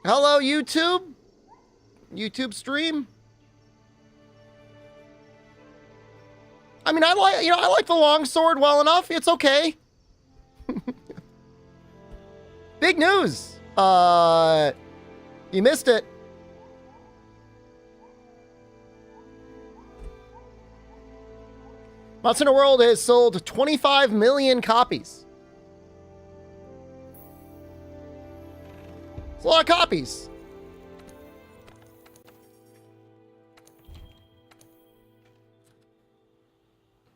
Hello, YouTube. YouTube stream. I mean, I like the longsword well enough. It's okay. Big news. You missed it. Monster Hunter World has sold 25 million copies. It's a lot of copies.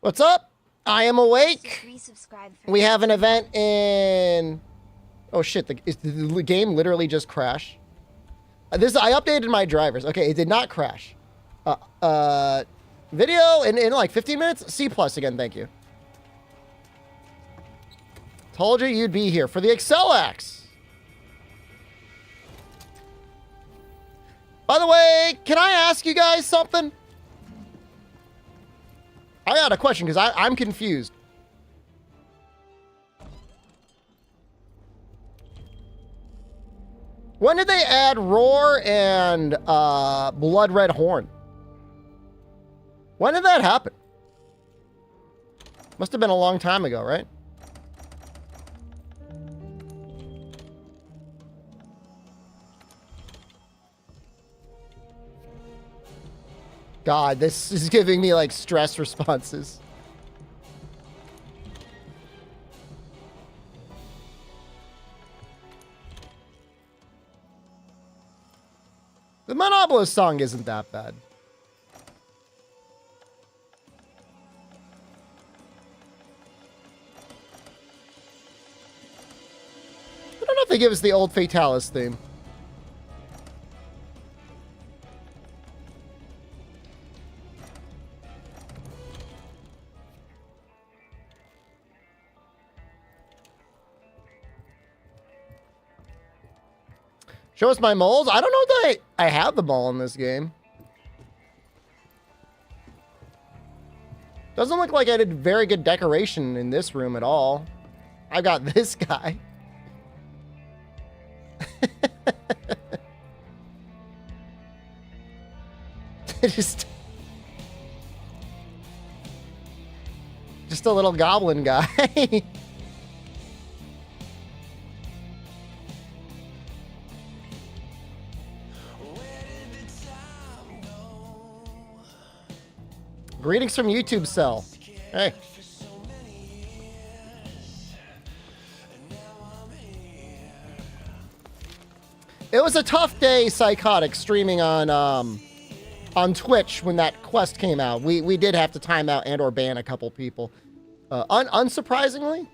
What's up? I am awake. We have an event in... Oh shit, the game literally just crashed. I updated my drivers. Okay, it did not crash. Video in like 15 minutes? C+ again, thank you. Told you you'd be here for the Excel Axe. By the way, can I ask you guys something? I got a question because I'm confused. When did they add Roar and Blood Red Horn? When did that happen? Must have been a long time ago, right? God, this is giving me like stress responses. The Monobolist song isn't that bad. I don't know if they give us the old Fatalis theme. Show us my moles? I don't know that I have the mole in this game. Doesn't look like I did very good decoration in this room at all. I got this guy. Just a little goblin guy. Greetings from YouTube Cell. Hey. It was a tough day, Psychotic, streaming on Twitch when that quest came out. We did have to time out and or ban a couple people. Unsurprisingly.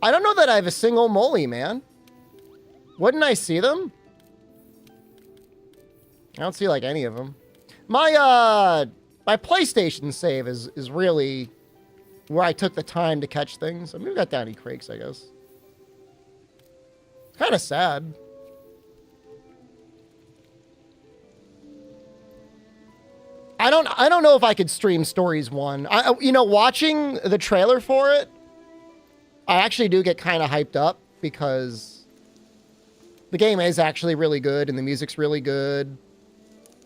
I don't know that I have a single Molly, man. Wouldn't I see them? I don't see like any of them. My PlayStation save is really where I took the time to catch things. I mean, we got Downy Crakes, I guess. It's kind of sad. I don't know if I could stream Stories 1. You know, watching the trailer for it, I actually do get kind of hyped up because the game is actually really good and the music's really good.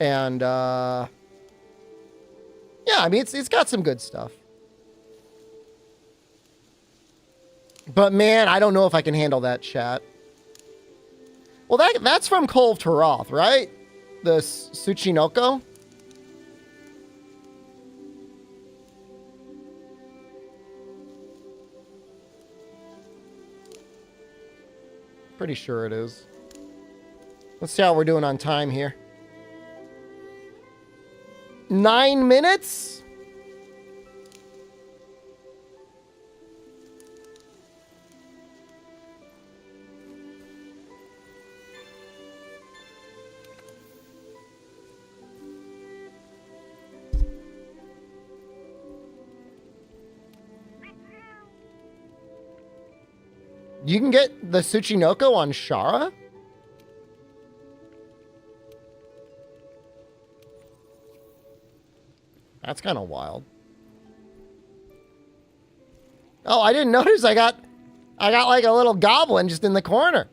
And, yeah, I mean, it's got some good stuff. But, man, I don't know if I can handle that chat. Well, that's from Call of Taroth, right? The Tsuchinoko? Pretty sure it is. Let's see how we're doing on time here. 9 minutes? You can get the Tsuchinoko on Shara? That's kind of wild. Oh, I didn't notice I got like a little goblin just in the corner.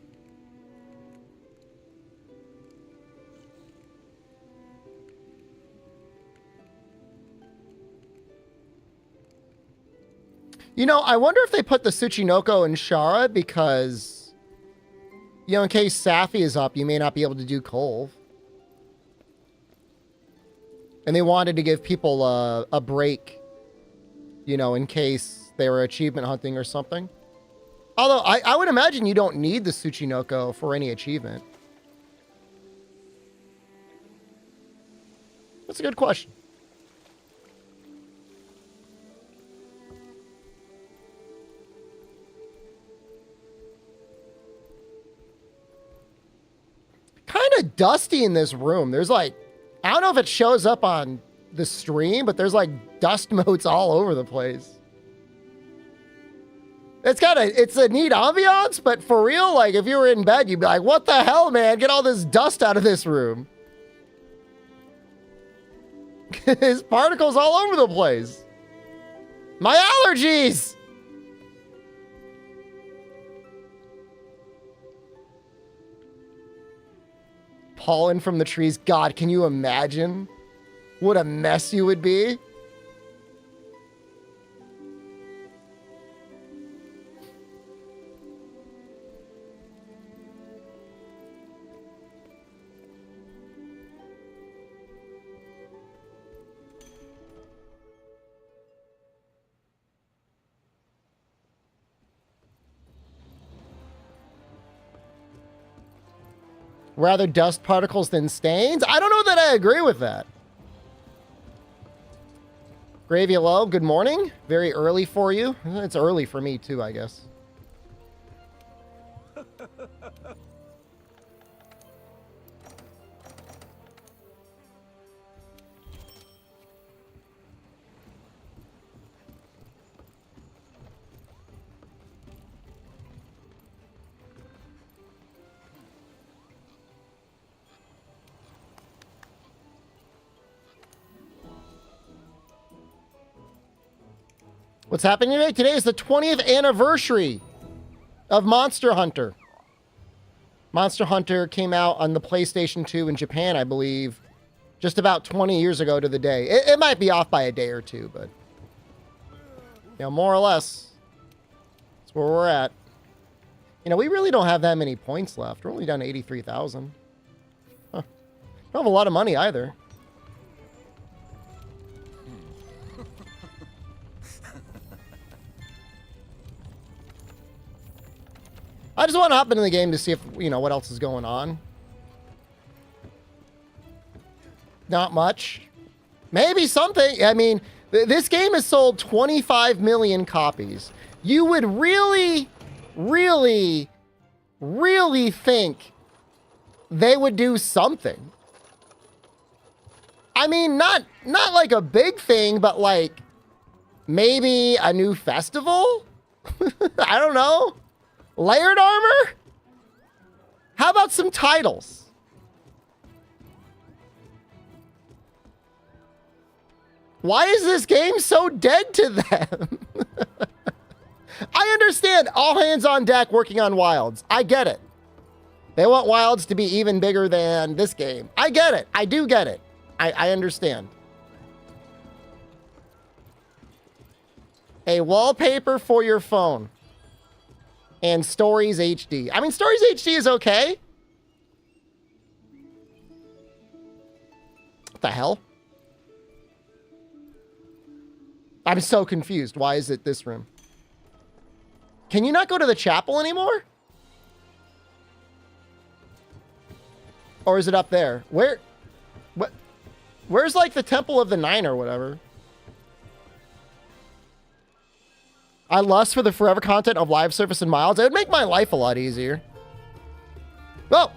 You know, I wonder if they put the Tsuchinoko in Shara because, you know, in case Safi is up, you may not be able to do Kolv. And they wanted to give people a break, you know, in case they were achievement hunting or something. Although, I would imagine you don't need the Tsuchinoko for any achievement. That's a good question. Kind of dusty in this room. There's like, I don't know if it shows up on the stream, but there's like dust motes all over the place. It's a neat ambiance, but for real, like if you were in bed, you'd be like, what the hell, man? Get all this dust out of this room. There's particles all over the place. My allergies. Pollen from the trees. God, can you imagine what a mess you would be? Rather dust particles than stains? I don't know that I agree with that. Gravy hello, good morning. Very early for you. It's early for me too, I guess. What's happening today? Today is the 20th anniversary of Monster Hunter. Monster Hunter came out on the PlayStation 2 in Japan, I believe, just about 20 years ago to the day. It might be off by a day or two, but, you know, more or less, that's where we're at. You know, we really don't have that many points left. We're only down to 83,000. Huh. Don't have a lot of money either. I just want to hop into the game to see if, you know, what else is going on. Not much. Maybe something. I mean, this game has sold 25 million copies. You would really, really, really think they would do something. I mean, not like a big thing, but like maybe a new festival? I don't know. Layered armor? How about some titles? Why is this game so dead to them? I understand all hands on deck working on Wilds. I get it. They want Wilds to be even bigger than this game. I get it. I do get it. I understand. A wallpaper for your phone. And Stories HD. I mean, Stories HD is okay. What the hell? I'm so confused. Why is it this room? Can you not go to the chapel anymore? Or is it up there? Where? What? Where's like the Temple of the Nine or whatever? I lust for the forever content of live service and Milds. It would make my life a lot easier. Oh!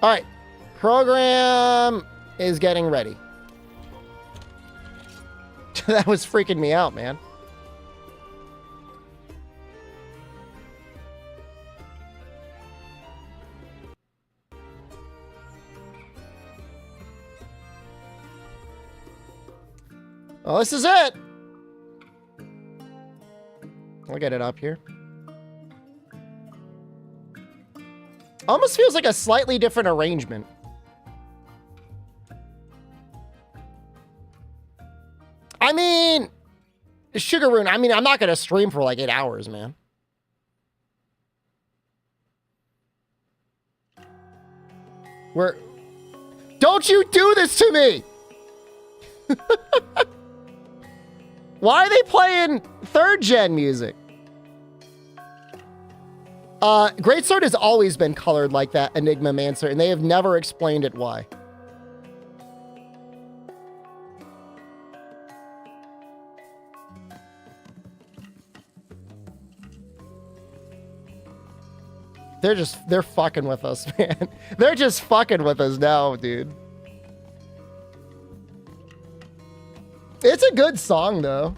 Alright. Program is getting ready. That was freaking me out, man. Well, this is it. I'll get it up here. Almost feels like a slightly different arrangement. I mean, Sugar Rune, I mean, I'm not going to stream for like 8 hours, man. Don't you do this to me! Why are they playing 3rd gen music? Greatsword has always been colored like that, Enigma Mancer, and they have never explained it why. They're fucking with us, man. They're just fucking with us now, dude. It's a good song, though.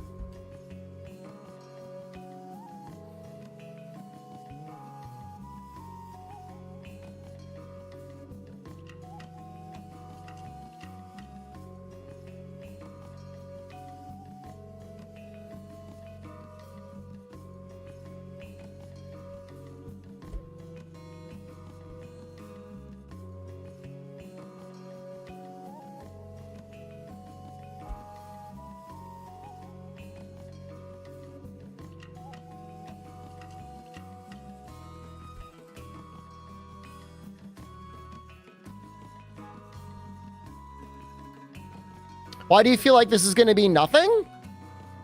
Why do you feel like this is going to be nothing?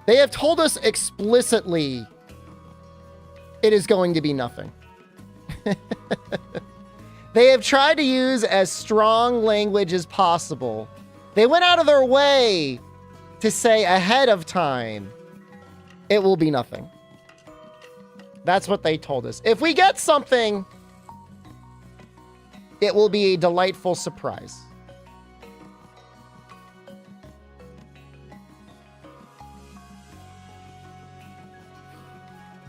They have told us explicitly it is going to be nothing. They have tried to use as strong language as possible. They went out of their way to say ahead of time, it will be nothing. That's what they told us. If we get something, it will be a delightful surprise.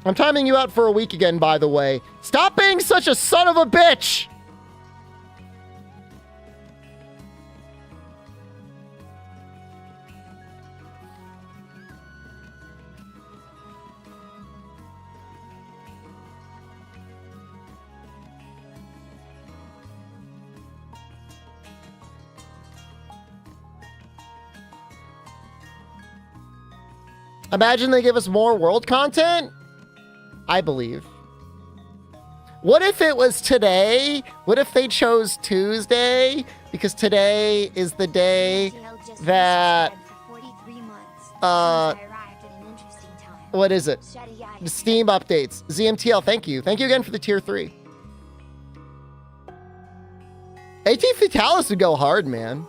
I'm timing you out for a week again, by the way. Stop being such a son of a bitch! Imagine they give us more world content? I believe. What if it was today? What if they chose Tuesday? Because today is the day that what is it? Steam updates. ZMTL, thank you. Thank you again for the tier 3. AT Fatalis would go hard, man.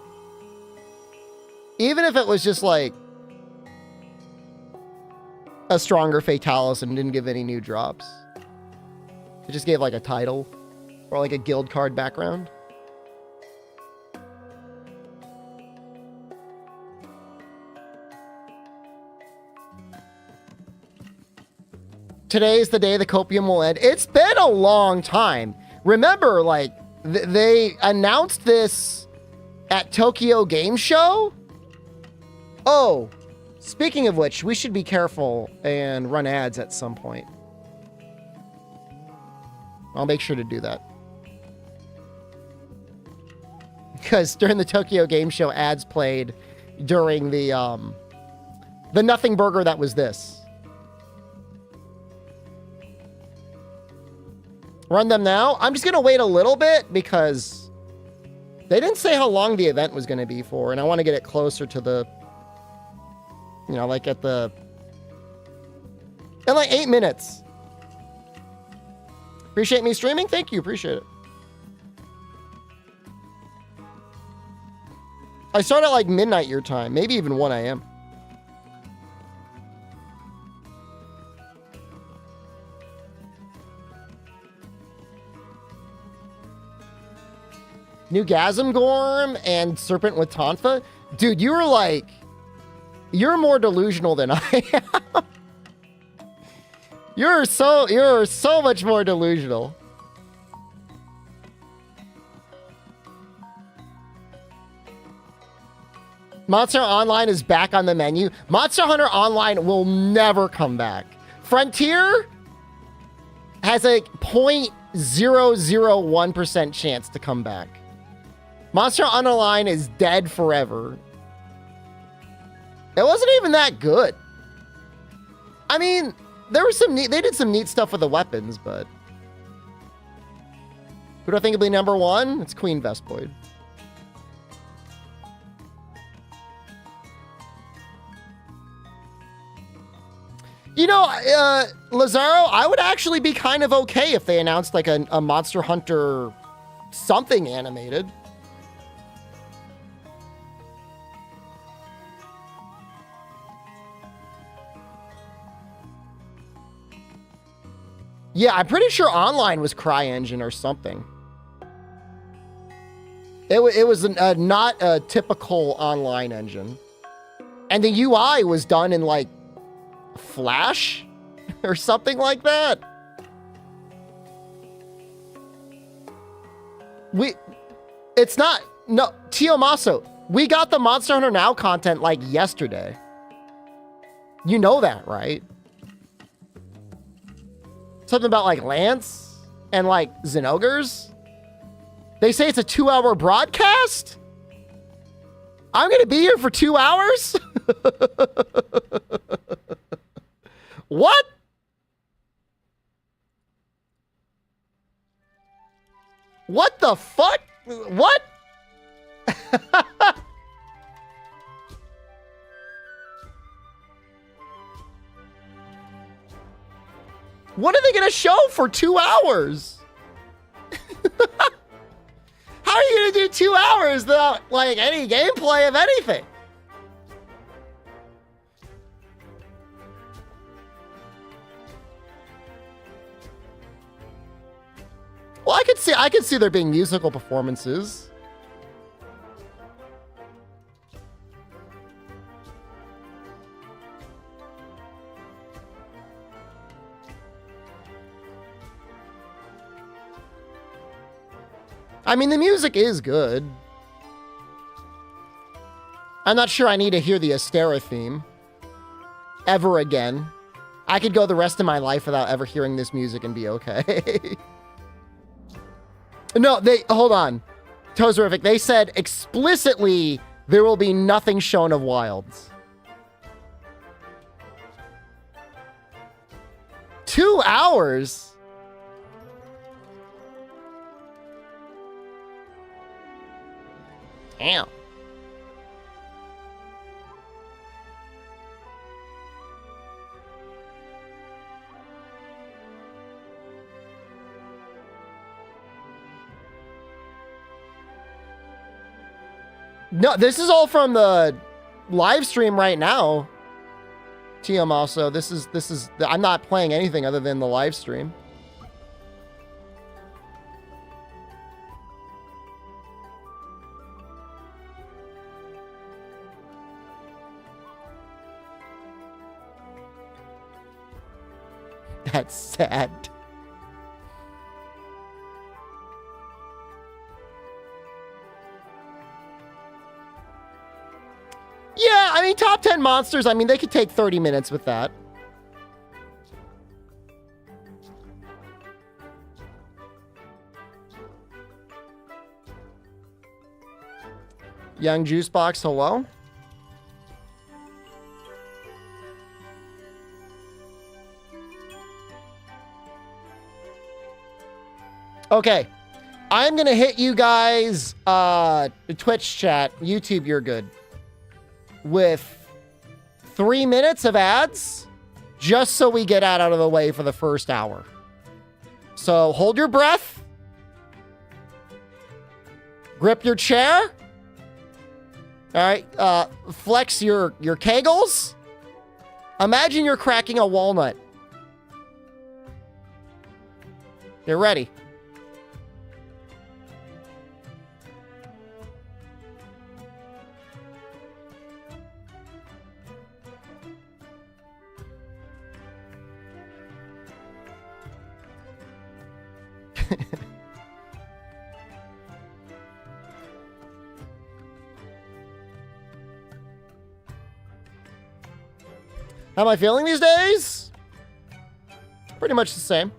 Even if it was just like a stronger Fatalis and didn't give any new drops. It just gave like a title or like a guild card background. Today's the day the copium will end. It's been a long time. Remember, like, they announced this at Tokyo Game Show? Oh, speaking of which, we should be careful and run ads at some point. I'll make sure to do that. Because during the Tokyo Game Show, ads played during the nothing burger that was this. Run them now? I'm just going to wait a little bit because they didn't say how long the event was going to be for, and I want to get it closer to the, you know, like at the, in like 8 minutes. Appreciate me streaming? Thank you. Appreciate it. I start at like midnight your time, maybe even 1 a.m. New Gasm Gorm and Serpent with Tonfa? Dude, you were like, you're more delusional than I am. You're so much more delusional. Monster Online is back on the menu. Monster Hunter Online will never come back. Frontier has a 0.001% chance to come back. Monster Hunter Online is dead forever. It wasn't even that good. I mean, there was some neat, they did some neat stuff with the weapons, but who do I think will be number one? It's Queen Vespoid. You know, Lazaro, I would actually be kind of okay if they announced like a Monster Hunter something animated. Yeah, I'm pretty sure online was CryEngine or something. It was not a typical online engine. And the UI was done in like Flash or something like that. It's not, no, Tiomaso, we got the Monster Hunter Now content like yesterday. You know that, right? Something about like Lance and like Zenogres. They say it's a 2-hour broadcast. I'm going to be here for 2 hours. What? What the fuck? What? What are they going to show for 2 hours? How are you going to do 2 hours without like any gameplay of anything? Well, I could see there being musical performances. I mean, the music is good. I'm not sure I need to hear the Astera theme ever again. I could go the rest of my life without ever hearing this music and be okay. No, hold on. Tozerific, they said explicitly there will be nothing shown of Wilds. 2 hours? Damn. No, this is all from the live stream right now. TM also, this is, I'm not playing anything other than the live stream. That's sad. Yeah, I mean, top 10 monsters, I mean, they could take 30 minutes with that. Young Juicebox, hello? Okay. I'm going to hit you guys, Twitch chat, YouTube, you're good, with 3 minutes of ads, just so we get out of the way for the first hour. So hold your breath. Grip your chair. All right. Flex your kegels. Imagine you're cracking a walnut. Get ready. How am I feeling these days? Pretty much the same.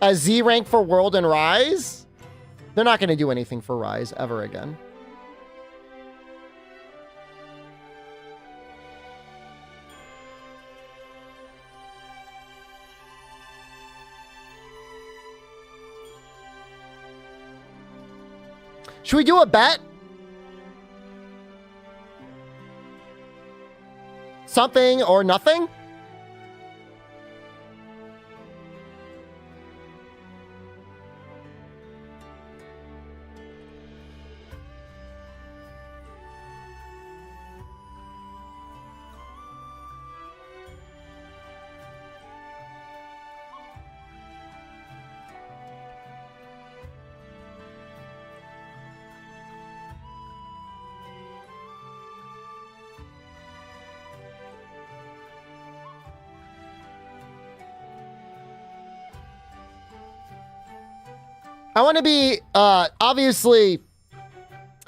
A Z rank for World and Rise? They're not going to do anything for Rise ever again. Should we do a bet? Something or nothing? I want to be, obviously,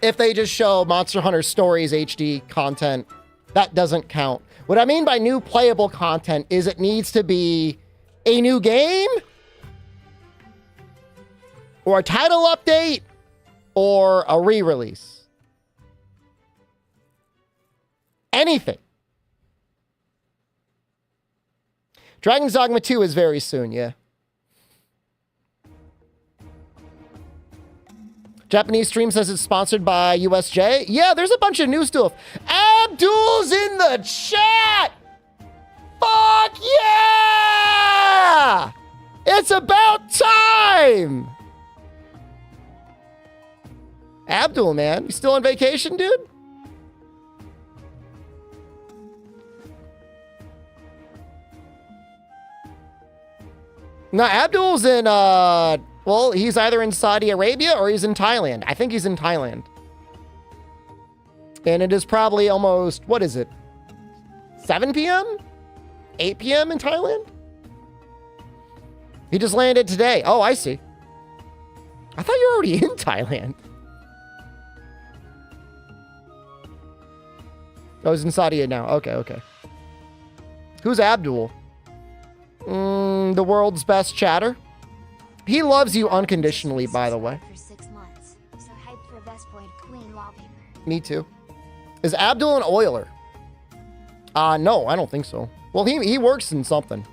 if they just show Monster Hunter Stories HD content, that doesn't count. What I mean by new playable content is it needs to be a new game, or a title update, or a re-release. Anything. Dragon's Dogma 2 is very soon, yeah. Japanese stream says it's sponsored by USJ. Yeah, there's a bunch of new stuff. Abdul's in the chat! Fuck yeah! It's about time! Abdul, man. You still on vacation, dude? No, Abdul's in, well, he's either in Saudi Arabia or he's in Thailand. I think he's in Thailand. And it is probably almost, what is it? 7 p.m.? 8 p.m. in Thailand? He just landed today. Oh, I see. I thought you were already in Thailand. Oh, he's in Saudi now. Okay, okay. Who's Abdul? The world's best chatter. He loves you unconditionally, by the way. For 6 months. So hyped for West Point Queen wallpaper. Me too. Is Abdul an oiler? No, I don't think so. Well, he works in something.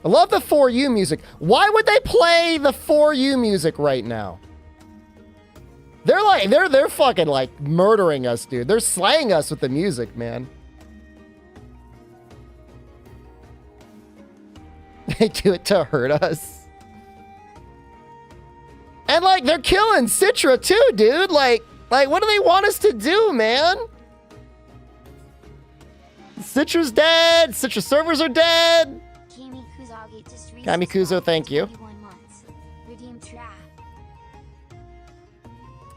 I love the For You music. Why would they play the For You music right now? They're like, they're fucking like murdering us, dude. They're slaying us with the music, man. They do it to hurt us. And like, they're killing Citra too, dude. Like, what do they want us to do, man? Citra's dead. Citra servers are dead. Kamikuzo, thank you.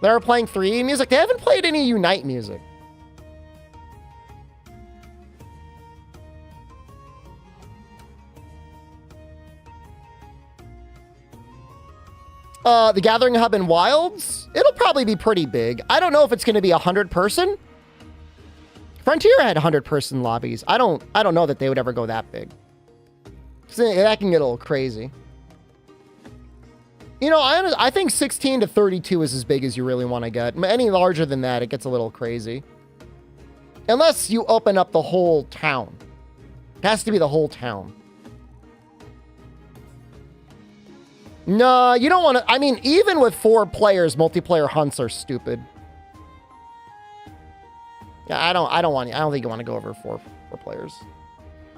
They're playing 3E music. They haven't played any Unite music. The Gathering Hub in Wilds? It'll probably be pretty big. I don't know if it's going to be 100-person. Frontier had 100-person lobbies. I don't know that they would ever go that big. So that can get a little crazy. You know, I think 16 to 32 is as big as you really want to get. Any larger than that, it gets a little crazy. Unless you open up the whole town. It has to be the whole town. No, you don't want to. I mean, even with 4 players, multiplayer hunts are stupid. Yeah, I don't think you want to go over 4 players.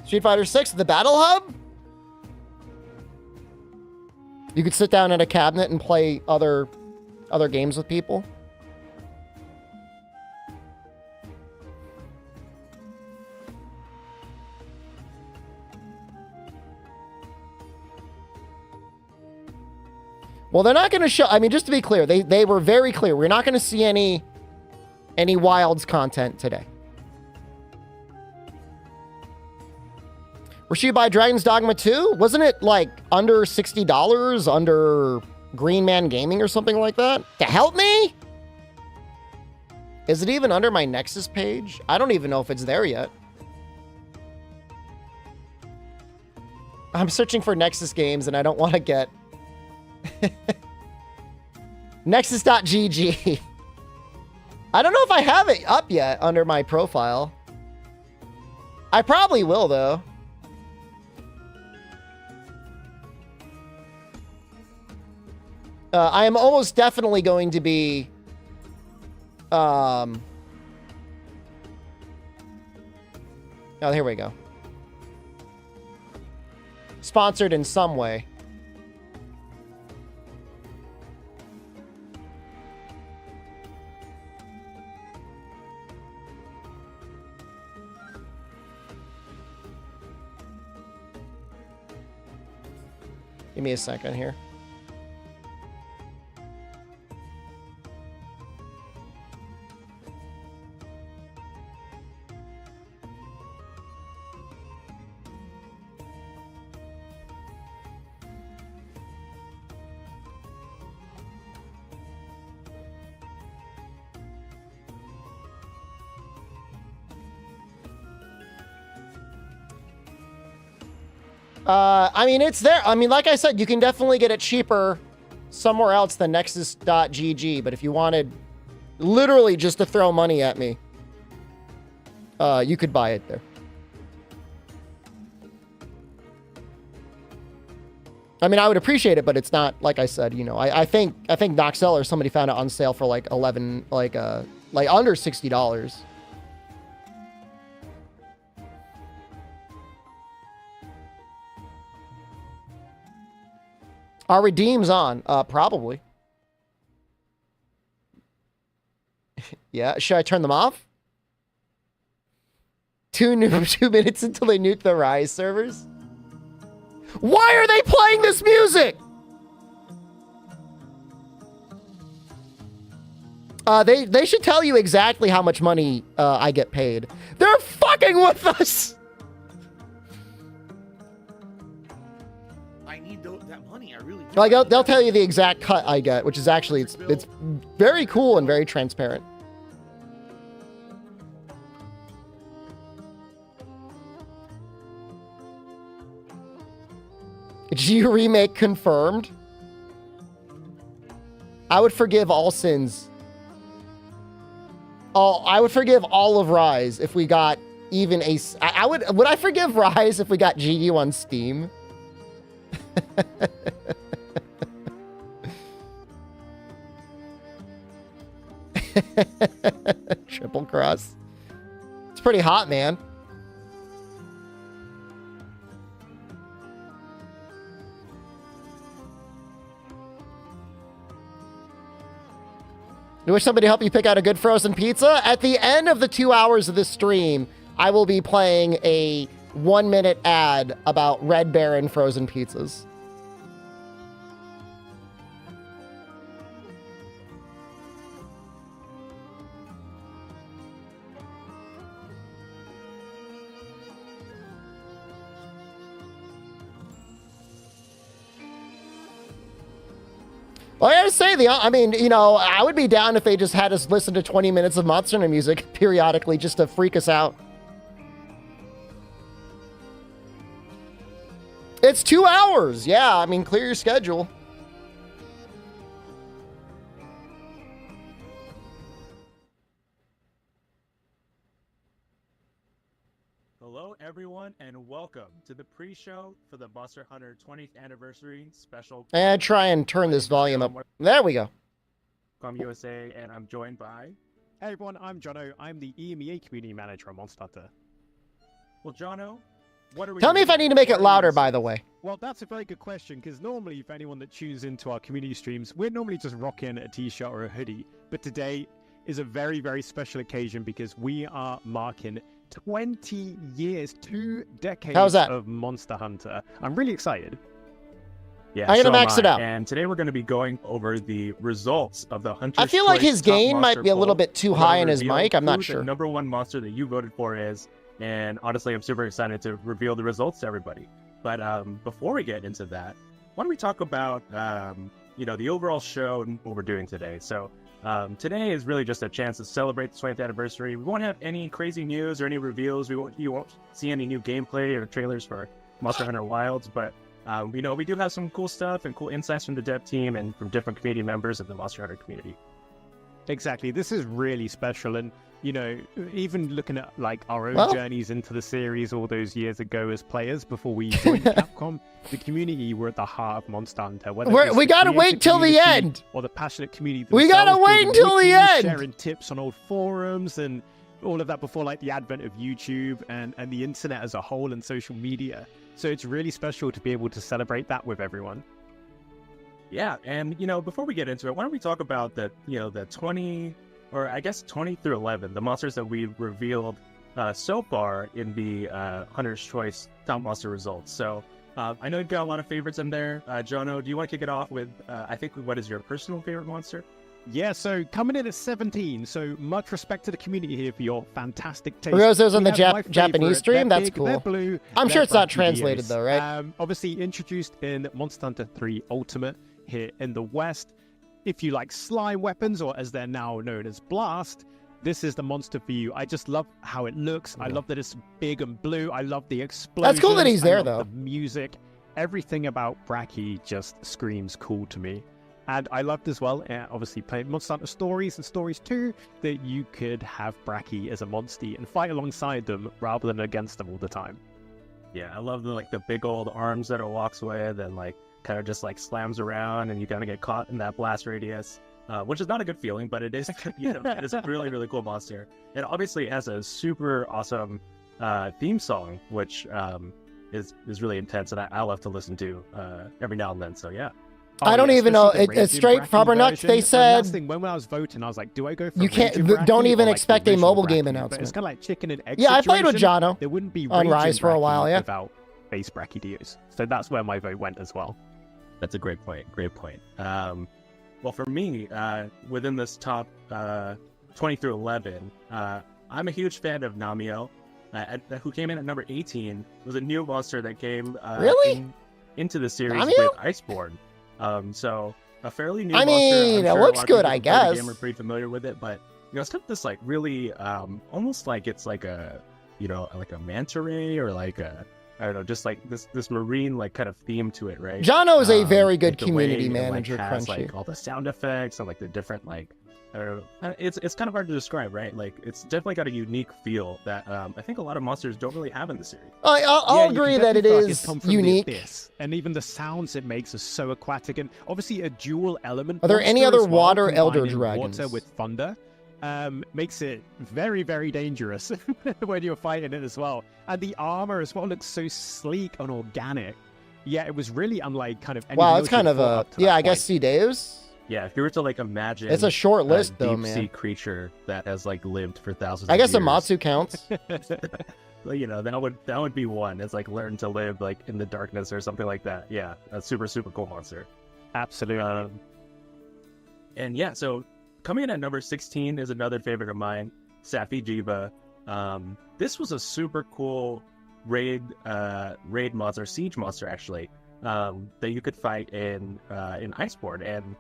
Street Fighter 6, the Battle Hub? You could sit down at a cabinet and play other games with people. Well, they're not going to show. I mean, just to be clear, they were very clear. We're not going to see any Wilds content today. Where should you buy Dragon's Dogma 2? Wasn't it like under $60 under Green Man Gaming or something like that? To help me? Is it even under my Nexus page? I don't even know if it's there yet. I'm searching for Nexus games and I don't want to get Nexus.gg. I don't know if I have it up yet under my profile. I probably will though. I am almost definitely going to be oh, here we go. Sponsored in some way. Give me a second here. I mean, it's there. I mean, like I said, you can definitely get it cheaper somewhere else than Nexus.gg. But if you wanted literally just to throw money at me, you could buy it there. I mean, I would appreciate it, but it's not, like I said, you know, I think Noxel or somebody found it on sale for like 11, like under $60. Are redeems on? Probably. Yeah. Should I turn them off? 2 minutes until they nuke the Rise servers. Why are they playing this music? They should tell you exactly how much money I get paid. They're fucking with us. I need that money. I really do. Like they'll tell you the exact cut I get, which is actually it's very cool and very transparent. G remake confirmed. I would forgive all sins. Oh, I would forgive all of Rise if we got even a. Would I forgive Rise if we got GU on Steam? Triple cross. It's pretty hot, man. You wish somebody help you pick out a good frozen pizza? At the end of the 2 hours of this stream, I will be playing a 1-minute ad about Red Baron frozen pizzas. Well, I gotta say, I mean, you know, I would be down if they just had us listen to 20 minutes of Monster Hunter music periodically just to freak us out. It's 2 hours. Yeah, I mean, clear your schedule. Hello, everyone, and welcome to the pre-show for the Monster Hunter 20th Anniversary Special. And try and turn this volume up. There we go. From USA, and I'm joined by... Hey everyone, I'm Jono. I'm the EMEA Community Manager at Monster Hunter. Well, Jono, what are we... Tell me if I need to make it louder, by the way. Well, that's a very good question, because normally, for anyone that tunes into our community streams, we're normally just rocking a t-shirt or a hoodie. But today is a very, very special occasion because we are marking 20 years, 2 decades How's that? of Monster Hunter. I'm really excited. Yeah, I'm gonna so max it out. And today we're going to be going over the results of the Hunter's I feel like Choice his Top gain Monster might be a little poll. bit too We're high gonna in his reveal mic. I'm not who sure. The #1 monster that you voted for is, And honestly, I'm super excited to reveal the results to everybody. But before we get into that, why don't we talk about the overall show and what we're doing today? So today is really just a chance to celebrate the 20th anniversary. We won't have any crazy news or any reveals. You won't see any new gameplay or trailers for Monster Hunter Wilds, but we do have some cool stuff and cool insights from the dev team and from different community members of the Monster Hunter community. Exactly. This is really special. And, even looking at like our own journeys into the series all those years ago as players before we joined Capcom, the community were at the heart of Monster Hunter. We gotta wait till the end. Or the passionate community. We gotta wait until the end. Sharing tips on old forums and all of that before like the advent of YouTube and the internet as a whole and social media. So it's really special to be able to celebrate that with everyone. Yeah, and before we get into it, why don't we talk about the 20 through 11, the monsters that we've revealed so far in the Hunter's Choice Top Monster results. So I know you've got a lot of favorites in there. Jono, do you want to kick it off with, what is your personal favorite monster? Yeah, so coming in at 17, so much respect to the community here for your fantastic taste. Because it was on the We have my Japanese favorite. stream, They're that's big, cool. They're blue, I'm they're sure it's not Brachydios. translated though, right? Obviously introduced in Monster Hunter 3 Ultimate here in the West. If you like slime weapons, or as they're now known as blast, this is the monster for you. I just love how it looks. I love that it's big and blue. I love the explosions. That's cool that he's there, I love though. The music, everything about Brachy just screams cool to me. And I loved as well, obviously playing Monster Hunter Stories and Stories 2, that you could have Brachy as a monster and fight alongside them rather than against them all the time. Yeah, I love the big old arms that it walks with and kind of just slams around and you kind of get caught in that blast radius, which is not a good feeling, but it is, it is a really, really cool monster. It obviously has a super awesome theme song, which is really intense and I love to listen to every now and then. So yeah. I don't even know. It's straight from Nuts. They said when I was voting, I was like, "Do I go for you can't? Raging Brachy Don't even or, expect the a original mobile game Brachy?" announcement. But it's kind of like chicken and egg. Yeah, I played with situation. Jono There wouldn't be on Raging Rise for a Brachy while, yeah. without base Brachydios. So that's where my vote went as well. That's a great point. Great point. Well, for me, within this top 20 through 11, I'm a huge fan of Namio, who came in at number 18. It was a new monster that came into the series Namio? with Iceborne. So a fairly new I monster. mean, I'm it sure a looks lot of good, people I who play the guess. game are pretty familiar with it, but it's got this really almost like it's like a like a manta ray or like a I don't know, just like this marine kind of theme to it, right? Jono is a very good the way community it, manager. has Crunchy. all the sound effects and the different I don't know. It's kind of hard to describe, right? It's definitely got a unique feel that I think a lot of monsters don't really have in the series. I'll agree that it is unique. And even the sounds it makes are so aquatic, and obviously a dual element. Are there any monster other as well, water elder combining dragons? Water with thunder. Makes it very, very dangerous when you're fighting it as well. And the armor as well looks so sleek and organic. Yeah, it was really unlike kind of anything Wow, else it's kind we've of fought a up to that I point. guess C. Deus. Yeah, if you were to imagine, It's a short list though, deep sea man. creature that has lived for thousands. I of guess years. Amatsu counts. that would be one. It's learn to live in the darkness or something like that. Yeah, a super cool monster. Absolutely. And yeah, so coming in at number 16 is another favorite of mine, Safi Jiva. This was a super cool raid monster, siege monster actually, that you could fight in Iceborne, and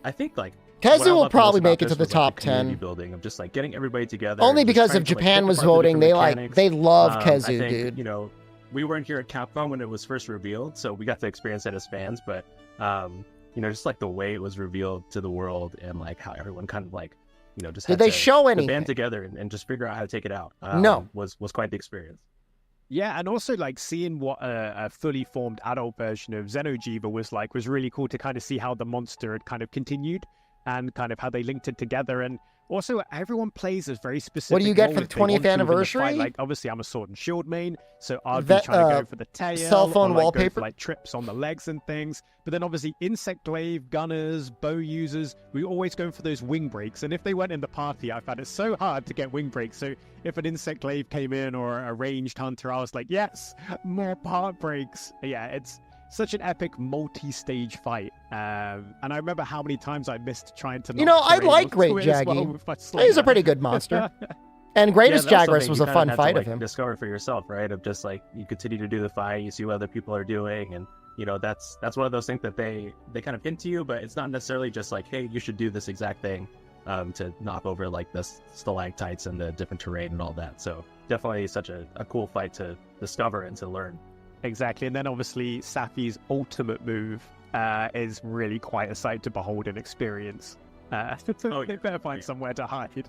I think Kezu what I will loved probably most about make it to this the was, top community 10. building of just getting everybody together. Only and just because trying if to, Japan pick was apart the voting, different they mechanics. love I Kezu, think, dude. We weren't here at Capcom when it was first revealed, so we got to experience it as fans, but just the way it was revealed to the world and how everyone kind of just Did had they to, show to anything? band together and just figure out how to take it out. No. was quite the experience. Yeah, and also seeing what a fully formed adult version of Xenojiva was really cool to kind of see how the monster had kind of continued and kind of how they linked it together. And also everyone plays a very specific. What do you get role for the if they want 20th to in the anniversary? fight. Obviously I'm a sword and shield main, so I'd be That, trying to go for the tail, cell phone or, go wallpaper? for, trips on the legs and things. But then obviously insect glaive, gunners, bow users, we always go for those wing breaks. And if they weren't in the party, I found it so hard to get wing breaks. So if an insect glaive came in or a ranged hunter, I was like, yes, more part breaks. Yeah, it's such an epic multi-stage fight. And I remember how many times I missed trying to I knock like Theranos Great to it as well Jaggy. with my He's a slider. pretty good monster. And Greatest Yeah, that's Jagras something was you a kinda fun have to, fight like, of him. discover for yourself, right? Of just like you continue to do the fight, you see what other people are doing, and you know that's one of those things that they kind of hint to you, but it's not necessarily just like, hey, you should do this exact thing to knock over like the stalactites and the different terrain and all that. So definitely such a cool fight to discover and to learn. Exactly. And then obviously Safi's ultimate move is really quite a sight to behold and experience. They better find somewhere to hide.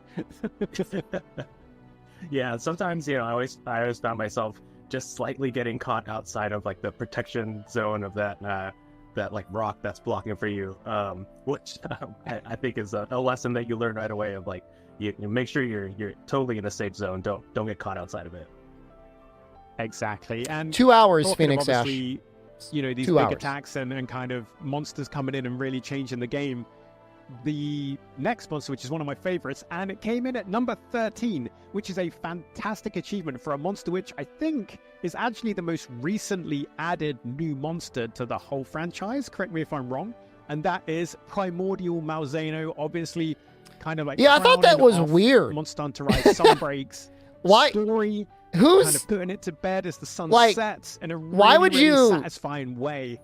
Yeah, sometimes, you know, I always found myself just slightly getting caught outside of like the protection zone of that like rock that's blocking for you, which I think is a lesson that you learn right away of like you make sure you're totally in a safe zone. Don't get caught outside of it. Exactly. And 2 hours, talking of Phoenix Ash. obviously, you know, these 2 big hours. attacks and kind of monsters coming in and really changing the game. The next monster, which is one of my favorites, and it came in at number 13, which is a fantastic achievement for a monster which I think is actually the most recently added new monster to the whole franchise. Correct me if I'm wrong. And that is Primordial Malzeno, obviously kind of like... Yeah, I thought that crowning was off weird. Monster Hunter Rise Sunbreaks. Why? Story Who's kind of putting it to bed as the sun like, sets in a really, why would really you- satisfying way.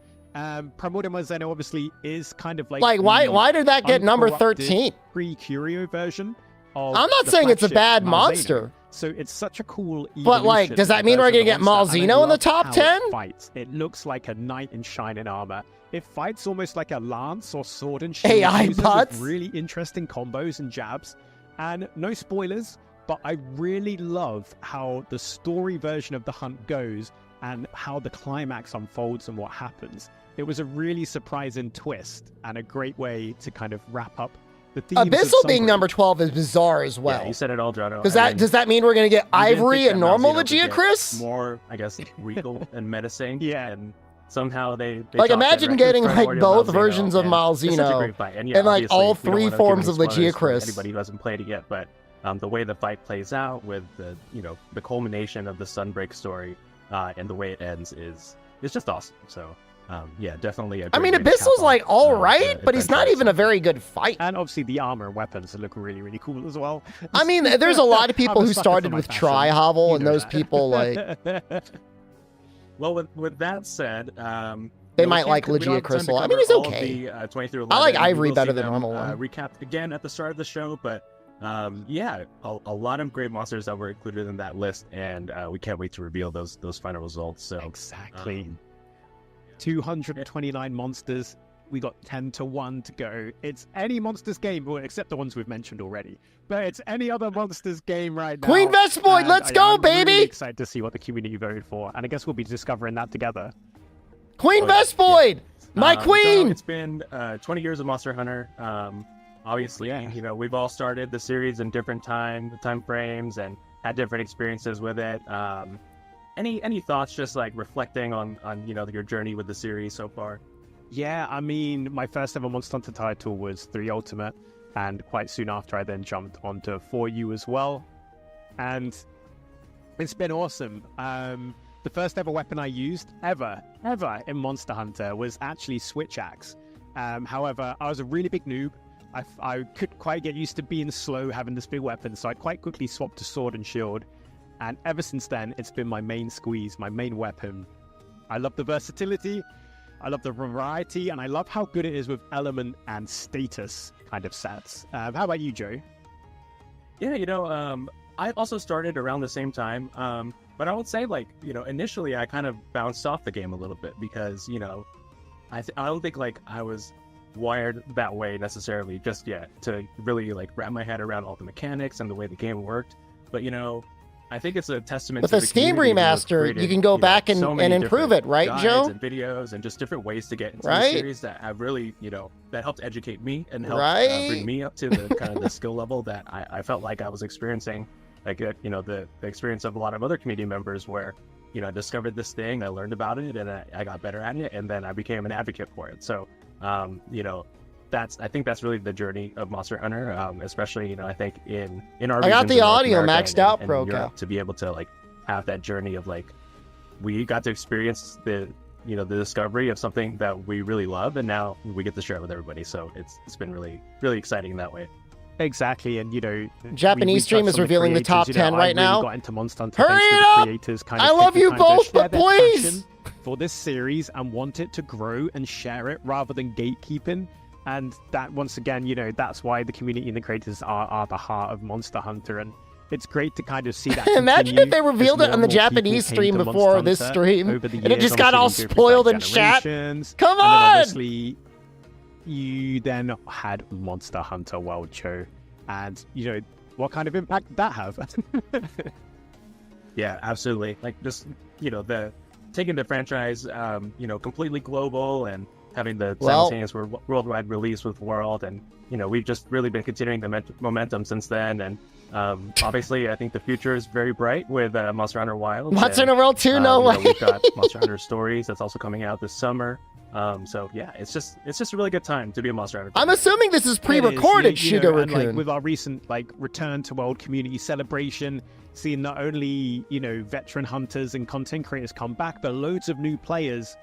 Primordial Malzeno obviously is kind of like why did that get number uncorrupted 13? pre-Curio version of I'm not the saying it's a flagship bad Malzeno. monster. So it's such a cool But, like, evolution does that of mean we're version gonna of get the monster, and I Malzeno in the love top how 10? It fights. It looks like a knight in shining armor. It fights almost like a lance or sword and shield AI user bots? with really interesting combos and jabs. And no spoilers, but I really love how the story version of the hunt goes and how the climax unfolds and what happens. It was a really surprising twist and a great way to kind of wrap up the themes of Abyssal being Sunbreak. number 12 is bizarre as well. Yeah, you said it all, Drono. Does And that mean we're gonna get you didn't Ivory think and that normal Malzeno would get Legiochris? more, I guess, regal and menacing. Yeah. And somehow they Like, dropped imagine that getting right like with both Malzeno, versions of and it's such a Malzeno great fight. And, yeah, and like obviously, all we don't 3 wanna give forms any of spoilers for Legiochris. anybody who hasn't played it yet, but the way the fight plays out with the the culmination of the Sunbreak story and the way it ends is just awesome. So yeah, definitely. I mean, Abyssal's like all right, but he's not even a very good fight. And obviously the armor and weapons look really, really cool as well. I mean, there's a lot of people I'm a who sucker started for my with fashion. Tri-Hovel, You and know those that. people like Well, with that said, They we might can't- like we don't have time to Legiochris a lot. I mean, cover he's all of okay. The, 20 through I like 11. We Ivory will better see than them, normal one. Recapped again at the start of the show, but yeah, a lot of great monsters that were included in that list, and we can't wait to reveal those final results. So Exactly. 229 monsters. We got 10 to 1 to go. It's any monsters game, well, except the ones we've mentioned already. But it's any other monsters game right now. Queen Vespoid, And let's go, I'm really baby! excited to see what the community voted for, and I guess we'll be discovering that together. Queen Oh, yeah. Vespoid, my So queen. it's been 20 years of Monster Hunter. Obviously, we've all started the series in different time frames and had different experiences with it. Any thoughts, just like reflecting on your journey with the series so far? Yeah, I mean, my first ever Monster Hunter title was 3 Ultimate, and quite soon after I then jumped onto 4U as well. And it's been awesome. The first ever weapon I used, ever in Monster Hunter was actually Switch Axe. However, I was a really big noob. I couldn't quite get used to being slow having this big weapon, so I quite quickly swapped to Sword and Shield. And ever since then, it's been my main squeeze, my main weapon. I love the versatility, I love the variety, and I love how good it is with element and status kind of sets. How about you, Joe? Yeah, I also started around the same time. But I would say, like, initially I kind of bounced off the game a little bit because, I don't think like I was wired that way necessarily just yet to really like wrap my head around all the mechanics and the way the game worked. But I think it's a testament With to the the Steam community who has remaster, created, you can go back and, so many and improve different it, right, guides Joe? and videos and just different ways to get into Right? the series that have really, that helped educate me and helped Right? bring me up to the kind of the skill level that I felt like I was experiencing. Like, the experience of a lot of other community members where, I discovered this thing, I learned about it, and I got better at it, and then I became an advocate for it. So, I think that's really the journey of Monster Hunter, especially, I think in our I got regions the in North audio America maxed out, and Broca. Europe, to be able to like have that journey of like, we got to experience the discovery of something that we really love, and now we get to share it with everybody. So it's been really, really exciting in that way. Exactly, and Japanese stream touched is on the revealing the top creators, 10 right I really now. got into Monster Hunter Hurry thanks to it the up! creators kind I of love taking you time to both, share but their please! passion for this series and want it to grow and share it rather than gatekeeping. And that, once again, that's why the community and the creators are the heart of Monster Hunter. And it's great to kind of see that. Imagine continue if they revealed as it on the more and more Japanese people came stream to before Monster this Hunter stream, over the and it years, just got obviously all been through spoiled in different chat. generations. Come And then on! obviously, you then had Monster Hunter World Show. And, what kind of impact did that have? Yeah, absolutely. Like just the taking the franchise completely global and having the simultaneous worldwide release with World, and we've just really been continuing the momentum since then. And obviously, I think the future is very bright with Monster Hunter Wilds. Monster Hunter World 2, no way. We've got Monster Hunter Stories that's also coming out this summer. So yeah, it's just a really good time to be a Monster Hunter fan. I'm assuming this is pre-recorded, Sugar and Raccoon. with our recent return to World Community Celebration, seeing not only veteran hunters and content creators come back, but loads of new players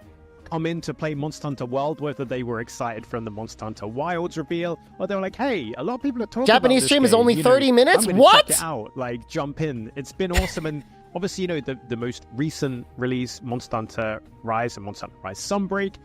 come in to play Monster Hunter World, whether they were excited from the Monster Hunter Wilds reveal, or they were like, hey, a lot of people are talking Japanese about this stream is game, only 30 minutes? I'm gonna What? check it out, jump in. It's been awesome. And obviously, the most recent release, Monster Hunter Rise and Monster Hunter Rise Sunbreak,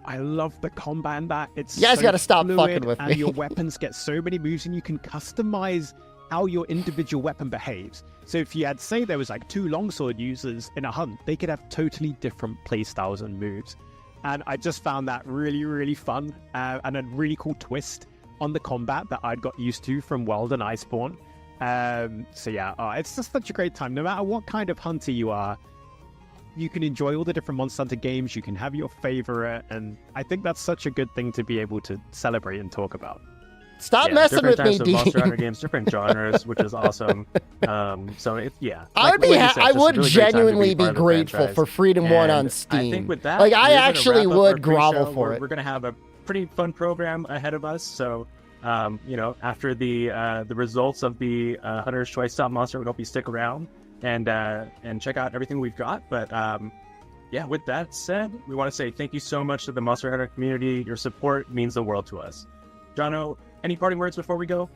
I love the combat in that. It's You guys so gotta stop fluid, fucking with and me. your weapons get so many moves, and you can customize how your individual weapon behaves. So if you had, say, there was 2 longsword users in a hunt, they could have totally different playstyles and moves. And I just found that really, really fun, and a really cool twist on the combat that I'd got used to from World and Iceborne. So yeah, it's just such a great time. No matter what kind of hunter you are, you can enjoy all the different Monster Hunter games, you can have your favorite, and I think that's such a good thing to be able to celebrate and talk about. Stop messing different with me, types of Dean. Monster Hunter games, different genres, which is awesome. So it's I would like you said, I just a would really great time to genuinely part be of the grateful franchise. for Freedom 1 on And Steam. I think with that, I we're gonna actually wrap up would our grovel pre-show. for We're it. going to have a pretty fun program ahead of us. So, after the results of the Hunter's Choice Top Monster, we hope you stick around and check out everything we've got. But yeah, with that said, we want to say thank you so much to the Monster Hunter community. Your support means the world to us. Jono, any parting words before we go?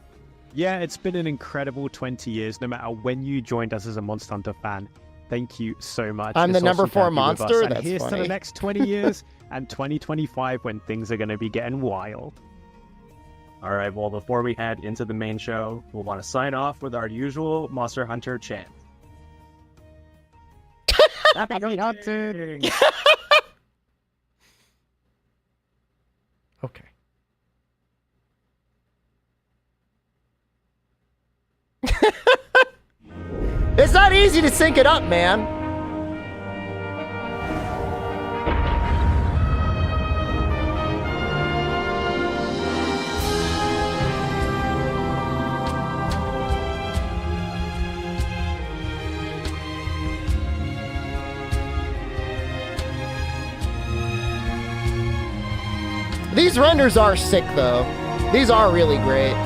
Yeah, it's been an incredible 20 years, no matter when you joined us as a Monster Hunter fan. Thank you so much. I'm the It's number awesome to 4 have you with us. monster? And That's here's to funny. the next 20 years and 2025 when things are going to be getting wild. All right, well, before we head into the main show, we'll want to sign off with our usual Monster Hunter chant. Happy hunting! Okay. It's not easy to sync it up, man. These renders are sick, though. These are really great.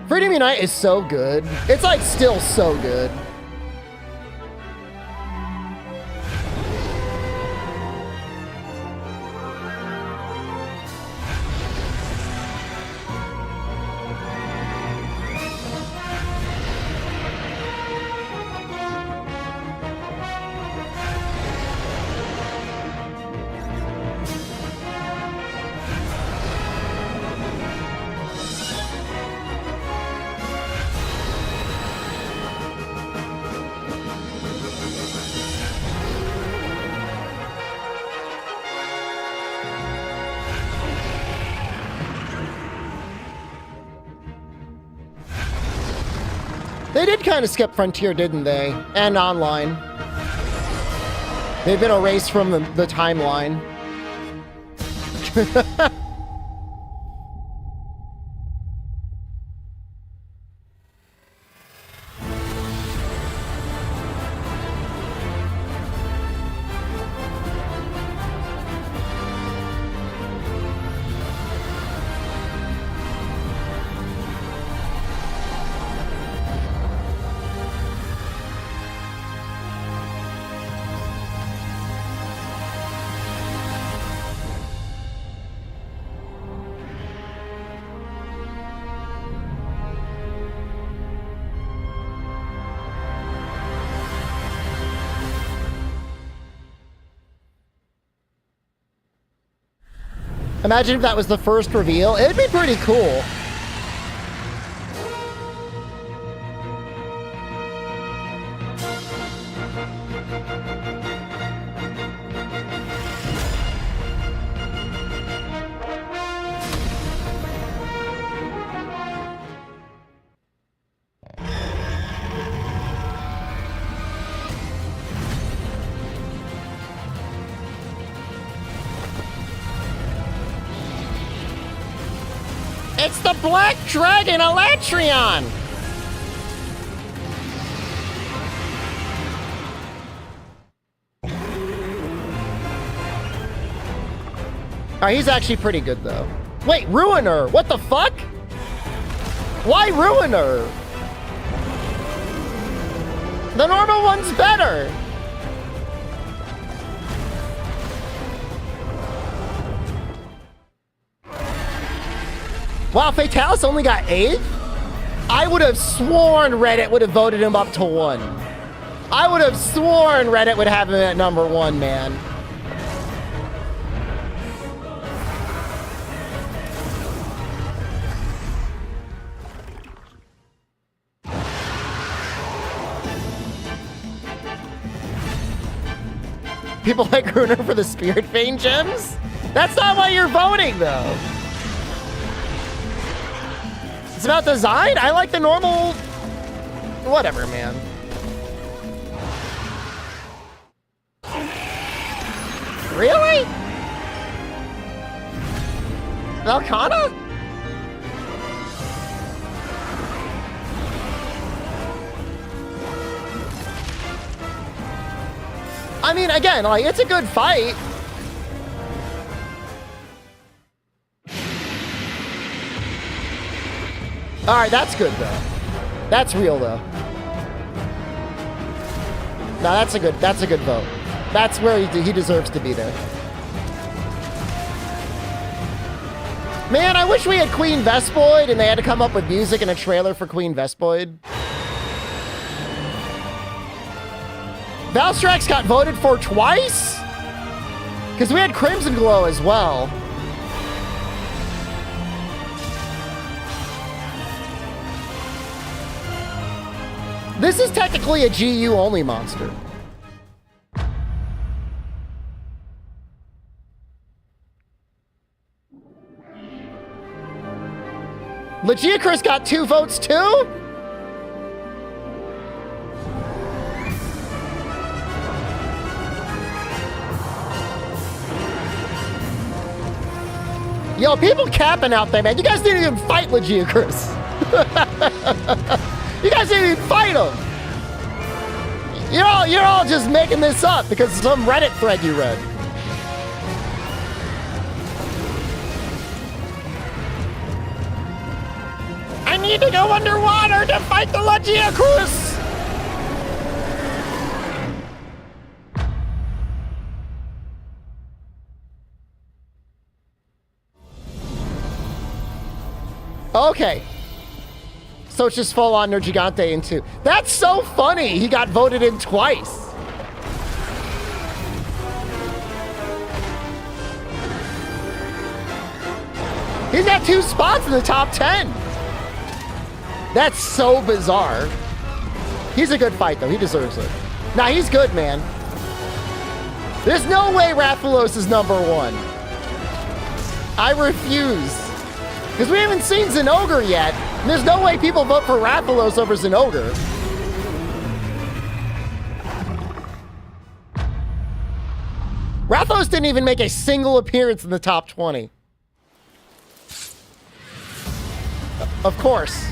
Freedom Unite is so good. It's like still so good. They did kind of skip Frontier, didn't they? And Online. They've been erased from the timeline. Imagine if that was the first reveal. It'd be pretty cool. It's the Black Dragon Elatrion! Alright, he's actually pretty good, though. Wait, Ruiner! What the fuck? Why Ruiner? The normal one's better! Wow, Fatalis only got 8th? I would have sworn Reddit would have voted him up to 1. I would have sworn Reddit would have him at number 1, man. People like Runer for the Spirit Vein gems? That's not why you're voting, though. It's about design? I like the normal... Whatever, man. Really? Velkhana? I mean, again, like, it's a good fight. All right, that's good, though. That's real, though. No, that's a good vote. That's where he deserves to be there. Man, I wish we had Queen Vespoid and they had to come up with music and a trailer for Queen Vespoid. Valstrax got voted for twice? Because we had Crimson Glow as well. This is technically a GU-only monster. Legiacris got 2 votes too? Yo, people capping out there, man. You guys didn't even fight Legiacris. You guys didn't even fight him. You're all just making this up because of some Reddit thread you read. I need to go underwater to fight the Legiacris. Okay. So it's just full on Nergigante in 2. That's so funny. He got voted in twice. He's got 2 spots in the top 10. That's so bizarre. He's a good fight, though. He deserves it. Nah, he's good, man. There's no way Rathalos is number 1. I refuse. Because we haven't seen Zinogre yet. There's no way people vote for Rathalos over Zinogre. Rathalos didn't even make a single appearance in the top 20. Of course.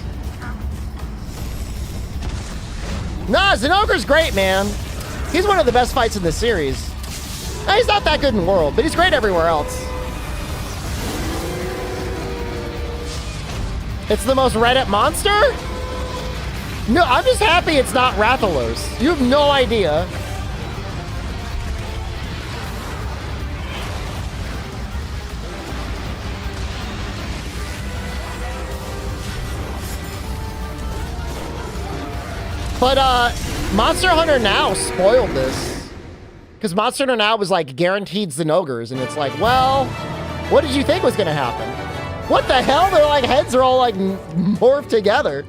Nah, Zinogre's great, man. He's one of the best fights in the series. Nah, he's not that good in World, but he's great everywhere else. It's the most Reddit monster? No, I'm just happy it's not Rathalos. You have no idea. But Monster Hunter Now spoiled this. Because Monster Hunter Now was like guaranteed Zinogres, and it's like, well, what did you think was gonna happen? What the hell? Their like heads are all like morphed together.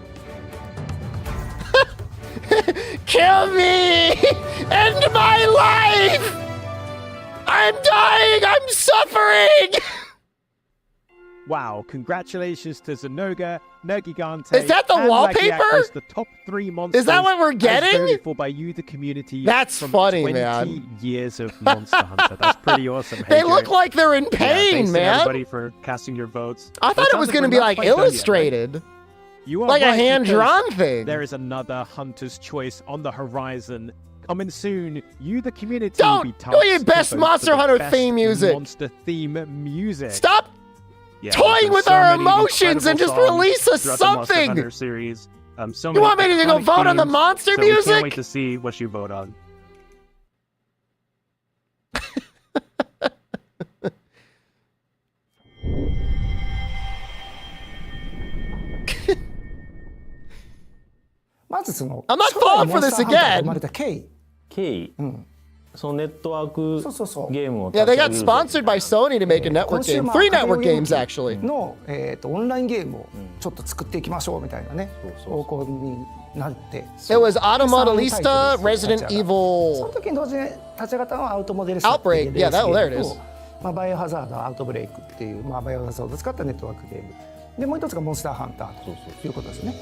Kill me! End my life! I'm dying! I'm suffering! Wow, congratulations to Zynoga, Nergigante, Is that the and wallpaper? Lagiak as the top 3 monsters. Is that what we're as getting? voted for by you, the community. That's from funny, 20 man. years of Monster Hunter. That's pretty awesome. Hey, They Joe. look like they're in Yeah, pain, thanks to man. everybody for casting your votes. I thought it was going to be like illustrated. You are Like a right, hand-drawn because thing. There is another Hunter's Choice on the horizon. Coming soon, you, the community, Don't will be do your tasked best to vote for Monster the Hunter best theme music. Monster theme music. Stop Yeah, toying there's with so our many emotions and incredible just songs release us throughout the Monster something. Hunter series. So You many want me to go iconic vote on the themes, monster so We music? can't wait to see what you vote on. I'm not falling for this again. 生まれた経緯経緯、そのネットワークそうそうそうゲームを Yeah, they got 立ち上げる sponsored by Sony to make a network 今週 game. も Three アカデ network ミー games, actually. の、オンラインゲームをちょっと作っていきましょうみたいなね方向になって It was で Automodelista, 3のタイトルです Resident 立ち上がったその Evil. 時に同時に立ち上がったのはアウトモデルスっていう Outbreak. レー Yeah, ス that, ゲ there ー it ム is. とバイオハザードアウトブレイクっていう、バイオハザードを使ったネットワークゲームでもう一つがモンスターハンターということですね。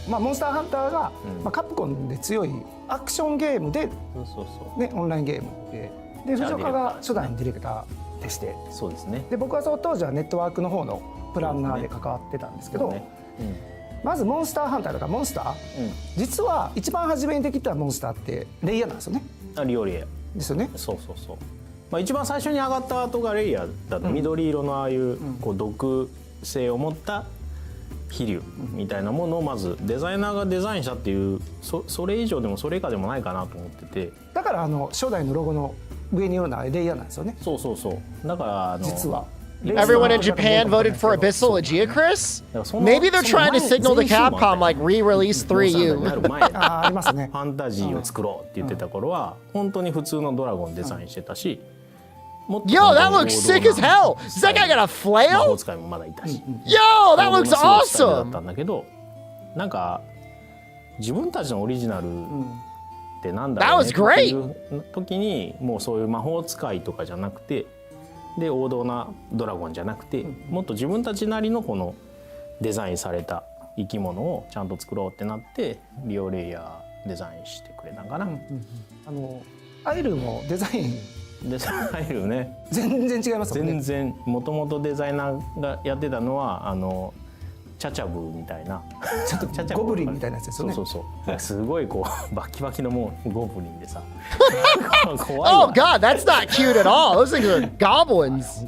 モンスターハンターが、カプコンで強いアクションゲームで、そうそうそうね、オンラインゲームで藤岡が初代のディレクターでしてそうですねで僕はその当時はネットワークの方のプランナーで関わってたんですけど、ねまずモンスターハンターとかモンスター、実は一番初めにできたモンスターってレイヤーなんですよね。リオリエですよね。そうそうそう、一番最初に上がったアートがレイヤーだった緑色のああいうこう毒性を持った飛竜みたいなものをまずデザイナーがデザインしたっていうそれ以上でもそれ以下でもないかなと思っててだから初代のロゴの上にいるのはレイヤーなんですよね。そうそうそうだから実は Everyone in Japan voted for Abyssal Aegiacris? Maybe they're trying to signal to Capcom, like, re-release 3U. ありますね。ファンタジーを作ろうって言ってた頃は本当に普通のドラゴンデザインしてたし、もっと Yo, that looks sick as hell! Does that guy got a 魔法 flail? 使いもまだいたし、 Yo, that 王道 looks のスロースタイルだっ awesome! たんだけど、なんか自分たちのオリジナルってなんだろうね That was great! っていう時にもうそういう魔法使いとかじゃなくてで王道なドラゴンじゃなくて、もっと自分たちなりのこのデザインされた生き物をちゃんと作ろうってなってリオレイヤーデザインしてくれたんかな、アイルもデザインデザインね全然違いますもんね。全然もともとデザイナーがやってたのはチャチャブみたいなちょっとチャチャブゴブリンみたいなやつですよね。そうそうそうすごいこうバキバキのもうゴブリンでさ怖い Oh わ god, that's not cute at all. Those things are goblins.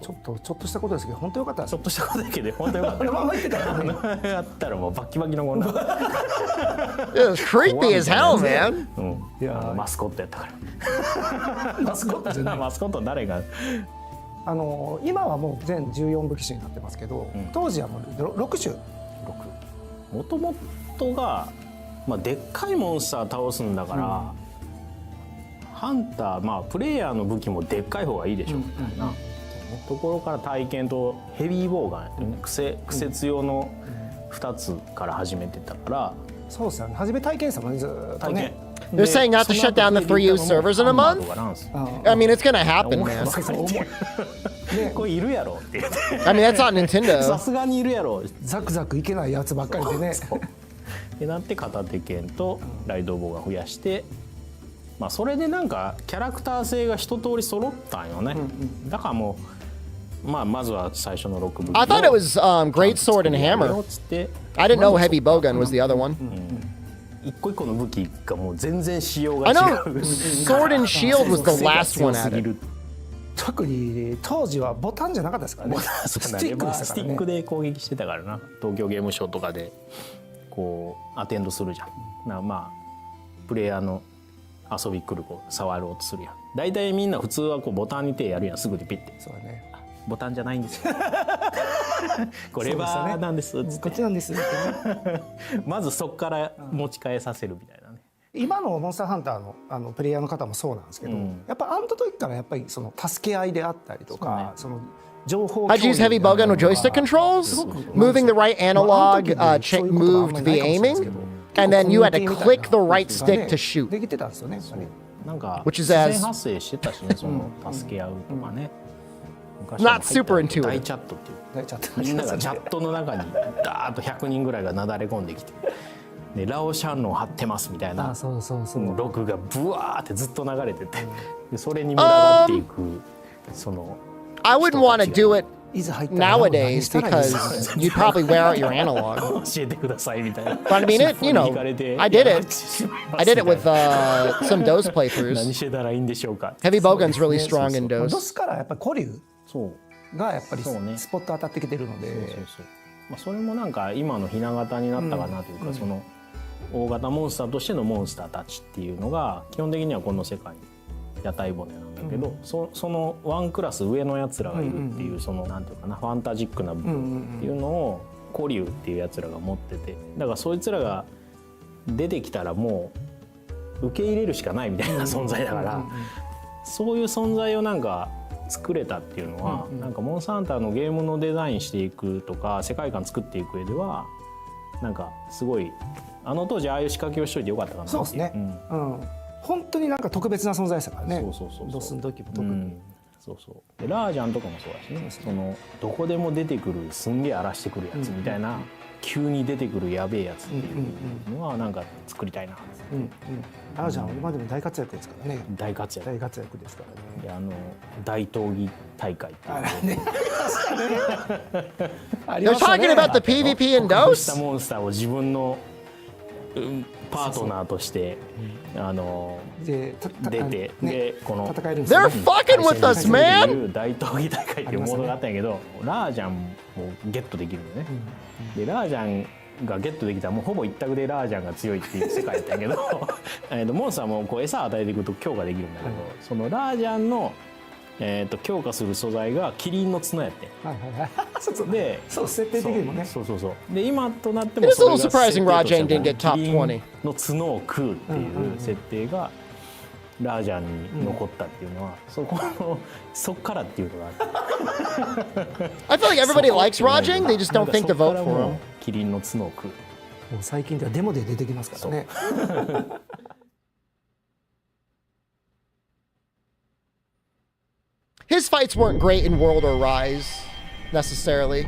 ちょっとしたことですけど本当よかったですちょっ。としたことだけで本当によかっこのまま言ってたらねたやったらもうバキバキのこんな、 It was creepy as hell, man. いやマスコットやったかマスコットじゃならい。マスコット誰が今はもう全14部機種になってますけど、当時はもう6種。もともとが、でっかいモンスター倒すんだから、ハンタープレイヤーの武器もでっかい方がいいでしょみたいな、ところから体験とヘビーボウガンやってるね癖強の2つから始めてたからそうですよね。初め体験したもんねずーっとね。They're saying not to shut down the 3U servers in a month? I mean, it's gonna happen, man. これいるやろって言って I mean, that's not さ Nintendo. すがにいるやろっザクザクいけないやつばっかりでねてなって片手剣とライドボウが増やして、まあ、それでなんかキャラクター性が一通り揃ったんよね、だからもう、まあ、まずは最初の6武器を I thought it was Great Sword and Hammer. つって I didn't know Heavy Bowgun was the other one. 一個一個の武器がもう全然仕様が I 違 know う Sword and Shield was the last one 強すぎ added. る特に当時はボタンじゃなかったですからねススティックでしたからねスティックで攻撃してたからな。東京ゲームショウとかでこうアテンドするじゃん。まあプレイヤーの遊び来る子触ろうとするやん。大体みんな普通はこうボタンに手やるやん、すぐにピッて。そうだねボタンじゃないんですよこれレバーなんですっつっこってちなんですってねまずそこから持ち替えさせるみたいなね。今のモンスターハンターのプレイヤーの方もそうなんですけど、やっぱあの時からやっぱりその助け合いであったりとか、その情報 How'd you use Heavy Bowgun with joystick controls? Moving the right analog moved the aiming, and then you had to click the right stick to shoot. できてたんですよねやっぱりなんか Which 自 is as- 然発生してたしね、その助け合うとかね。昔は Not super 入った intuitive. 大チャットっていう大チャットみんながチャットの中にダーッと100人ぐらいがなだれ込んできて、でラオシャンロン張ってますみたいなそうそうそうログがブワーってずっと流れてて、でそれに群がっていくその I wouldn't want to do it いざ入ったら何 nowadays したらいいですか because you'd probably wear out your analog. 教えてくださいみたいな。 But I mean, it, you know, I did it. I did it with some DOS 何 playthroughs. してたらいいんでしょうか。 Heavy Bowgun's really strong in ド DOS. スからやっぱり古竜そうがやっぱりそうねスポット当たってきてるので、そうそうそう、まあ、それもなんか今のひな形になったかなというか、その大型モンスターとしてのモンスターたちっていうのが基本的にはこの世界に屋台骨なんだけど、そのワンクラス上のやつらがいるっていう、そのなんていうかなファンタジックな部分っていうのを古竜っていうやつらが持ってて、だからそいつらが出てきたらもう受け入れるしかないみたいな存在だから、そういう存在をなんか作れたっていうのは、なんかモンスターハンターのゲームのデザインしていくとか世界観作っていく上ではなんかすごいあの当時ああいう仕掛けをしといてよかったかなっていう。そうですね、本当になんか特別な存在でしたからね。そうドスの時も特に、そうそうでラージャンとかもそうだしね、そのどこでも出てくるすんげえ荒らしてくるやつみたいな、急に出てくるやべえやつっていうのはなんか作りたいなって、ラージャンは今でも大活躍ですからね。大活躍大活躍ですからね。で大闘技大会っていうThey're talking about the PvP in 倒した DOS? モンスターを自分のパートナーとしてで出て、でこの戦えるんですよ They're ね。 fucking with us, 対戦で man! きる大闘技大会っていうモードがあったんやけど、ラージャンもゲットできるのね、でラージャンがゲットできたらもうほぼ一択でラージャンが強いっていう世界やったんやけどモンスターもこう餌与えていくと強化できるんだけど、そのラージャンの強化する素材がキリンの角やってはいはいはい。そうそうでそう設定的にもね。そうで今となっても It is a それ little が surprising Rajang 設定 didn't として get は top キリン 20. の角を食うっていう設定がラージャンに残ったっていうのは、そっからっていうのがある。 I feel like everybody likes Rajang, they just don't think to vote for him. キリンの角を食う。もう最近ではデモで出てきますからね。His fights weren't great in World or Rise, necessarily.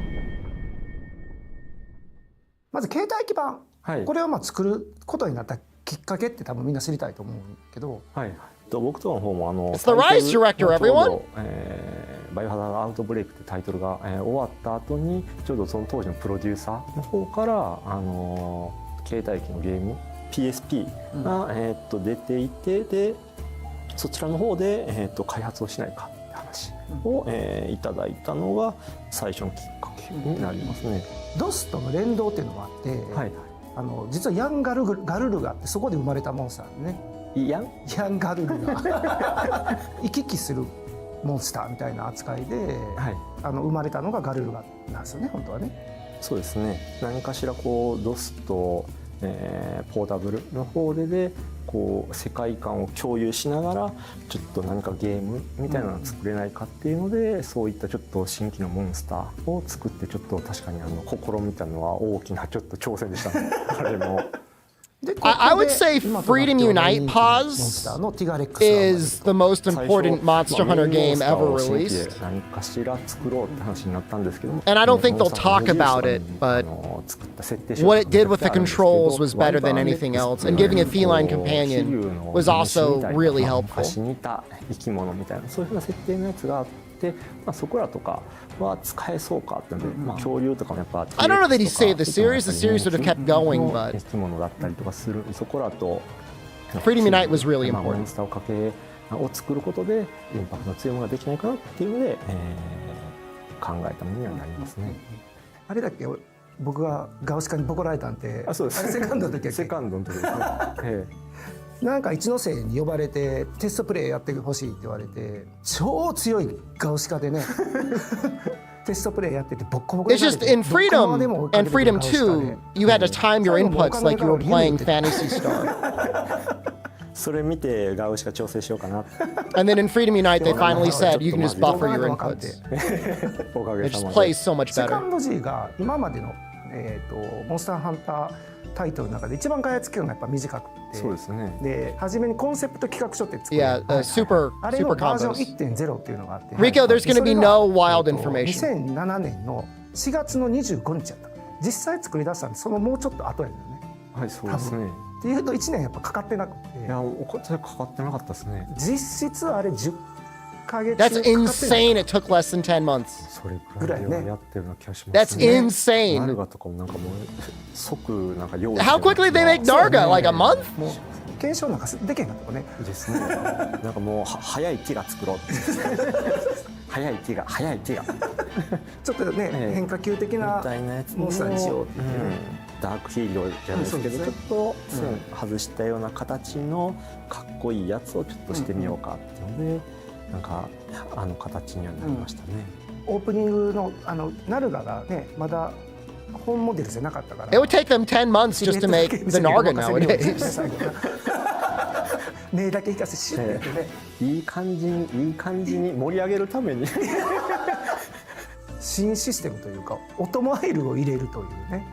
まず携帯基盤、はいこれを作ることになったきっかけって多分みんな知りたいと思うけど、はい、僕との方もIt's the Rise director, タイトル everyone? ちょうどバイオハザードアウトブレイクってタイトルが、終わった後にちょうどその当時のプロデューサーの方から、携帯機のゲーム PSP が、出ていて、でそちらの方で、開発をしないかって話を、いただいたのが最初のきっかけになりますね。ドスとの連動っていうのがあって、はい、実はヤンガルルがあってそこで生まれたモンスターでね。ヤンガルルが行き来するモンスターみたいな扱いで、はい、生まれたのがガルルガなんですよね本当はね。そうですね。何かしらこうドスと、ポータブルの方でこう世界観を共有しながらちょっと何かゲームみたいなのを作れないかっていうので、そういったちょっと新規のモンスターを作ってちょっと確かに試みたのは大きなちょっと挑戦でしたね。あれも。で I would say 今となっては Freedom Unite 人気のモンスター Pause のティガレックスが生まれる is the most important Monster Hunter game ever released. 何かしら作ろうって話になったんですけど、 And I don't think they'll talk about it, but what it did with the controls was better than anything else, and giving a feline companion was also really helpful. 昔にいた生き物みたいなそういうふうな設定のやつがあって、まあ、そこらとかは使えそうかってので、まあ、恐竜とかもやっぱ I don't know that he saved the series. The series sort of kept going, but 生き物だったりとかするそこらと Freedom Unite was really まあモン important. スターをかけを作ることでインパクトの強いものができないかなっていうので、考えたものにはなりますね。あれだっけ僕がガウシカにボコられたんてあ、そうです。あれセカンドの時やっけセカンドの時ですね。なんか一ノ瀬に呼ばれてテストプレイやってほしいって言われて超強いガウシカでねテストプレイやっててボッコボコ It's just in Freedom and Freedom 2, you had to time your inputs like you were playing Phantasy Star. それ見てガウシカ調整しようかな。 And then in Freedom Unite, they finally said you can just buffer your inputs. おかげ It さ just まで。 plays so much セカ better. ンド G が今までの、モンスターハンタータイトルの中で一番開発期間がやっぱ短くてそうですね。で初めにコンセプト企画書って作る Yeah, super あれの super バージョン combos. 1.0 っていうのがあって Rico, there's gonna be no wild それが information. 2007年の4月の25日やった実際作り出したんでそのもうちょっと後やねんねはい、そうですね。っていうと1年やっぱかかってなくていや、お金かかってなかったですね。実質あれ10ヶ月 That's かかってない insane. It took less than 10 months. それくらいはやってるような気がします That's ね。 insane. ナルガとかもなんかもう即なんか用意 How quickly they make Narga? Like a month? もう検証なんかでけへんかったもんねですね。なんかもう早い木が作ろうって。早い木がちょっとね、変化球的みなたいなやつモンスターにしようっていう、ダークヒーローじゃないですけど、ちょっと線外したような形のかっこいいやつをちょっとしてみようかっていうので、なんかあの形にはなりましたね。オープニングのナルガがねまだ本モデルじゃなかったから It would take them 10 months just to make the Narga nowadays. 目だけ引かせシュッてやってねいい感じに盛り上げるために新システムというかオトモアイルを入れるというね、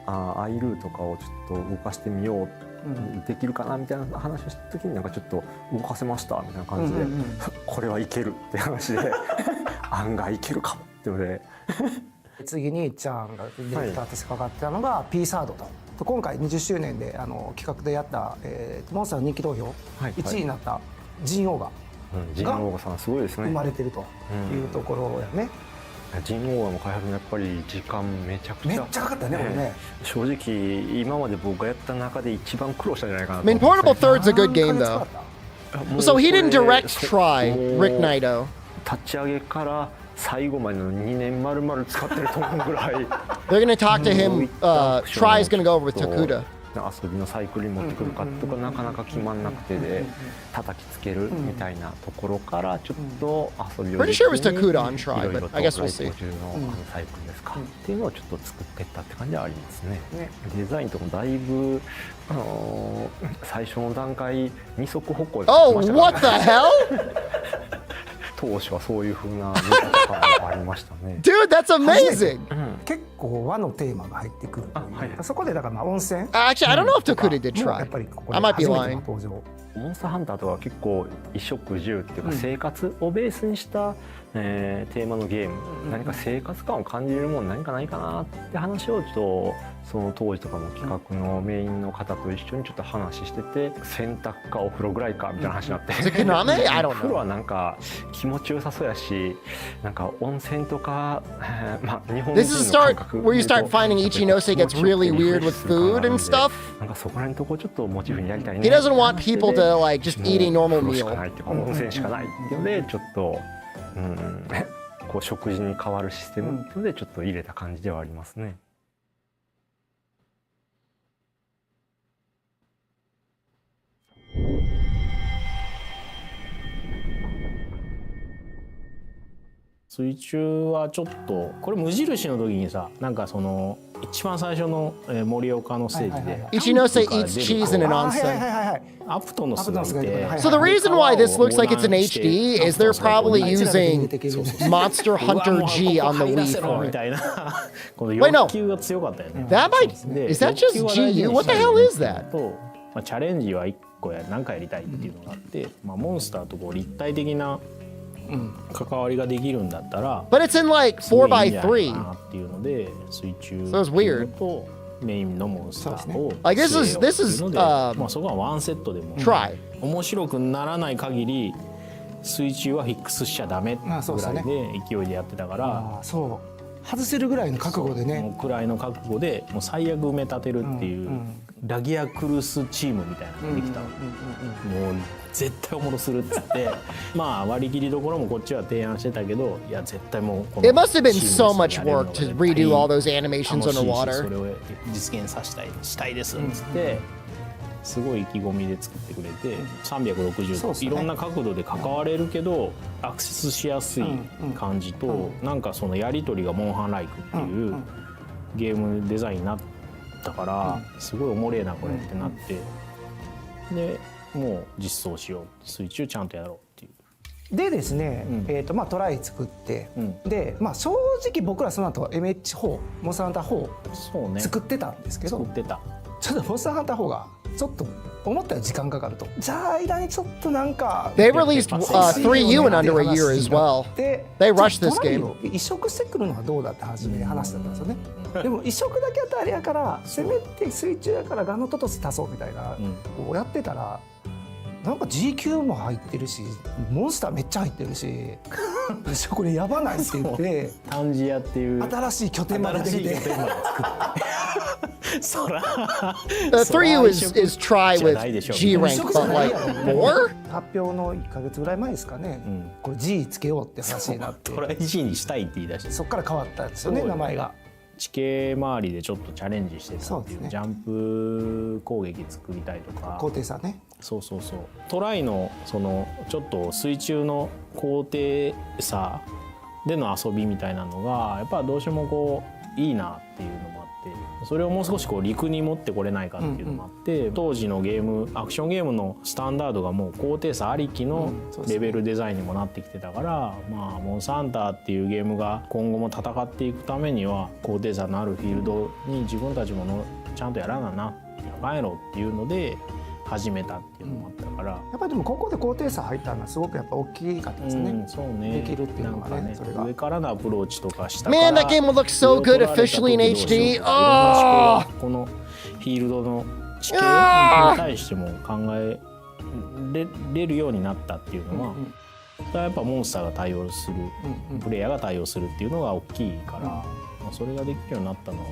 アイルーとかをちょっと動かしてみよう、できるかなみたいな話をした時になんかちょっと動かせましたみたいな感じで、これはいけるって話で案外いけるかもっていうので次にちゃんがディレクターとしてかかってたのが P サードと。今回20周年で企画でやった、モンスターの人気投票、1位になったジンオーガジンオーガさんすごいですね。生まれてるというところやね。ジンオーガの開発もやっぱり時間めちゃくちゃかかったねこれね。正直今まで僕がやった中で一番苦労したんじゃないかな I と mean, Portable Third's a good game, though. もう So he didn't これ direct Try, もう Rick Naito. 立ち上げから最後までの2年丸々使ってると思うぐらい They're going to talk to him. Try's going to go over with Takuda. 遊びのサイクルに持ってくるかとかなかなか決まんなくてで叩きつけるみたいなところからちょっと遊びを Pretty sure it was Takuda on Try, but I guess we'll see. 途中のサイクルですかっていうのをちょっと作っていったって感じはありますね。デザインとかもだいぶ最初の段階二足歩行で Oh, ました what から the ね hell? 当初はそういう風な見方とかもありましたね。 Dude, that's amazing. 結構和のテーマが入ってくるというそこでだから温泉 Actually, I don't know if Takuda did もや Try. っぱりここ I で might be 初めて lying. の登場。モンスターハンターとか結構衣食住っていうか生活をベースにした、テーマのゲーム、何か生活感を感じれるもの何かないかなって話をちょっとその当時とかの企画のメインの方と一緒にちょっと話してて、洗濯かお風呂ぐらいかみたいな話になって、Is it Konami? I don't お風呂 know. はなんか気持ちよさそうやし、なんか温泉とか、まあ日本 This is 人 the の start 感覚 where you で言う start と finding Ichinose gets really weird with food and stuff. なんかそこら辺のとこちょっとモチーフにやりたいね。 He doesn't want people to like just eat a normal お風呂しかな meal. いっていうか温泉しかないっていうのでちょっと、こう食事に変わるシステムっていうのでちょっと入れた感じではありますね。水中はちょっとこれ無印の時にさなんかその一番最初の盛岡のステージで Ichinose eats cheese in an はいはい onsen. はいはい。アプトノスがいて、 So the reason why this looks like it's in HD is they're probably using Monster Hunter G on the Wii for み it. たいなこの Wait, no. 欲求が強かったよね。 That might... で Is that just 欲求は大事 GU? に What the したい hell is that? と、まあ、チャレンジは1個何かやりたいっていうのがあって、まあ、モンスターとこう立体的な関わりができるんだったら、 But it's in like すごいいいんじゃないか 4x3. なっていうので水中 So it's weird. とメインのモンスターを Like this is 据えようっていう this is ので、 まあ、そこはワンセットでも try. 面白くならない限り水中はフィックスしちゃダメぐらいで勢いでやってたから、ああそう外せるぐらいの覚悟でもねうくらいの覚悟でもう最悪埋め立てるっていう、ラギアクルスチームみたいなのができたの、もう絶対おもろするっつってまあ割り切りどころもこっちは提案してたけど、いや絶対もうこの It must have been チームで so much やれるの work が to 絶対 redo all those animations 楽しいし underwater. それを実現したいですっつって、すごい意気込みで作ってくれて360度、そうっすねいろんな角度で関われるけどアクセスしやすい感じと、なんかそのやり取りがモンハンライクっていうゲームデザインになったから、すごいおもれえなこれってなって、でもう実装しよう、水中ちゃんとやろうっていう。でですね、まあトライ作って、でまあ正直僕らその後 MH4 モンスターハンターそうね4作ってたんですけど、作ってた。ちょっとモンスターハンター4がちょっと思ったより時間かかると、じゃあ間にちょっとなんか They released 3U in under a year as well. They rushed this game. トライを移植してくるのはどうだって初め話だったんですよね、でも移植だけやったらあれやからせめて水中やからガノトトス足そうみたいな、こうやってたらなんか GQ も入ってるしモンスターめっちゃ入ってるしこれやばないって言ってタンジアっていう新しい拠点までできて新しい拠点まで作ってそら 3U is try with G rank, but like more? 発表の1ヶ月ぐらい前ですかね、これ G つけようって話になってトライ G にしたいって言い出してそこから変わったんですよね名前が。地形周りでちょっとチャレンジしてたっていう、ジャンプ攻撃作りたいとか、高低差ね。そうトライのそのちょっと水中の高低差での遊びみたいなのがやっぱどうしてもこういいなっていうのもあって、それをもう少しこう陸に持ってこれないかっていうのもあって、当時のゲームアクションゲームのスタンダードがもう高低差ありきのレベルデザインにもなってきてたから、まあモンスターハンターっていうゲームが今後も戦っていくためには高低差のあるフィールドに自分たちもちゃんとやらなやばいのっていうので始めたっていうのもあったから、やっぱりでもここで高低差入ったのはすごくやっぱ大きかったですね。そうね、できるっていうのがね、それが上からのアプローチとか下から Man, that game will look so good officially in HD. このフィールドの地形に対しても考えれるようになったっていうのは、それはやっぱモンスターが対応する、プレイヤーが対応するっていうのが大きいから、まあそれができるようになったのは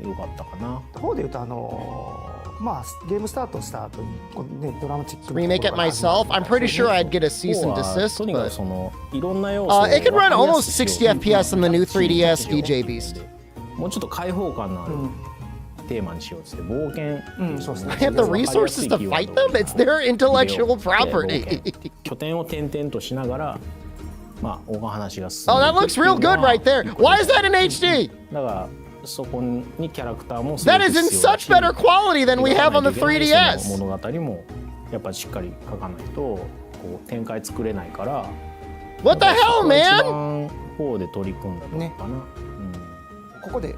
良かったかな。方で言うとまあゲームスタートした後にこうねドラマチック Remake it myself. I'm pretty sure I'd get a cease and desist, とにかく but そのいろんな要素を it could run 分かりや almost すくし 60 よう FPS on the new 3DS DJ Beast. もうちょっと開放感のあるテーマにしようっつって冒険、そうですね I have the resources to fight them? It's their intellectual property. 拠点を転々としながらまあお話が進ん Oh, で that いく looks っていう real のは good right there. Why is that in HD? だからそこにキャラクターもすごく That is in 必要だ such し better quality than we have on the その 3DS. 物語もやっぱりしっかり書かないとこう展開作れないから。 What the hell, 一 man? 番方で取り組んだのかな、ここで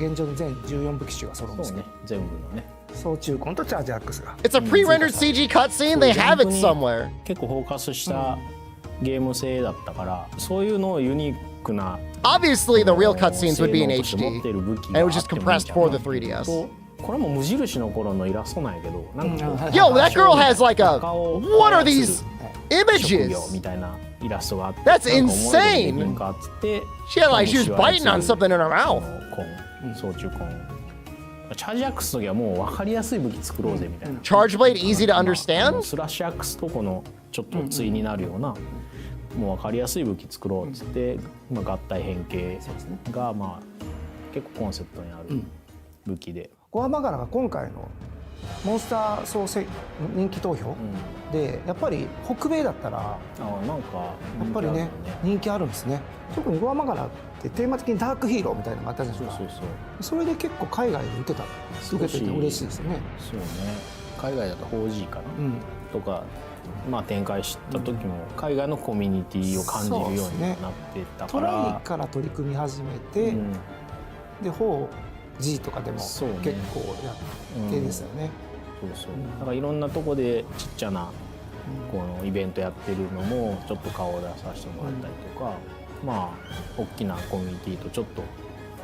現状の全14武器種が揃うんですねそうね、全部のね総中根とチャージアックスが It's a pre-rendered CG cutscene. They have it somewhere. 結構フォーカスしたゲーム性だったから、そういうのをユニークな Obviously, the real cutscenes would be in 性能として持って HD. る武器 And it was just compressed for the 3DS. とこれも無印の頃のイラストなんやけど、なんかこう Yo, that girl has like a. 顔を What are 操る these 職業 images? みたいなイラストがあって、 That's なんかおもろいこと insane. できんかっつって She had like she was biting on something in her mouth. 総中根チャージアックスの時はもう分かりやすい武器作ろうぜみたいな、 Charge blade easy to understand? スラッシュアックスとこのちょっと対になるような、もう分かりやすい武器作ろうっつって、まあ、合体変形がまあ結構コンセプトにある武器で、ゴアマガラが今回のモンスター総人気投票でやっぱり北米だったらなんかやっぱりね人気あるんですね。特にゴアマガラってテーマ的にダークヒーローみたいなのがあったじゃないですか。それで結構海外で受けてて嬉しいですよね。そうね。海外だと 4G かな、うんとか、まあ、展開した時も海外のコミュニティを感じるようになってたトラから、イから取り組み始めて、うんで 4G とかでも結そうね構やってですよね。そうそう、だからいろんなとこでちっちゃなこのイベントやってるのもちょっと顔を出させてもらったりとか、まあ大きなコミュニティとちょっと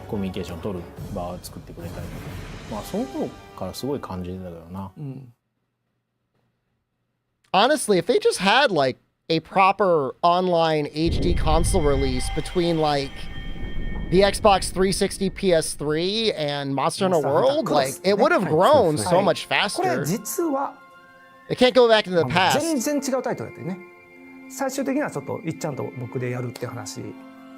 コミュニケーションを取る場を作ってくれたりとか、まあその頃からすごい感じてたけどな。うん Honestly, if they just had like a proper online HD console release between like the Xbox 360, PS3, and Monster Hunter Monster Hunter World, like Cross. it would have grown so はい much これ faster. 実は It can't go back into the 全 past. 然違うタイトルだったよね。最終的にはちょっといっちゃんと僕でやるって話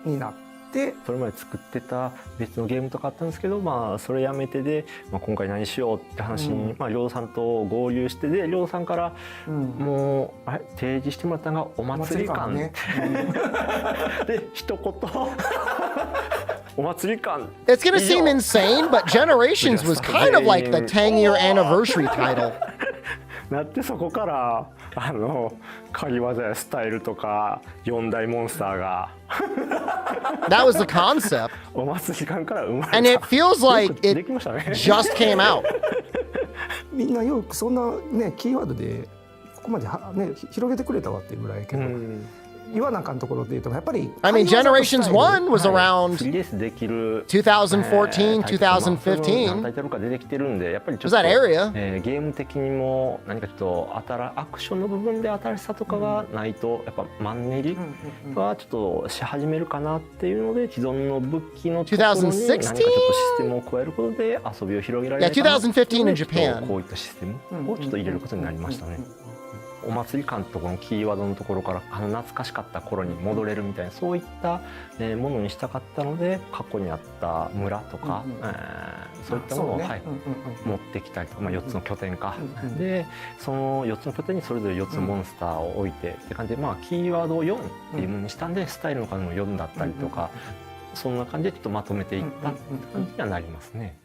になって、それまで作ってた別のゲームとかあったんですけど、まあそれやめてで、まあ、今回何しようって話に、まあ亮さんと合流してで亮さんからもう提示してもらったのがお祭り感ね。で一言お祭り感 It's gonna seem insane, but Generations was kind of like the 10-year anniversary title. なって、そこから狩り技やスタイルとか4大モンスターが That was the concept. お祭り感から生まれた。 And it feels like よくで it きましたね。 just came out. みんなよくそんなねキーワードでここまでね広げてくれたわっていうぐらいけど、言わなあかんところで言うとやっぱり I mean, Generations 1 was フリ around ーレースできる2014, タイトル何タイ 2015. トルか出てきてるんで、やっぱりちょっ Was と that area? ゲーム的にも何かちょっとアクションの部分で新しさとかがないと、やっぱマンネリはちょっとし始めるかなっていうので、既存の武器のところに何かちょっとシステムを加えることで遊びを広げられるかなっていうので、 Yeah, 2015 in ちょっ Japan. とこういったシステムをちょっと入れることになりましたね。お祭り感とこのキーワードのところから懐かしかった頃に戻れるみたいな、そういったものにしたかったので、過去にあった村とかそういったものを持ってきたりとか、まあ4つの拠点かで、その4つの拠点にそれぞれ4つのモンスターを置いてって感じで、まあキーワードを4っていうものにしたんで、スタイルの数も4だったりとか、そんな感じでちょっとまとめていったって感じにはなりますね。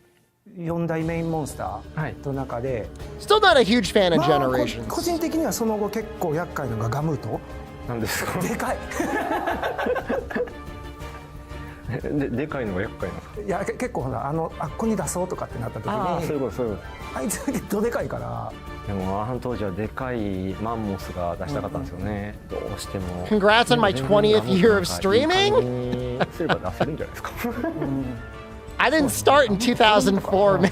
4大メインモンスターの中で、 Still not a huge fan of まあGenerations. 個人的にはその後結構厄介なのがガムート。なんですか？でかいでかいのが厄介なんですか？いや結構ほらあっこに出そうとかってなった時ああ、そういうにことそういうこと。あいつどでかいから。でも当時はでかいマンモスが出したかったんですよね。どうしても。 Congrats on my 20th year of streaming. すれば出せるんじゃないですか。I didn't start in 2004, man.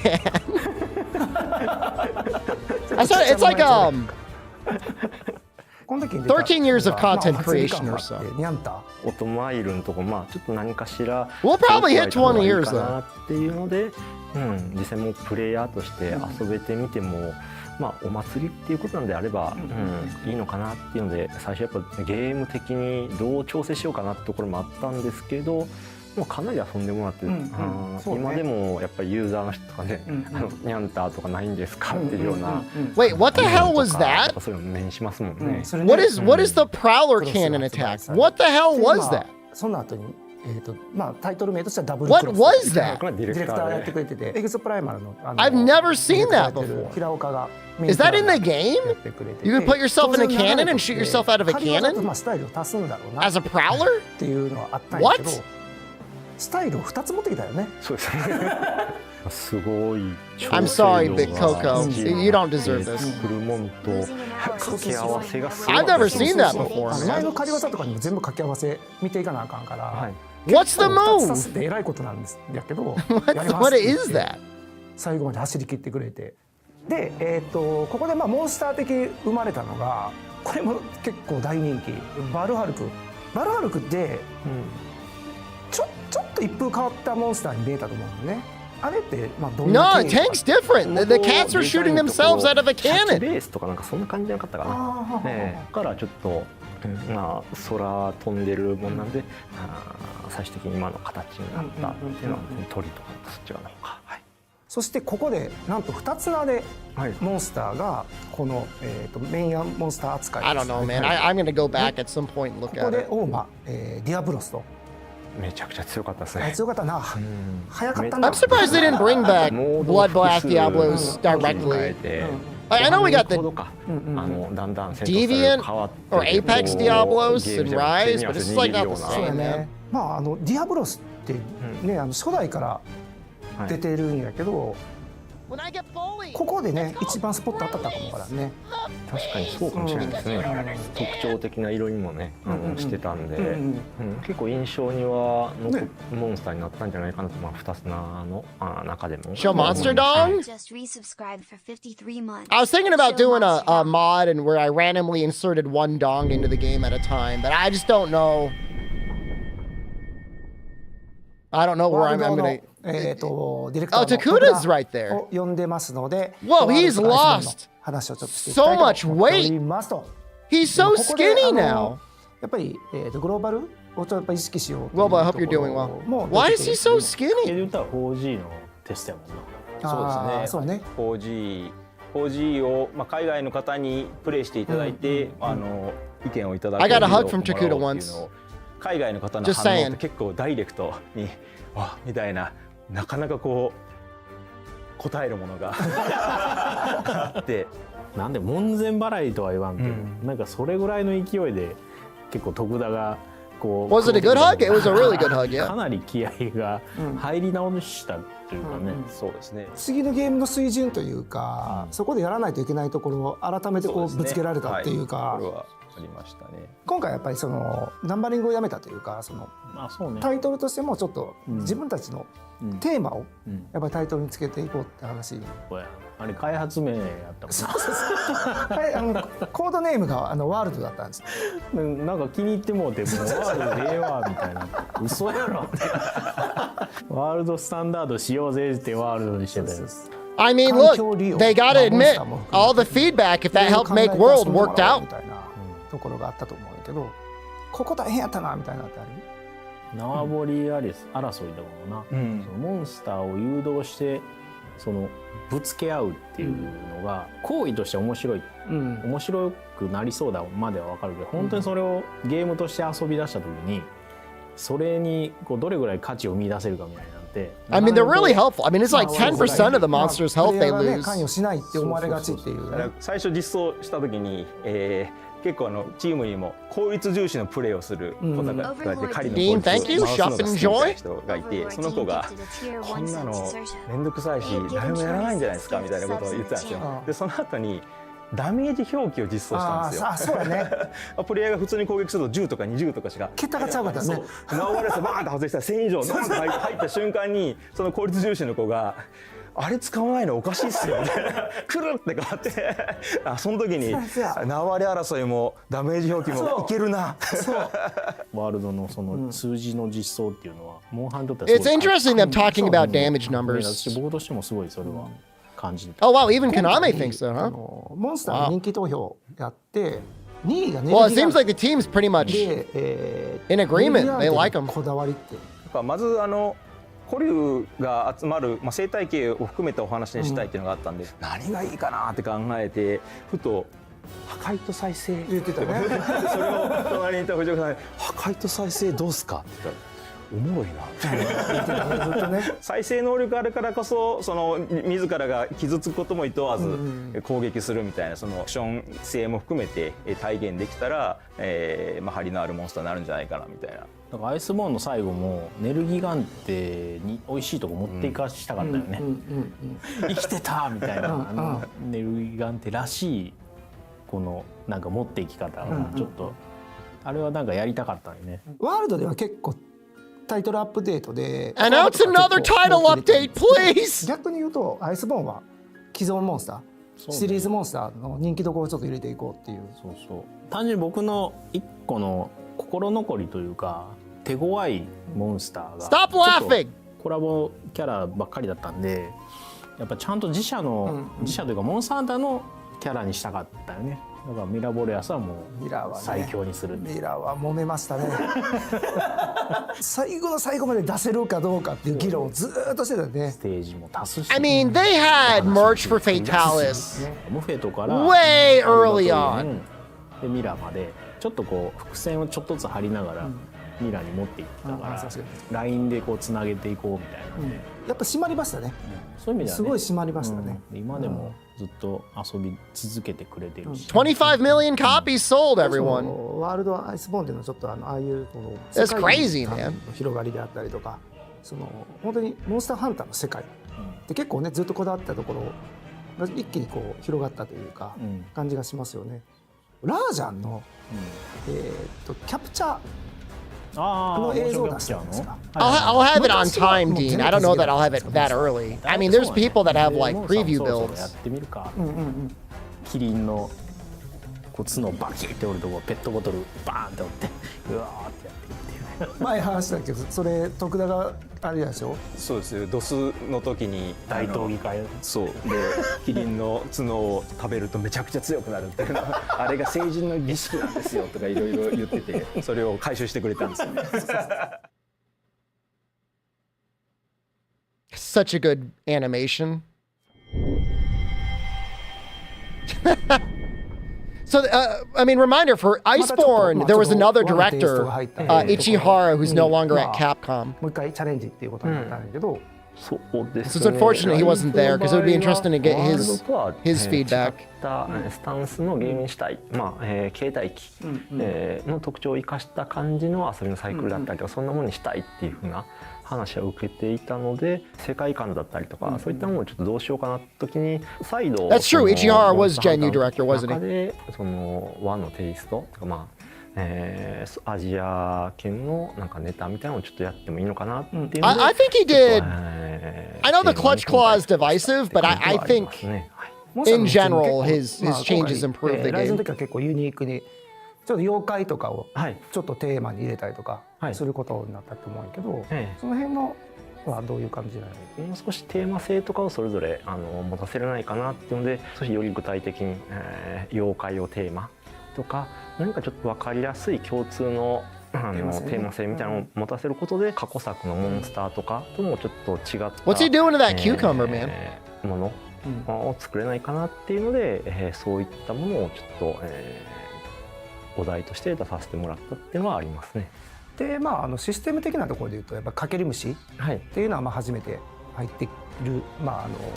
I started, it's like この時に出た13 years of まあ content お祭り creation 感 or が so. あってニャンタオトマイルのとこ、まあちょっと何かしら We'll probably hit 20 years かなっていうので、実際もうプレイヤーとして遊べてみても、まあお祭りっていうことなんであれば、いいのかなっていうので、最初やっぱゲーム的にどう調整しようかなってところもあったんですけど、もうかなり遊んでもらって、そうね今でもやっぱりユーザーの人とかね、ニャンターとかないんですかっていうような、Wait, what the hell was とか that? そういうの目にしますもんね。それね What is the Prowler cannon attack? What the hell was that? その後にまあタイトル名としてはダブル What クロス was that? これディディレクターやっレクターでてくれてて、エグゾプライマルのI've never seen that ディレクターやってる before. 平岡が Is that in the game? やってくれてて You can put yourself in a 当然 cannon and shoot yourself out of a 仮技と cannon まあスタイルを足すんだろうな as a Prowler? っていうのはあったんやけど What？スタイルを2つ持ってきたよね。そうですね。すごい。 I'm sorry, Big Coco. You don't deserve this. フルモンと掛け合わせがすごい。 I've never seen that before, 前 man. の仮技とかにも全部掛け合わせ見ていかなあかんから、はい。 What's the 2つ足すっ move? てえらいことなんですやけど What is that? 最後まで走り切ってくれて、で、ここでまあモンスター的生まれたのが、これも結構大人気、バルハルク。バルハルクってちょっと一風変わったモンスターに見えたと思うのね。あれってまあどん No, な tank's different. The cats were shooting themselves out of a キャッチ cannon. ベースとかなんかそんな感じじゃなかったかな。だからちょっと、まあ空飛んでるもんなんで、最終的に今の形になったっていうのは鳥とかそっち側の方か。はい。そしてここでなんと2つ名ではい。モンスターがこの、メインモンスター扱いです。 I don't know, man. I'm gonna go back at some point and こ look こ at で it. オーマ、ディアブロスと。めちゃくちゃ強かったですね。強かったな。早かったな。 I'm surprised they didn't bring back モード Blood Blast 複数 Diablos 変え directly. て I know we got ほど the かうんうんだんだん戦闘スタイル Deviant が変わって or Apex こう Diablos ゲーム and じゃ Rise, 手に but 汗 it's like 握 not るよ the うなそう same, や man. ね。まあディアブロスってね、初代から出てるんやけど、 When I get bullied. ここでね一番スポット当たったかもからね。確かにそうかもしれないですね、特徴的な色味もねしてたんで、結構印象には残モンスターになったんじゃないかなと、まあ、2つの中でも Show Monster Dong? Just resubscribed for 53 months. I was thinking about Show doing Monster a Dong. mod and where I randomly inserted one dong into the game at a time, but I just don't know. I don't know where ワー I'm, ル I'm ド gonna. のディレクター Oh, の Takuda's right there. を呼んでますので、 Whoa, ワール he's ドとアイスボーンの lost. 話をちょっとしていきたい So と much 思ってお weight. りますと。 He's so ここで skinny now. やっぱりグローバルをちょっとやっぱ意識しようという Well, but I hope と you're ころ doing well. も Why 出 is て he きてる so それで skinny? 言ったら 4G のテストやもんな。そうね。 4G を、まあ、海外の方にプレイしていただいて、意見をいただく I got a hug ビデオ from を Takuda もらおうっていうのを海外の方の Just 反応 saying. って結構ダイレクトにわみたいな、なかなかこう答えるものがあってなんで門前払いとは言わんけど、なんかそれぐらいの勢いで結構徳田がこう Was it a good hug? It was a really good hug, か yeah. なり気合が入り直したというかね、そうですね。次のゲームの水準というか、そこでやらないといけないところを改めてこうぶつけられたっていうか、これはありましたね。今回やっぱりそのナンバリングをやめたというか、そのまあそうね、タイトルとしてもちょっと自分たちのテーマをうんやっぱりタイトルにつけていこうって話。これあれ開発名やったもんはい、コードネームがワールドだったんです。な。なんか気に入ってもうてもうワールドええわみたいな、嘘やろってワールドスタンダードしようぜってワールドにしてたよ。 I mean, look, they gotta admit, all the feedback, if that helped make World, worked み out. たいなところがあったと思うんだけど、ここ大変やったなみたいなってある。縄張り争いだもんな、そのモンスターを誘導してそのぶつけ合うっていうのが行為として面白い、面白くなりそうだまでは分かるけど、本当にそれをゲームとして遊び出した時にそれにこうどれぐらい価値を見出せるかみたいなんて、 I mean, they're really helpful. I mean, it's like 10% of the monster's health プレイ they ヤーがね lose. 関与しないって思われがちっていうね。最初実装した時に、結構チームにも効率重視のプレーをする子がいて、狩りの Dean, thank you. 回すのが好き Shop and な enjoy. 人がいて、その子がこんなのめんどくさいし誰もやらないんじゃないですかみたいなことを言ってたんですよ。でその後にダメージ表記を実装したんですよ。あ、そうやね。プレイヤーが普通に攻撃すると10とか20とかしか桁がちゃうかったね。縄張りでバーンと外したら1000以上ドーンと入った瞬間にその効率重視の子があれ使わないのおかしいっすよみたいなくるって変わってその時に縄張り争いもダメージ表記もいけるな。ワールドのその数字の実装っていうのはモンハンにとっては It's すごい interesting them talking about damage ね、 numbers. 僕としてもすごいそれは感じて Oh, wow, even Konami thinks so, あ huh? のモンスターの人気投票やって2位がネル Well, ギ it ガン seems like the team's pretty much で、in agreement. ネルギガン They テの like them. こだわりってまず古竜が集まる、生態系を含めたお話にしたいっていうのがあったんで、何がいいかなって考えてふと破壊と再生言ってたね。それを隣にいた藤岡さんに「破壊と再生どうすか?」って言ったら「おもろいな」ずっとね。再生能力あるからこそその自らが傷つくこともいとわず攻撃するみたいなそのアクション性も含めて体現できたら、張りのあるモンスターになるんじゃないかなみたいな。だからアイスボーンの最後もネルギガンテに美味しいとこ持っていかしたかったよね、生きてたみたいな、ネルギガンテらしいこのなんか持っていき方がちょっと、あれはなんかやりたかったよね。ワールドでは結構タイトルアップデートで Announce another title update, please! 逆に言うとアイスボーンは既存モンスター、シリーズモンスターの人気どころをちょっと入れていこうっていう。そうそう、単純に僕の一個の心残りというか手強いモンスターが Stop laughing! コラボキャラばっかりだったんで、やっぱちゃんと自社というかモンスターハンターのキャラにしたかったよね。だからミラボレアスはもうミラーはね最強にする、ミラーは揉めましたね。最後の最後まで出せるかどうかっていう議論をずーっとしてたよねス。テージも足すし、 I mean, they had merch for Fatalis ムフェトから way early on. でミラーまでちょっとこう伏線をちょっとずつ張りながらミラに持っていったから確かに LINE でこうつなげていこうみたいな、やっぱ締まりましたね。そういう意味ではねすごい締まりましたね。今でもずっと遊び続けてくれてるし、 25 million copies sold, everyone. ワールドアイスボーンっていうのはちょっとああいうこの That's 世界 crazy, 観 man. の広がりであったりとか、その本当にモンスターハンターの世界で結構ねずっとこだわったところが一気にこう広がったというか感じがしますよね。ラージャンのキャプチャーの映像を出したんですか。 I'll have it on time, Dean. I don't know that I'll have it that early. I mean, there's people that have like preview やっ builds. てみるか、キリンのこう角バキって折るとこペットボトルバーンって折ってうわーってやっていくっていうね。前話したけどそれ徳田があれでしょ。そうですドスの時に大闘技会そうでキリンの角を食べるとめちゃくちゃ強くなるっていうのあれが成人の儀式なんですよとかいろいろ言っててそれを回収してくれたんですよね。 Such a good animation. So, I mean, reminder for Iceborne, there was another director, Ichihara, who's no longer at Capcom. もう一回チャレンジっていうことになったんだけど、そうですね。 So it's unfortunate he wasn't there because it would be interesting to get ワールド his とは feedback. 違ったスタンスのゲームにしたい、携帯機の特徴を生かした感じの遊びのサイクルだったりとか、そんなものにしたいっていう風な話は受けていたので、世界観だったりとか、そういったものをちょっとどうしようかなって時に再度 That's true. Ichihara was Gen U director, wasn't he? 中でその和のテイストとかアジア圏のなんかネタみたいなのをちょっとやってもいいのかなっていうので I think he did. えー I know the clutch claw is divisive, but I think ね in general his changes 今 improved the ライズの game. 時は結構ユニークにちょっと妖怪とかをはいちょっとテーマに入れたりとかはいすることになったと思うんやけど、ええその辺のはどういう感じなの？もう少しテーマ性とかをそれぞれ持たせれないかなっていうので少しより具体的に、妖怪をテーマとか何かちょっと分かりやすい共通のテーマ性みたいなのを持たせることで過去作のモンスターとかともちょっと違った What's he doing to that cucumber, man? ものを作れないかなっていうので、そういったものをちょっと、お題として出させてもらったっていうのはありますね。でシステム的なところでいうとやっぱかける虫っはい。ていうのは初めて入っている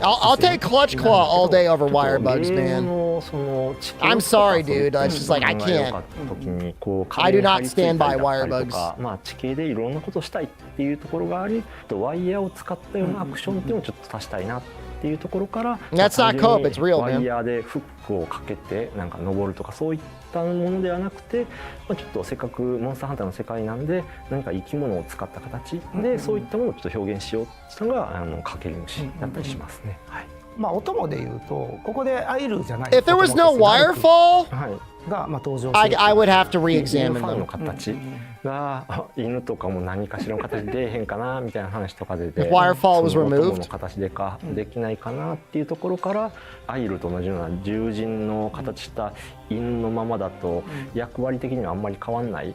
I'll take clutch claw all day over wire bugs, ゲーム man. のその地形 I'm とか sorry, そういった dude. It's just like I ものが良 can't. かった時にこう I do not 壁に張り付いたり stand by だったり wire とか地形でいろんなことをしたいっていうところがあり、ワイヤーを使ったようなアクションっていうのをちょっと足したいなっていうところから、 That's not cope, it's real, ワ man. イヤーでフックをかけてなんか登るとかそういったものではなくて、ちょっとせっかくモンスターハンターの世界なんで何か生き物を使った形でそういったものをちょっと表現しようってしたのがかける虫だったりしますね。はい。お供でいうとここでアイルじゃない If there was no お供として wirefall, はい。が登場 I する would have to 犬 re-examine ファンの them. 形が犬とかも何かしらの形で出えへんかなみたいな話とかで Wirefall was その removed? 男の形でできないかなっていうところからアイルと同じような獣人の形した犬のままだと役割的にはあんまり変わんない、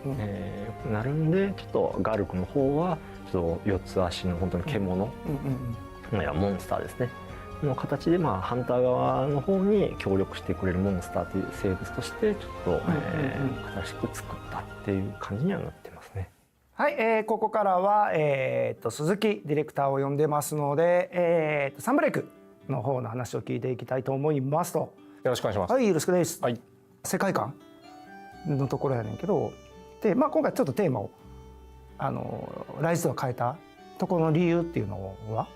なるんでちょっとガルクの方はちょっと四つ足の本当に獣、いやモンスターですねの形で、ハンター側の方に協力してくれるモンスターという生物としてちょっと、新しく作ったっていう感じにはなってますね。はい、ここからは、鈴木ディレクターを呼んでますので、サンブレイクの方の話を聞いていきたいと思いますと。よろしくお願いします。はいよろしくです、はい世界観のところやねんけどで、今回ちょっとテーマをライズとは変えたところの理由っていうのは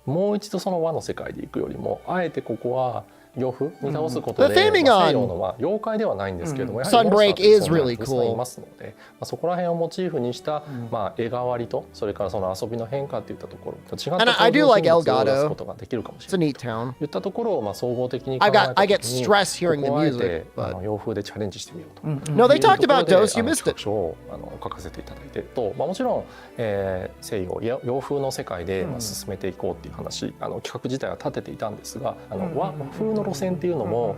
もう一度その和の世界で行くよりもあえてここは洋風に倒すことで、 The theming 西 on 洋の妖怪ではないんですけども、やはり Sunbreak モンスターって is そういう really のがたくさん cool. いますので、そこら辺をモチーフにした、絵代わりとそれからその遊びの変化っていったところ違った And I do like 登場人物を Elgato. 出すことができるかもし It's れ a ない neat town. といったところを総合的に考 I えた時 get に stress hearing the ここはあえ music, て but 洋風でチャレンジしてみようと。 no, they talked というところ about で Dose. You missed 企 it. 画書を書かせていただいてと、もちろん、西洋洋風の世界で進めていこうっていう話、企画自体は立てていたんですが、和風の路線っていうのも、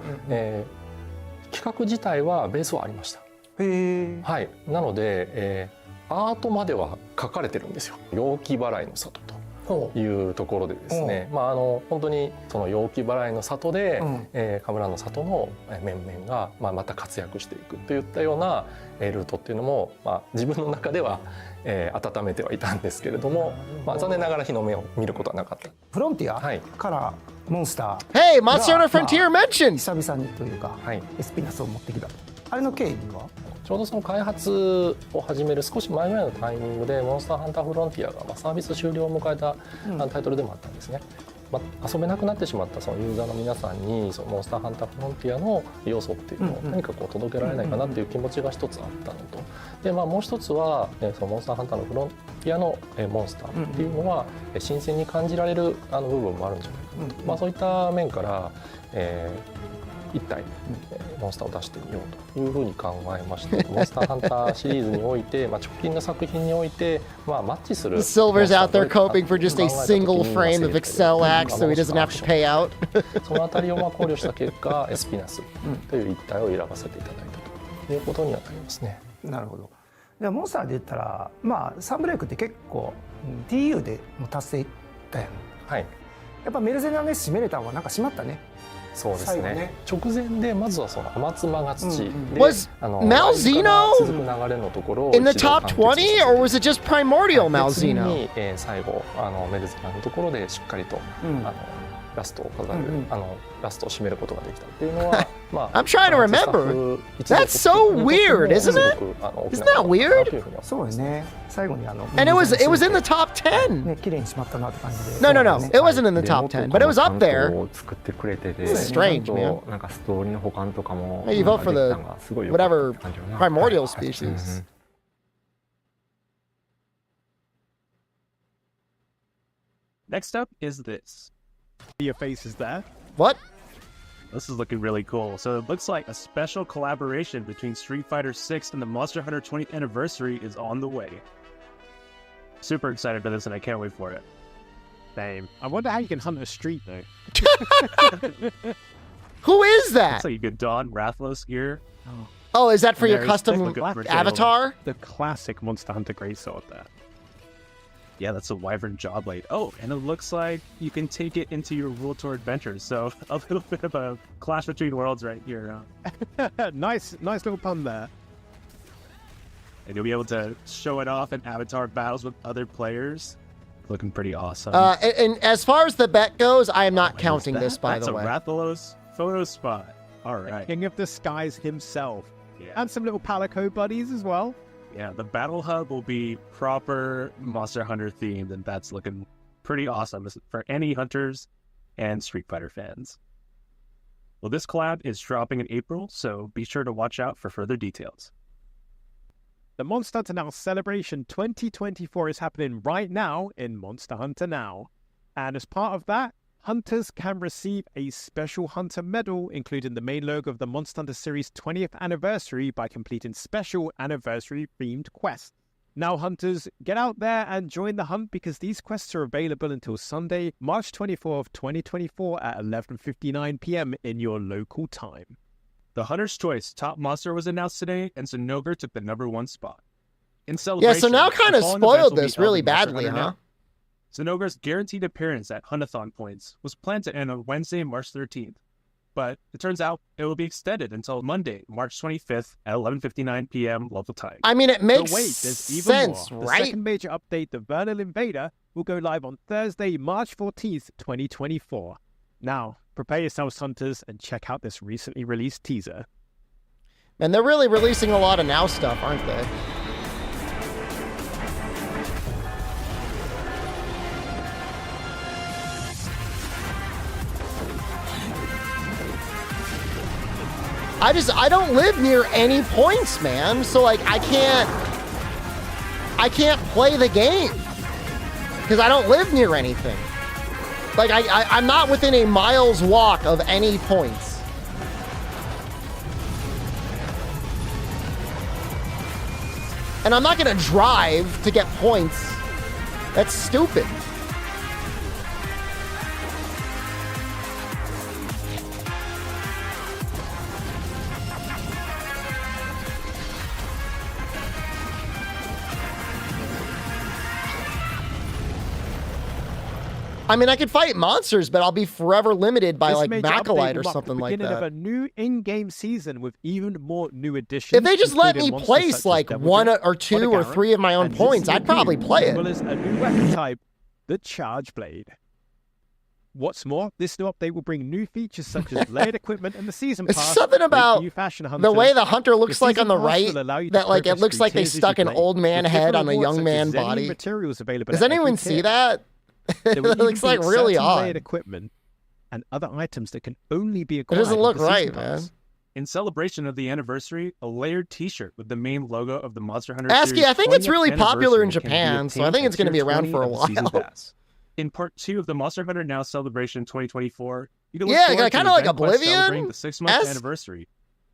企画自体はベースはありました。はい、なので、アートまでは書かれてるんですよ。陽気払いの里とほういうところでですね、本当にその陽気払いの里で、神村の里の面々が、また活躍していくといったようなルートっていうのも、自分の中では、温めてはいたんですけれども、残念ながら日の目を見ることはなかった。フロンティアはいからモンスター Hey, Monster Hunter Frontier mentioned. 久々にというか、はいエスピナスを持ってきた。あれの経緯はちょうどその開発を始める少し前ぐらいのタイミングでモンスターハンターフロンティアがサービス終了を迎えたタイトルでもあったんですね。遊べなくなってしまったそのユーザーの皆さんにそのモンスターハンターフロンティアの要素っていうのを何かこう届けられないかなっていう気持ちが一つあったのと、でもう一つはそのモンスターハンターのフロンティアのモンスターっていうのは新鮮に感じられる部分もあるんじゃないかなと、そういった面から一体モンスターを出してみようというふうに考えましてモンスターハンターシリーズにおいて、直近の作品において、マッチする The Silver's out there coping for just a single frame of Excel Axe so he doesn't have to pay out. そのあたりを考慮した結果エスピナスという一体を選ばせていただいたということにはなりますね。なるほど。じゃあモンスターで言ったら、サンブレイクって結構 TU でも達成だよね。はい。やっぱメルセナネス締めれたのはなんか締まったね。そうですね。直前でまずはその天妻が土で、Was Malzeno 続く流れのところを in the top 20 or was it just primordial Malzeno? に最後メルセナのところでしっかりとラストを飾るラストを締めることができたっていうのはI'm trying to remember. That's so weird, isn't it? Isn't that weird? そうですね。最後にAnd it was in the top 10. ね、綺麗にしまったなって感じで。No, it wasn't in the top 10, but it was up there. 作ってくれてて、 This is strange, ちゃん man. となんかストーリーの保管とかも You vote for でき the たのがすごい良かった whatever って感じよな。 primordial はい species. Next up is this. Your face is there. What? This is looking really cool. So it looks like a special collaboration between Street Fighter 6 and the Monster Hunter 20th anniversary is on the way. Super excited for this and I can't wait for it. Same. I wonder how you can hunt a street though. Who is that? Looks like you could don Rathlos gear. Oh, is that for your There's custom definitely avatar? The classic Monster Hunter greatsword there. Yeah, that's a Wyvern Jawblade. Oh, and it looks like you can take it into your World Tour adventures. So a little bit of a clash between worlds right here. Nice little pun there. And you'll be able to show it off in avatar battles with other players. Looking pretty awesome. And as far as the bet goes, I am not counting What is this, by that? the way. That's a Rathalos photo spot. All right. King of the Skies himself. Yeah. And some little Palico buddies as well. Yeah, the battle hub will be proper Monster Hunter themed, and that's looking pretty awesome for any hunters and Street Fighter fans. Well, this collab is dropping in April, so be sure to watch out for further details. The Monster Hunter Now Celebration 2024 is happening right now in Monster Hunter Now. And as part of that, hunters can receive a special hunter medal, including the main logo of the Monster Hunter series 20th anniversary by completing special anniversary-themed quests. Now, hunters, get out there and join the hunt because these quests are available until Sunday, March 24th, 2024 at 11:59 p.m. in your local time. The Hunter's Choice top monster was announced today, and Zinogre took the #1 spot. In Yeah, celebration, so now the kind of following events spoiled will be this held really in Monster badly, Hunter huh? Now. Zinogre's guaranteed appearance at Huntathon points was planned to end on Wednesday, March 13th. But it turns out it will be extended until Monday, March 25th at 11:59 p.m. local time. I mean, it makes But wait, there's even sense, more. The right? second major update, the Vernal Invader, will go live on Thursday, March 14th, 2024. Now, prepare yourselves, hunters, and check out this recently released teaser. And they're really releasing a lot of Now stuff, aren't they? I don't live near any points, man. So like I can't play the game because I don't live near anything. Like I'm not within a mile's walk of any points. And I'm not gonna drive to get points. That's stupid. I mean, I could fight monsters, but I'll be forever limited by This like major update Macalite will or mark something the like beginning of that. a new in-game season with even more new additions. If they just let me including monsters such place as like Devil one Jin, or two or Odogaron, three of my own and points, I'd Zizou, probably play as well it. as a new weapon type, the Charge Blade. What's more, this new update will bring new features such as layered equipment and the season It's pass. something great for about you fashion the hunters. way the hunter looks The like on season the pass right, will allow you to that like it progress looks through like they tiers as you stuck an play, old man with head different on a rewards young such man as Zenny body. materials available Does at every anyone see tier. that? There will It even looks be like really certain layered odd. equipment and other items that can only be It acquired. doesn't look with the season right, man. pass. In celebration of the anniversary, a layered T-shirt with the main logo of the Monster Hunter ASCII, series I think it's 20th really popular in anniversary can be Japan, so I obtained think at it's gonna be tier around 20 for a of the season while. pass. In part 2 of the Monster Hunter Now Celebration 2024, you can look Yeah, forward to kinda an like event quest celebrating Oblivion the 6-month esque. anniversary,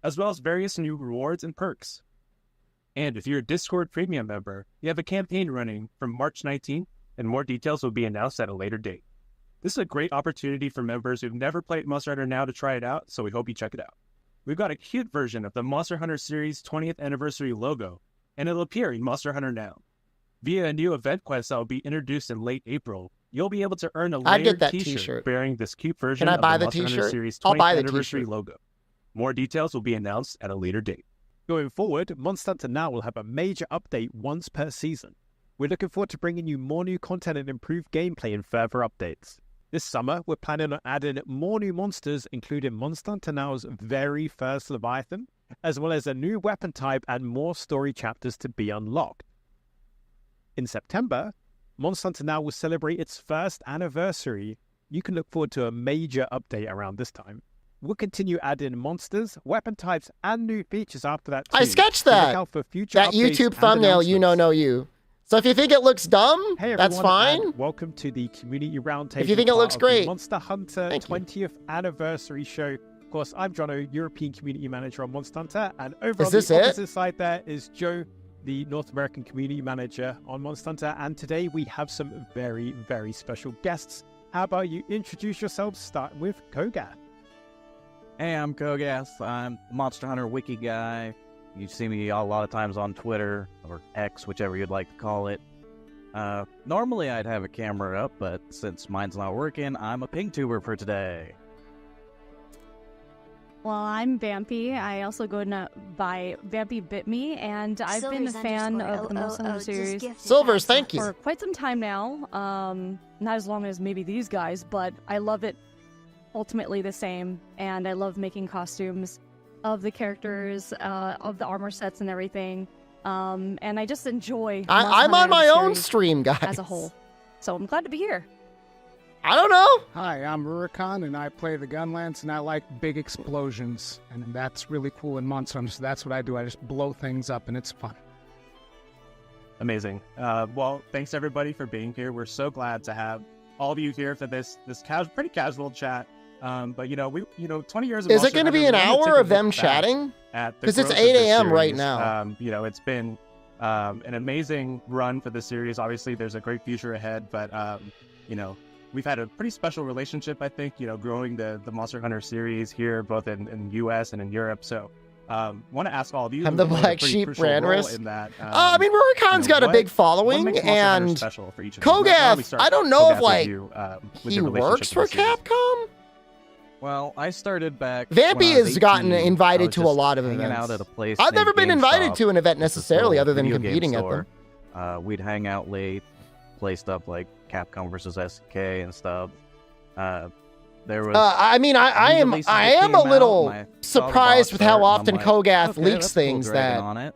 as well as various new rewards and perks. And if you're a Discord Premium member, you have a campaign running from March 19th, and more details will be announced at a later date. This is a great opportunity for members who've never played Monster Hunter Now to try it out, so we hope you check it out. We've got a cute version of the Monster Hunter series 20th anniversary logo, and it'll appear in Monster Hunter Now. Via a new event quest that will be introduced in late April, you'll be able to earn a I'd get layered that t-shirt, t-shirt. bearing this cute version Can I of buy the the Monster Hunter t-shirt? series I'll 20th buy the anniversary t-shirt. logo. More details will be announced at a later date. Going forward, Monster Hunter Now will have a major update once per season. We're looking forward to bringing you more new content and improved gameplay in further updates. This summer, we're planning on adding more new monsters, including Monster Hunter Now's very first Leviathan, as well as a new weapon type and more story chapters to be unlocked. In September, Monster Hunter Now will celebrate its first anniversary. You can look forward to a major update around this time. We'll continue adding monsters, weapon types, and new features after that too. I sketched So look that. out for future That updates YouTube and thumbnail, you announcements. know you. So if you think it looks dumb, Hey that's everyone, fine. and welcome to the Community Roundtable. If you think it part looks of the great, Monster Hunter thank you. 20th Anniversary Show. Of course, I'm Jono, European Community Manager on Monster Hunter, and over Is on this the it? opposite side there is Joe, the North American Community Manager on Monster Hunter. And today we have some very, very special guests. How about you introduce yourselves, starting with Kogath? Hey, I'm Kogath. I'm the Monster Hunter wiki guy. You see me a lot of times on Twitter, or X, whichever you'd like to call it. Normally I'd have a camera up, but since mine's not working, I'm a ping tuber for today. Well, I'm Vampy. I also go by Vampy Bit Me, and I've been a fan of the Monster Hunter series Silvers, thank you. for quite some time now. Not as long as maybe these guys, but I love it ultimately the same, and I love making costumes of the characters, of the armor sets and everything. And I just enjoy Monster I'm on Hunter my own series stream, guys. as a whole. So I'm glad to be here. I don't know. Hi, I'm Rurikon, and I play the Gunlance, and I like big explosions, and that's really cool in Monster Hunter, so that's what I do. I just blow things up, and it's fun. Amazing. Well, thanks everybody for being here. We're so glad to have all of you here for this pretty casual chat. But 20 years of Is it Monster going to be Hunter, an we wanted to hour take of a them look back chatting? at the Because it's growth of 8 this a.m. right series. now. It's been an amazing run for the series. Obviously, there's a great future ahead, but we've had a pretty special relationship, I think, growing the Monster Hunter series here, both in US and in Europe. So want to ask all of you. I'm the who played a black pretty sheep, crucial role Ranris. in that. I mean, Rurikon's got a what big following, makes Monster Hunter and special for each of you? Why don't we Kogath, start, I don't know Kogath, if, like, with you, with he your relationship works for with the series. Capcom? Well, I started back. Vampy when I was has gotten 18. invited I was to a just lot of hanging events. out at a place I've never named been invited GameStop. to an event It's this necessarily, little other than video game competing at store. them. We'd hang out late, play stuff like Capcom versus SNK and stuff. There was. I mean, I am releases I that am a came out, little and I saw the surprised box with how art, and often I'm Kogath okay, leaks that's cool, things Dragon that on it.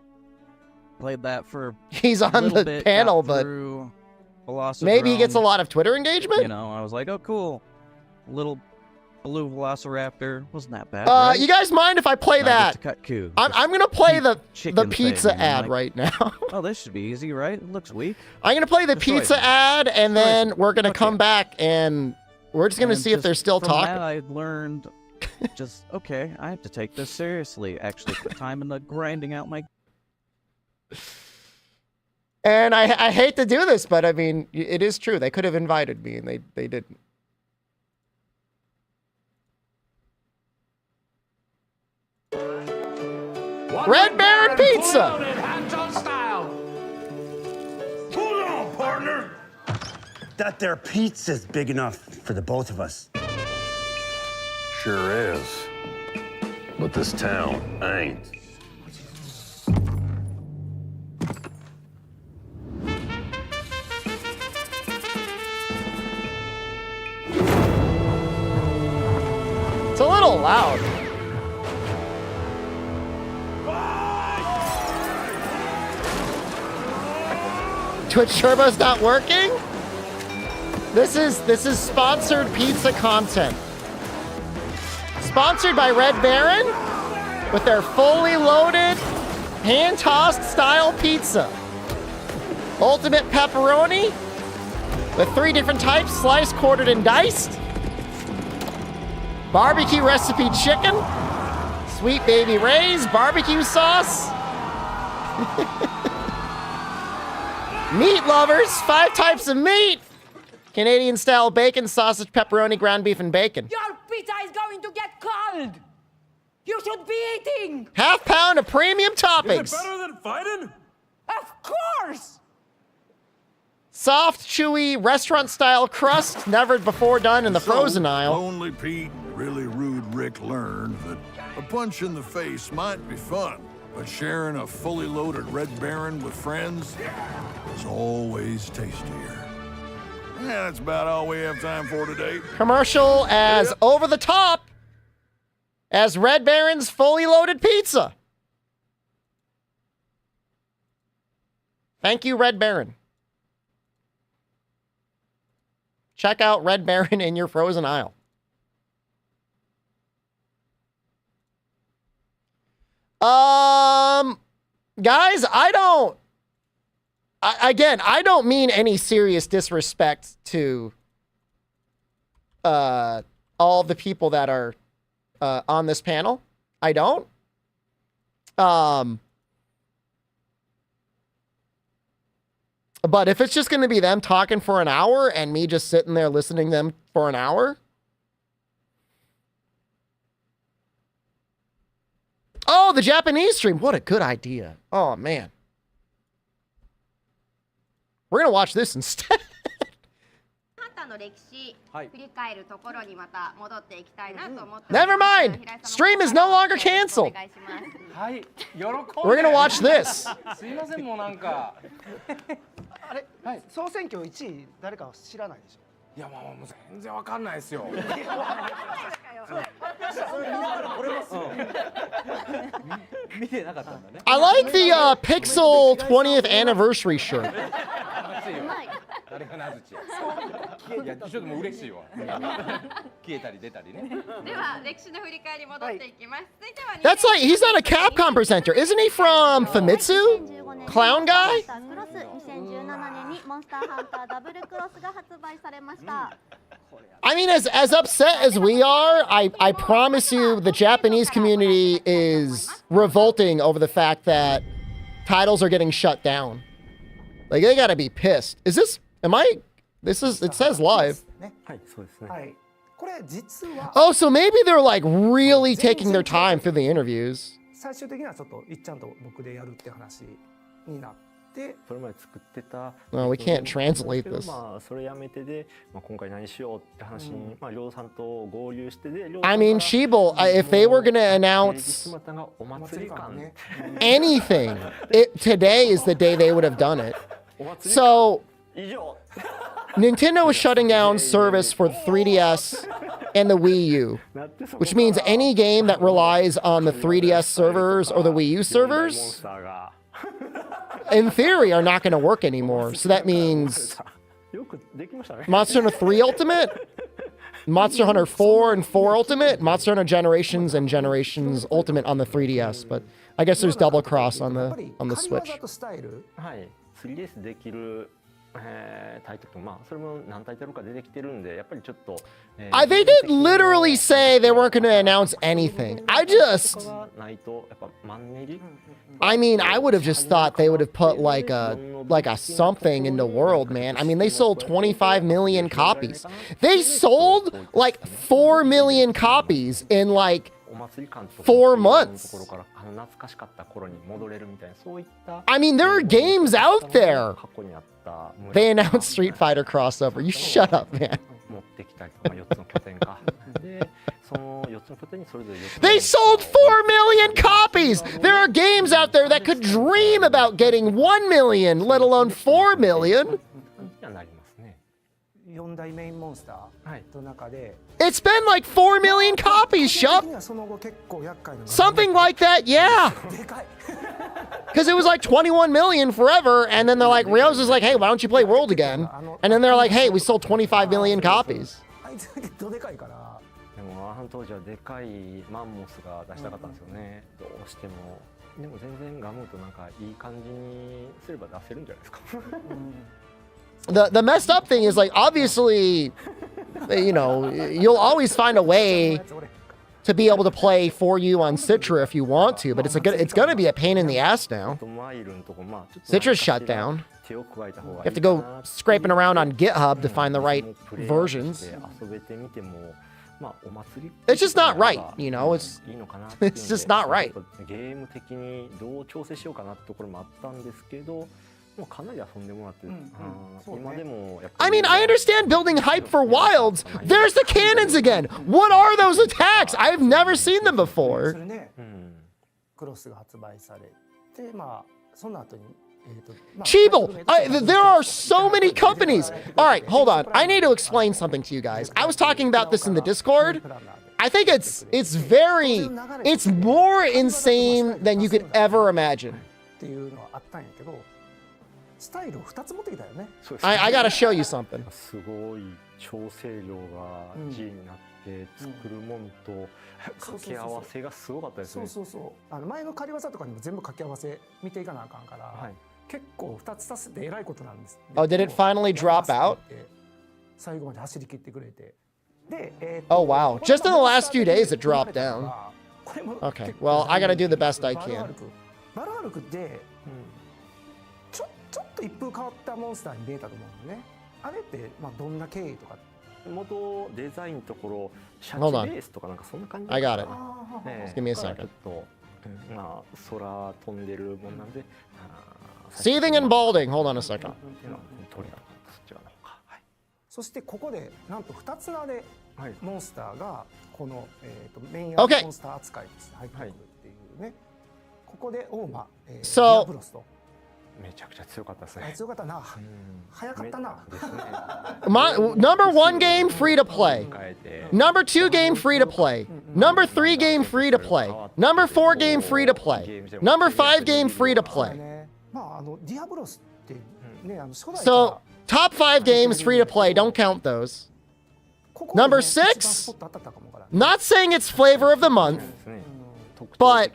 Played that for he's a on little the bit, panel, got but through Velociraptor, maybe he gets a lot of Twitter engagement. I was like, oh, cool, little blue Velociraptor wasn't that bad. Right? You guys mind if I play And I that? get to cut Q. I'm gonna play the chicken pizza thing, and I'm ad like, right now. Oh, this should be easy, right? It looks weak. I'm gonna play the Destroy pizza me. ad, and Destroy then me. we're gonna Fuck come yeah. back and we're just gonna And see if just they're still from talking. That, I learned okay, I have to take this seriously. Actually, put time into grinding out my. And I hate to do this, but I mean, it is true. They could have invited me, and they didn't. Red Baron Pizza! Hold on, partner. That there pizza's big enough for the both of us. Sure is. But this town ain't. It's a little loud. Twitch Turbo's not working? This is sponsored pizza content. Sponsored by Red Baron with their fully loaded, hand-tossed style pizza. Ultimate pepperoni with 3 different types, sliced, quartered, and diced. Barbecue recipe chicken. Sweet Baby Ray's barbecue sauce. Meat lovers, 5 types of meat. Canadian style bacon, sausage, pepperoni, ground beef, and bacon. Your pizza is going to get cold. You should be eating. Half pound of premium toppings. Is it better than fighting? Of course. Soft, chewy, restaurant style crust, never before done in the frozen aisle. Lonely Pete and really rude Rick learned that a punch in the face might be fun, but sharing a fully loaded Red Baron with friends is always tastier. And that's about all we have time for today. Commercial as over the top as Red Baron's fully loaded pizza. Thank you, Red Baron. Check out Red Baron in your frozen aisle. Guys, I don't mean any serious disrespect to all the people that are on this panel. I don't. But if it's just going to be them talking for an hour and me just sitting there listening to them for an hour. Oh, the Japanese stream. What a good idea. Oh, man. We're going to watch this instead. Never mind. Stream is no longer canceled. We're going to watch this. あれ、総選挙1位誰か知らないでしょ。いや、もう全然わかんないですよ。 I like the Pixel 20th anniversary shirt. 誰がなずちや。いや、ちょっともう嬉しいわ。消えたり出たりね。では歴史の振り返り戻っていきます。続いては That's like, he's not a Capcom presenter. Isn't he from Famitsu? Clown guy? 2017年にモンスターハンターダブルクロスが発売されました。 I mean, as upset as we are, I promise you the Japanese community is revolting over the fact that titles are getting shut down. Like, they gotta be pissed. Is this, it says live. Oh, so maybe they're like really taking their time through the interviews. 最終的にはちょっといっちゃんと僕でやるって話になって。 Well, we can't translate this. I mean, Sheeple, if they were going to announce anything, today is the day they would have done it. So, Nintendo is shutting down service for the 3DS and the Wii U, which means any game that relies on the 3DS servers or the Wii U servers, in theory, are not going to work anymore. So that means Monster Hunter 3 Ultimate, Monster Hunter 4 and 4 Ultimate, Monster Hunter Generations and Generations Ultimate on the 3DS. But I guess there's double cross on the Switch. They did literally say they weren't going to announce anything. I mean, I would have just thought they would have put like a something in the world, man. I mean, they sold 25 million copies. They sold like 4 million copies in like 4 months. I mean, there are games out there. They announced Street Fighter crossover. You shut up, man. They sold 4 million copies. There are games out there that could dream about getting 1 million, let alone 4 million. It's been like 4 million copies, Shup. Something like that, yeah. Because it was like 21 million forever, and then they're like, Rio's is like, hey, why don't you play World again? And then they're like, hey, we sold 25 million copies. あの当時はでかいマンモスが出したかったんですよね。どうしても。でも全然ガムとなんかいい感じにすれば出せるんじゃないですか。The messed up thing is like obviously, you know, you'll always find a way to be able to play for you on Citra if you want to, but it's gonna be a pain in the ass now. Citra's shut down. You have to go scraping around on GitHub to find the right versions. It's just not right, you know. It's just not right. I mean, I understand building hype for Wilds. There's the cannons again. What are those attacks? I've never seen them before. Chiebel, there are so many companies. All right, hold on. I need to explain something to you guys. I was talking about this in the Discord. I think it's more insane than you could ever imagine. I gotta show you something. Oh, did it finally drop out? Oh wow, just in the last few days it dropped down. Okay, well, I gotta do the best I can. ちょっと一風変わったモンスターに見えたと思うんだよね。あれってまあどんな経緯とか。元デザインのところシャチベースとかなんかそんな感じ。I got it. Just give me a second. ちょっとまあ空飛んでるもんなんで。Seething and balding. Hold on a second. そしてここでなんと2つ名でモンスターがこのメインモンスター扱いです入ってくるっていうね。ここでオーマ、ディアブロスと。 めちゃくちゃ強かったですね。強かったな。早かったな。Number 1 game free to play. Number 2 game free to play. Number 3 game free to play. Number 4 game free to play. Number 5 game free to play. So top 5 games free to play. Don't count those. Number 6. Not saying it's flavor of the month, but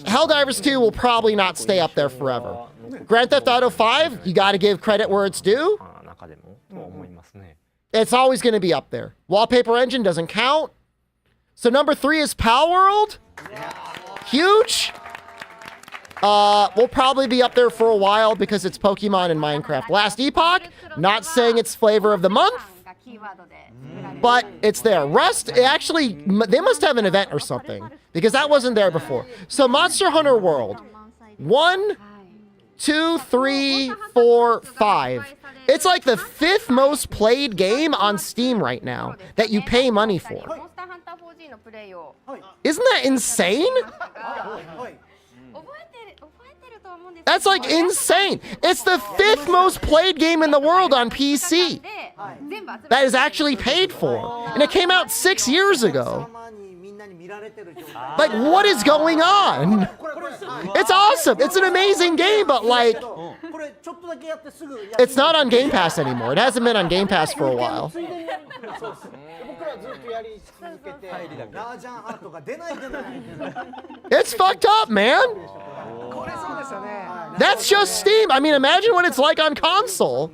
Helldivers 2 will probably not stay up there forever. Grand Theft Auto 5, you gotta give credit where it's due. It's always gonna be up there. Wallpaper Engine doesn't count. So number 3 is Palworld. Huge. We'll probably be up there for a while because it's Pokemon and Minecraft. Last Epoch, not saying it's flavor of the month, but it's there. Rust, actually, they must have an event or something because that wasn't there before. So Monster Hunter World, 1, 2, 3, 4, 5. It's like the 5th most played game on Steam right now that you pay money for. Isn't that insane? That's like insane. It's the 5th most played game in the world on PC that is actually paid for. And it came out 6 years ago. Like, what is going on? It's awesome. It's an amazing game, but like, it's not on Game Pass anymore. It hasn't been on Game Pass for a while. It's fucked up, man. That's just Steam. I mean, imagine what it's like on console.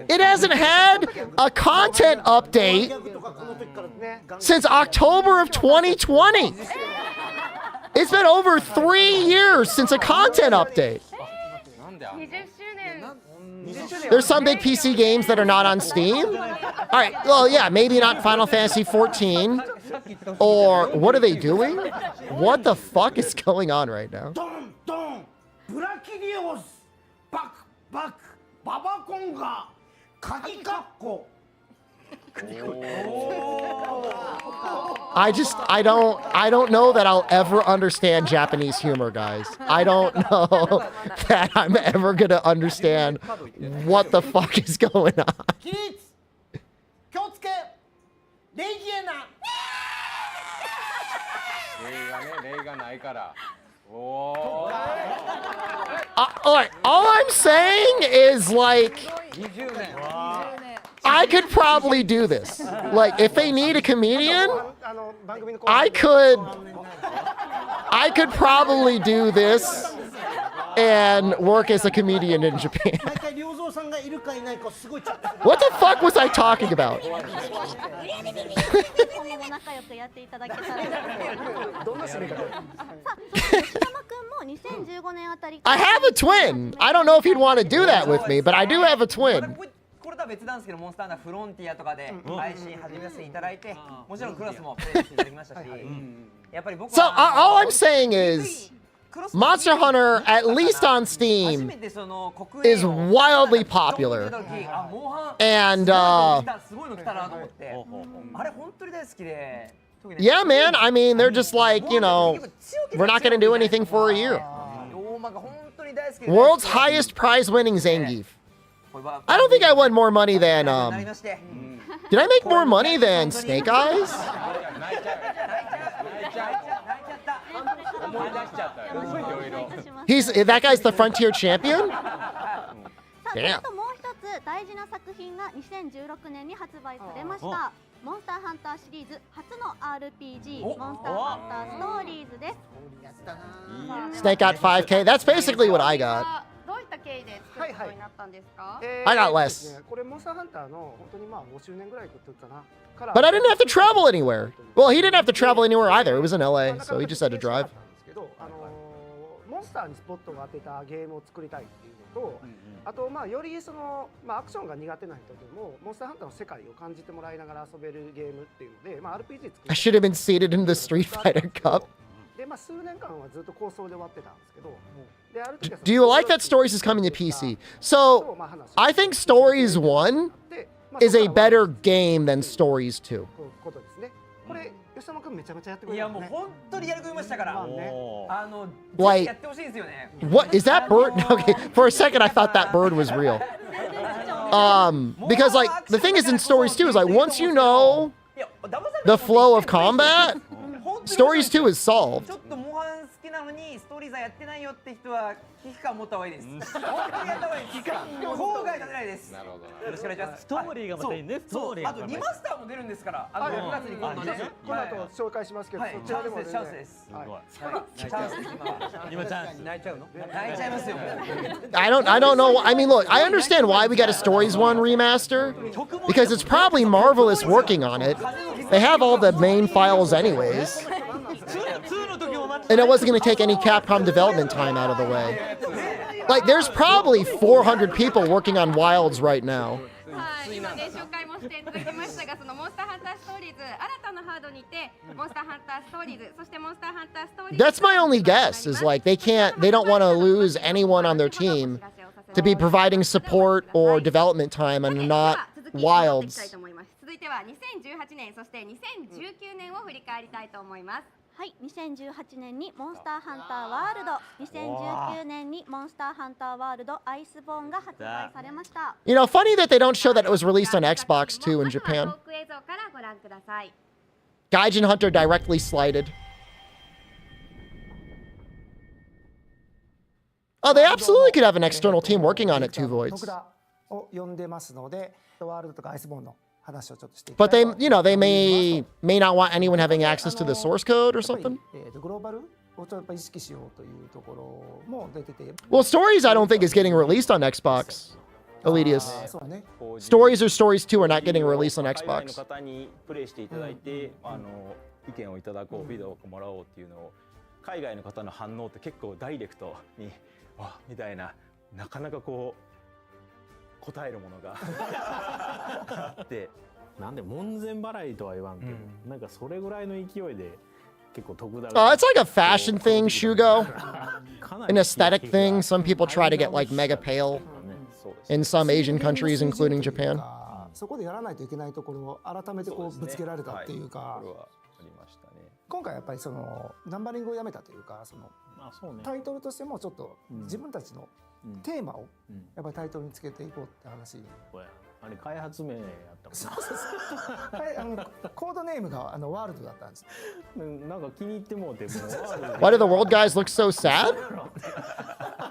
It hasn't had a content update since October of 2020. It's been over 3 years since a content update. There's some big PC games that are not on Steam. All right, well, yeah, maybe not Final Fantasy 14. Or what are they doing? What the fuck is going on right now? ブラキリオスバクバクババコンガ鍵カッコ I don't know that I'll ever understand Japanese humor, guys. I don't know that I'm ever gonna understand what the fuck is going on. 起立気をつけ礼儀へな例がないから。All right, all I'm saying is like, I could probably do this. Like, if they need a comedian, I could probably do this and work as a comedian in Japan. What the fuck was I talking about? I have a twin. I don't know if he'd want to do that with me, but I do have a twin. これとは別なんですけど、モンスターハンターフロンティアとかで配信始めさせていただいて、もちろんクロスもプレイしていただきましたし、やっぱり僕 So は all I'm saying is, Monster Hunter, at least on Steam, is wildly popular. And yeah, man, I mean, they're just like, you know, we're not going to do anything for a year. World's highest prize winning Zangief. I don't think I won more money than, did I make more money than Snake Eyes? That guy's the Frontier Champion? Damn. もう一つ大事な作品が2016年に発売されました。モンスターハンターシリーズ初の RPG モンスターハンターストーリーズです。 Snake got 5K. That's basically what I got. どういった経緯で作ることになったんですか？ I got less. これモンスターハンターの本当にまあ5周年ぐらいの時かな。 But I didn't have to travel anywhere. Well, he didn't have to travel anywhere either. It was in LA, so he just had to drive. モンスターにスポットが当てたゲームを作りたいっていうのと、あとまあよりそのまあアクションが苦手な人でもモンスターハンターの世界を感じてもらいながら遊べるゲームっていうので、まあ RPG 作り I should have been seated in the Street Fighter Cup. でまあ数年間はずっと構想で終わってたんですけど、である時は Do you like that Stories is coming to PC? So, I think Stories 1 is a better game than Stories 2. ことですね。これ吉田君めちゃめちゃやってくれいやもう本当にやり込みましたから、Like, やってほしいんですよね。 what is that bird? Okay, for a second I thought that bird was real. Because like the thing is in Stories 2 is like once you know the flow of combat, Stories 2 is solved. ちょっとモンハン好きなのにストーリーズやってないよって人は危機感持った方がいいです。本当にやった方がいいです。後悔が出ないです。なるほど。よろしくお願いします。ストーリーがまたいいね。ストーリー。あと2マスターも出るんですから。6月に今度ね。この後紹介しますけど、そちらでもチャンスです。チャンスです。今チャンス。泣いちゃうの？泣いちゃいますよ。I don't know. I mean, look, I understand why we got a Stories 1 remaster because it's probably Marvelous working on it. They have all the main files anyways. And it wasn't going to take any Capcom development time out of the way. Like, there's probably 400 people working on Wilds right now. 今ね紹介もしていただきましたが、そのモンスターハンターストーリーズ新たなハードにてモンスターハンターストーリーズ、そしてモンスターハンターストーリーズ That's my only guess is like they don't want to lose anyone on their team to be providing support or development time and not Wilds. 続いては2018年そして2019年を振り返りたいと思います。はい、2018年にモンスターハンターワールド、2019年にモンスターハンターワールドアイスボーンが発売されました。You know, funny that they don't show that it was released on Xbox too in Japan. トーク映像からご覧ください。 Gaijin Hunter directly slighted. Oh, they absolutely could have an external team working on it, Two Voids. を呼んでますので、ワールドとかアイスボーンの But they, you know, they may not want anyone having access to the source code or something. Well, Stories I don't think is getting released on Xbox. Elitius. Stories or Stories 2 are not getting released on Xbox. 意見をいただこう、フィードバックをもらおうっていうのを海外の方の反応って結構ダイレクトにわみたいななかなかこう答えるものがあってなんで門前払いとは言わんけど、なんかそれぐらいの勢いで結構徳田 Oh, it's like a fashion thing, Shugo. An aesthetic thing. Some people try to get like mega pale in some Asian countries, including Japan. そこでやらないといけないところを改めてこうぶつけられたっていうか、今回やっぱりそのナンバリングをやめたというか、そのタイトルとしてもちょっと自分たちのテーマをやっぱりタイトルにつけていこうって話。あれ開発名やったもんな。そうそうそう。はい、コードネームがワールドだったんです。なんか気に入ってもうてもう Why do the world guys look so sad?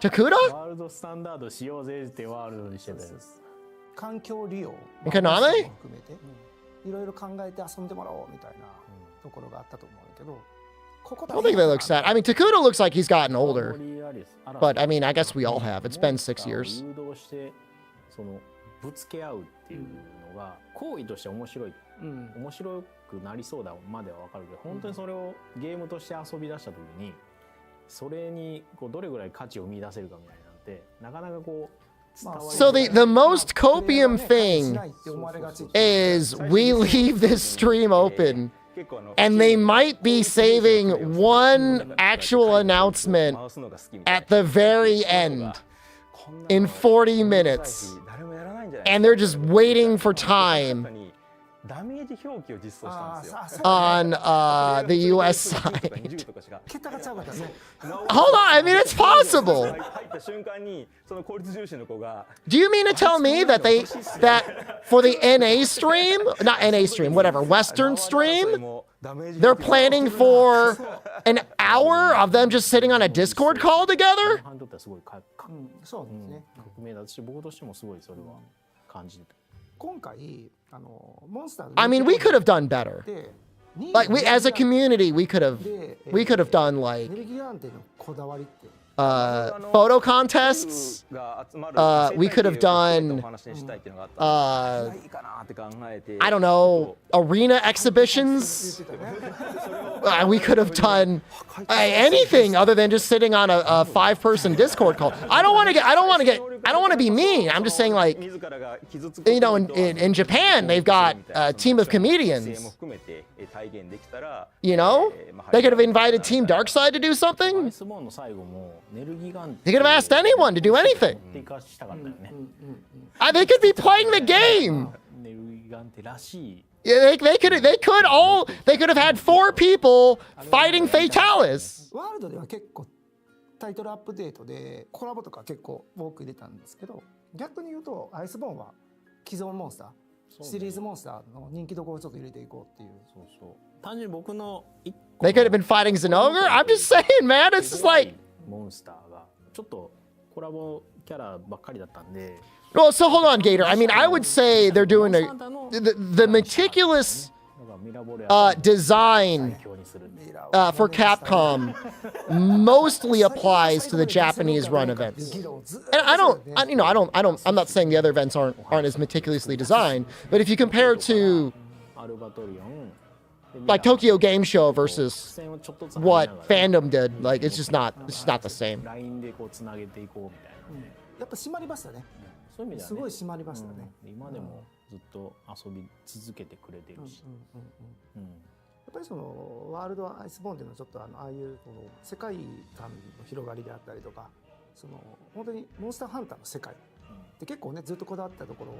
Takuda? ワールドスタンダードしようぜってワールドにしてたやつ。環境利用 Konami? 含めていろいろ考えて遊んでもらおうみたいなところがあったと思うんだけど、ここ I don't think they look sad. I mean, Takuda looks like he's gotten older. But I mean, I guess we all have. It's been 6 years. 誘導してそのぶつけ合うっていうのが行為として面白い、面白くなりそうだまではわかるけど、本当にそれをゲームとして遊び出した時にそれにこうどれぐらい価値を見出せるかみたいなんてなかなかこう。So the most copium thing is we leave this stream open and they might be saving one actual announcement at the very end in 40 minutes and they're just waiting for time on the US side. Hold on, I mean it's possible. Do you mean to tell me that that for the NA stream, not NA stream, whatever, Western stream, they're planning for an hour of them just sitting on a Discord call together? そうですね。革命だし僕としてもすごいそれは感じてた。今回モンスター I mean, we could have done better. Like we, as a community, we could have done like photo contests. We could have done I don't know, arena exhibitions. We could have done anything other than just sitting on a 5-person Discord call. I don't want to be mean. I'm just saying, like, you know, in Japan, they've got a team of comedians. You know, they could have invited Team Darkside to do something. They could have asked anyone to do anything. They could be playing the game. Yeah, they could have had 4 people fighting Fatalis. ワールドでは結構タイトルアップデートでコラボとか結構多く入れたんですけど、逆に言うとアイスボーンは既存モンスター、シリーズモンスターの人気どころをちょっと入れていこうっていう。そうそう。単純に僕の They could have been fighting Zenogre. I'm just saying, man. It's just like モンスターがちょっとコラボキャラばっかりだったんで。Well, so hold on, Gator. I mean, I would say they're doing the meticulous design for Capcom mostly applies to the Japanese run events. And I'm not saying the other events aren't as meticulously designed, but if you compare to like Tokyo Game Show versus what Fandom did, like it's just not the same. やっぱ締まりましたね。そういう意味ではね、すごい締まりましたね。今でもずっと遊び続けてくれてるし。やっぱりそのワールドアイスボーンっていうのはちょっとああいうこの世界観の広がりであったりとか、その本当にモンスターハンターの世界で結構ねずっとこだわったところ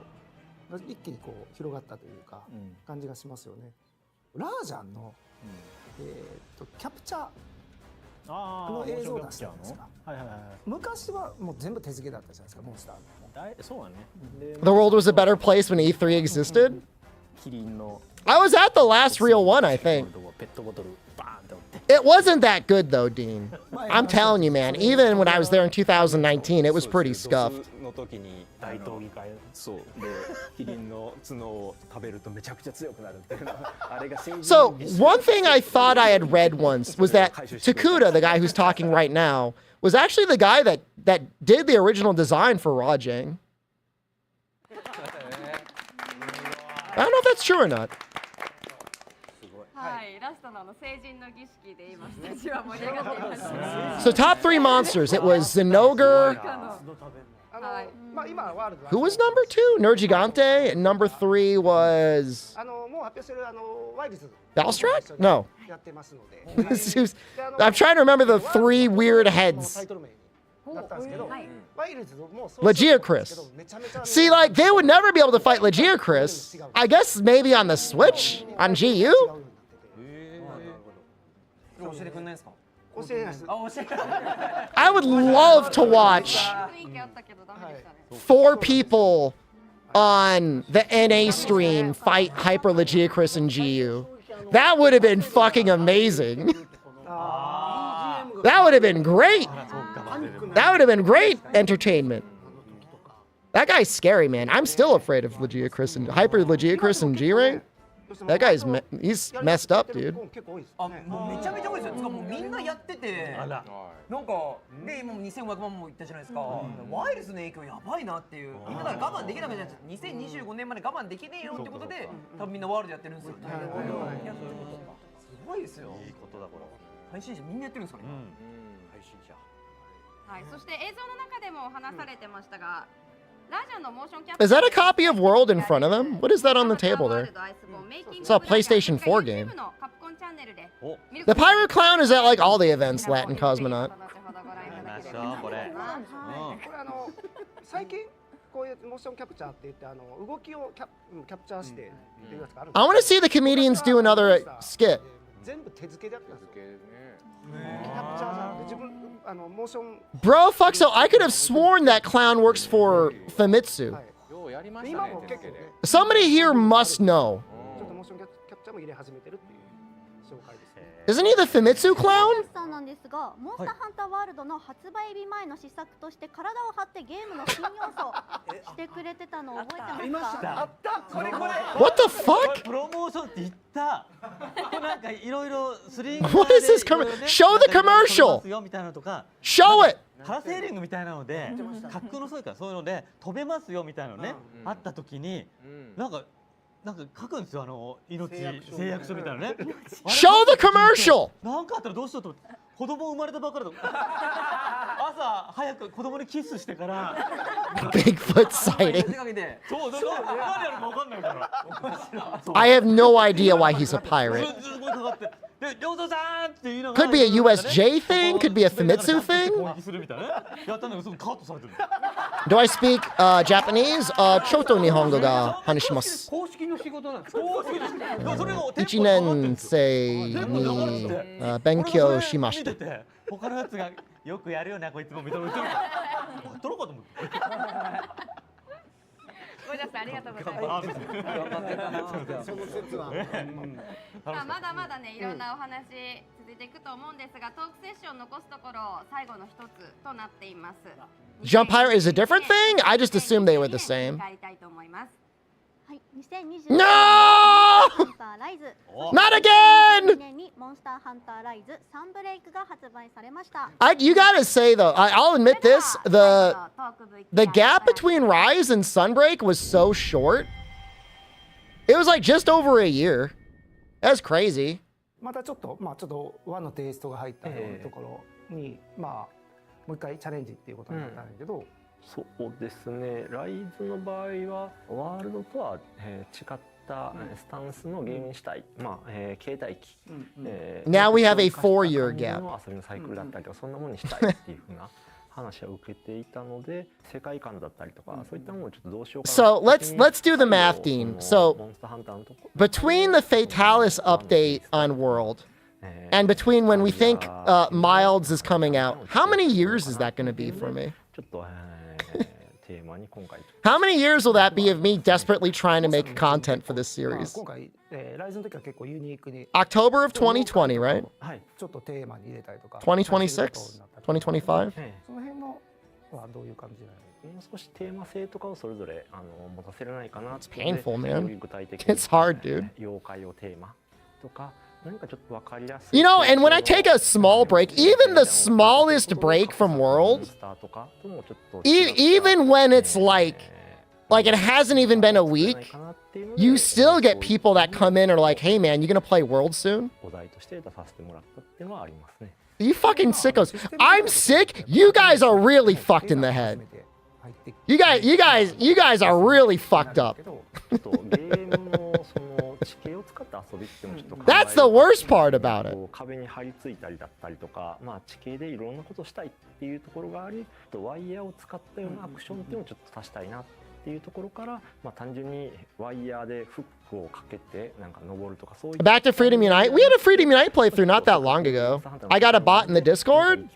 が一気にこう広がったというか感じがしますよね。ラージャンのキャプチャーの映像を出したんですか。昔はもう全部手付けだったじゃないですか、モンスター。そうだね。The world was a better place when E3 existed. I was at the last real one, I think. It wasn't that good though, Dean. I'm telling you, man. Even when I was there in 2019, it was pretty scuffed. So, one thing I thought I had read once was that Takuda, the guy who's talking right now, was actually the guy that did the original design for Rajang. I don't know if that's true or not. So top 3 monsters. It was Zenogre, はい。まあ今ワールド Who was number 2? Nergigante. And number 3 was もう発表してるワイルズ Balstrak? No. やってますので This is- I'm trying to remember the 3 weird タ heads. イトル名になったんですけど、ワイルズもそう Legiacris. See, like, they would never be able to fight Legiacris. I guess maybe on the Switch? On GU? 教えてくんないですか？教えないです。あ、教え I would love to watch 雰囲気あったけどダメでしたね。 4 people on the NA stream fight Hyper Legiacris and GU. That would have been fucking amazing. That would have been great. That would have been great entertainment. That guy's scary, man. I'm still afraid of Legiacris and Hyper Legiacris and G-Rank. That guy's he's messed up, dude. あ、もうめちゃめちゃ多いですよ。つかもうみんなやってて、なんかで今も2500万もいったじゃないですか。ワイルズの影響やばいなっていう。みんなだから我慢できなかったじゃないですか。2025年まで我慢できねえよってことで、多分みんなワールドやってるんですよ。すごいですよ。いいことだこれ。配信者みんなやってるんですかね。配信者。はい。そして映像の中でも話されてましたが。 Is that a copy of World in front of them? What is that on the table there? It's a PlayStation 4 game. The Pirate Clown is at like all the events, Latin Cosmonaut. これ最近こういうモーションキャプチャーって言って動きをキャプチャーしてっていうやつがあるんです。 I want to see the comedians do another skit. 全部手付けでやってます。キャプチャーじゃなくて自分モーション。 Bro, fuck so I could have sworn that clown works for Famitsu. Somebody here must know. Isn't he the Famitsu clown? さんなんですが、モンスターハンターワールドの発売日前の試作として体を張ってゲームの新要素をしてくれてたのを覚えてますか？あった。これ。 What the fuck? プロモーションって言った。なんかいろいろスリング What is this show the commercial. みたいなのとか。 Show it. パラセーリングみたいなので、滑空のそういうかそういうので飛べますよみたいなのね、あった時になんか書くんですよ命誓約書みたいなね。 Show the commercial. なんかあったらどうしようと思って。子供生まれたばっかりだと朝早く子供にキスしてから Bigfoot sighting. そう何やるか分かんないから I have no idea why he's a pirate. すごいかかってで両手さんって言いながら Could be a USJ thing, could be a Famitsu thing. 攻撃するみたいなやったんだけどすぐカットされてる Do I speak Japanese? ちょっと日本語が話します。公式の仕事なんです。1年生に勉強しました。他のやつがよくやるよなこいつも認めてる。やったのかと思って。ごめんなさい、ありがとうございます。その説は。まだまだね、いろんなお話続いていくと思うんですが、トークセッション残すところ最後の一つとなっています。Jump Pirate is a different thing? I just assumed they were the same. やりたいと思います。はい、2020 No! モンスターライズ Not again! 2020年にモンスターハンターライズサンブレイクが発売されました。 You gotta say though, I'll admit this, the gap between Rise and Sunbreak was so short. It was like just over a year. That's crazy. またちょっと和のテイストが入ったようなところにもう一回チャレンジっていうことになったんだけど。そうですね。ライズの場合はワールドとは、違ったスタンスのゲームにしたい。携帯機。Now we have a 4-year gap. 遊びのサイクルだったりとかそんなものにしたいっていう風な話を受けていたので、世界観だったりとかそういったものをちょっとどうしようかな。So let's do the math, Dean. So between the Fatalis update on World and between when we think Milds is coming out, how many years is that going to be for me? How many years will that be of me desperately trying to make content for this series? October of 2020, right? 2026? 2025? その辺のはどういう感じなの？もう少しテーマ性とかをそれぞれ持たせれないかな。It's painful, man. 具体的 It's hard, dude. 妖怪をテーマとか。You know, and when I take a small break, even the smallest break from World, even when it's like it hasn't even been a week, you still get people that come in and are like, hey man, you gonna play World soon? You fucking sickos. I'm sick. You guys are really fucked in the head. You guys are really fucked up. ちょっとゲームのその地形を使った遊びっていうのをちょっと考え That's the worst part about it. こう壁に張り付いたりだったりとか、まあ地形でいろんなことをしたいっていうところがあり、ワイヤーを使ったようなアクションっていうのをちょっと足したいなっていうところから、まあ単純にワイヤーでフックをかけてなんか登るとかそういう。Back to Freedom Unite. We had a Freedom Unite playthrough not that long ago. I got a bot in the Discord.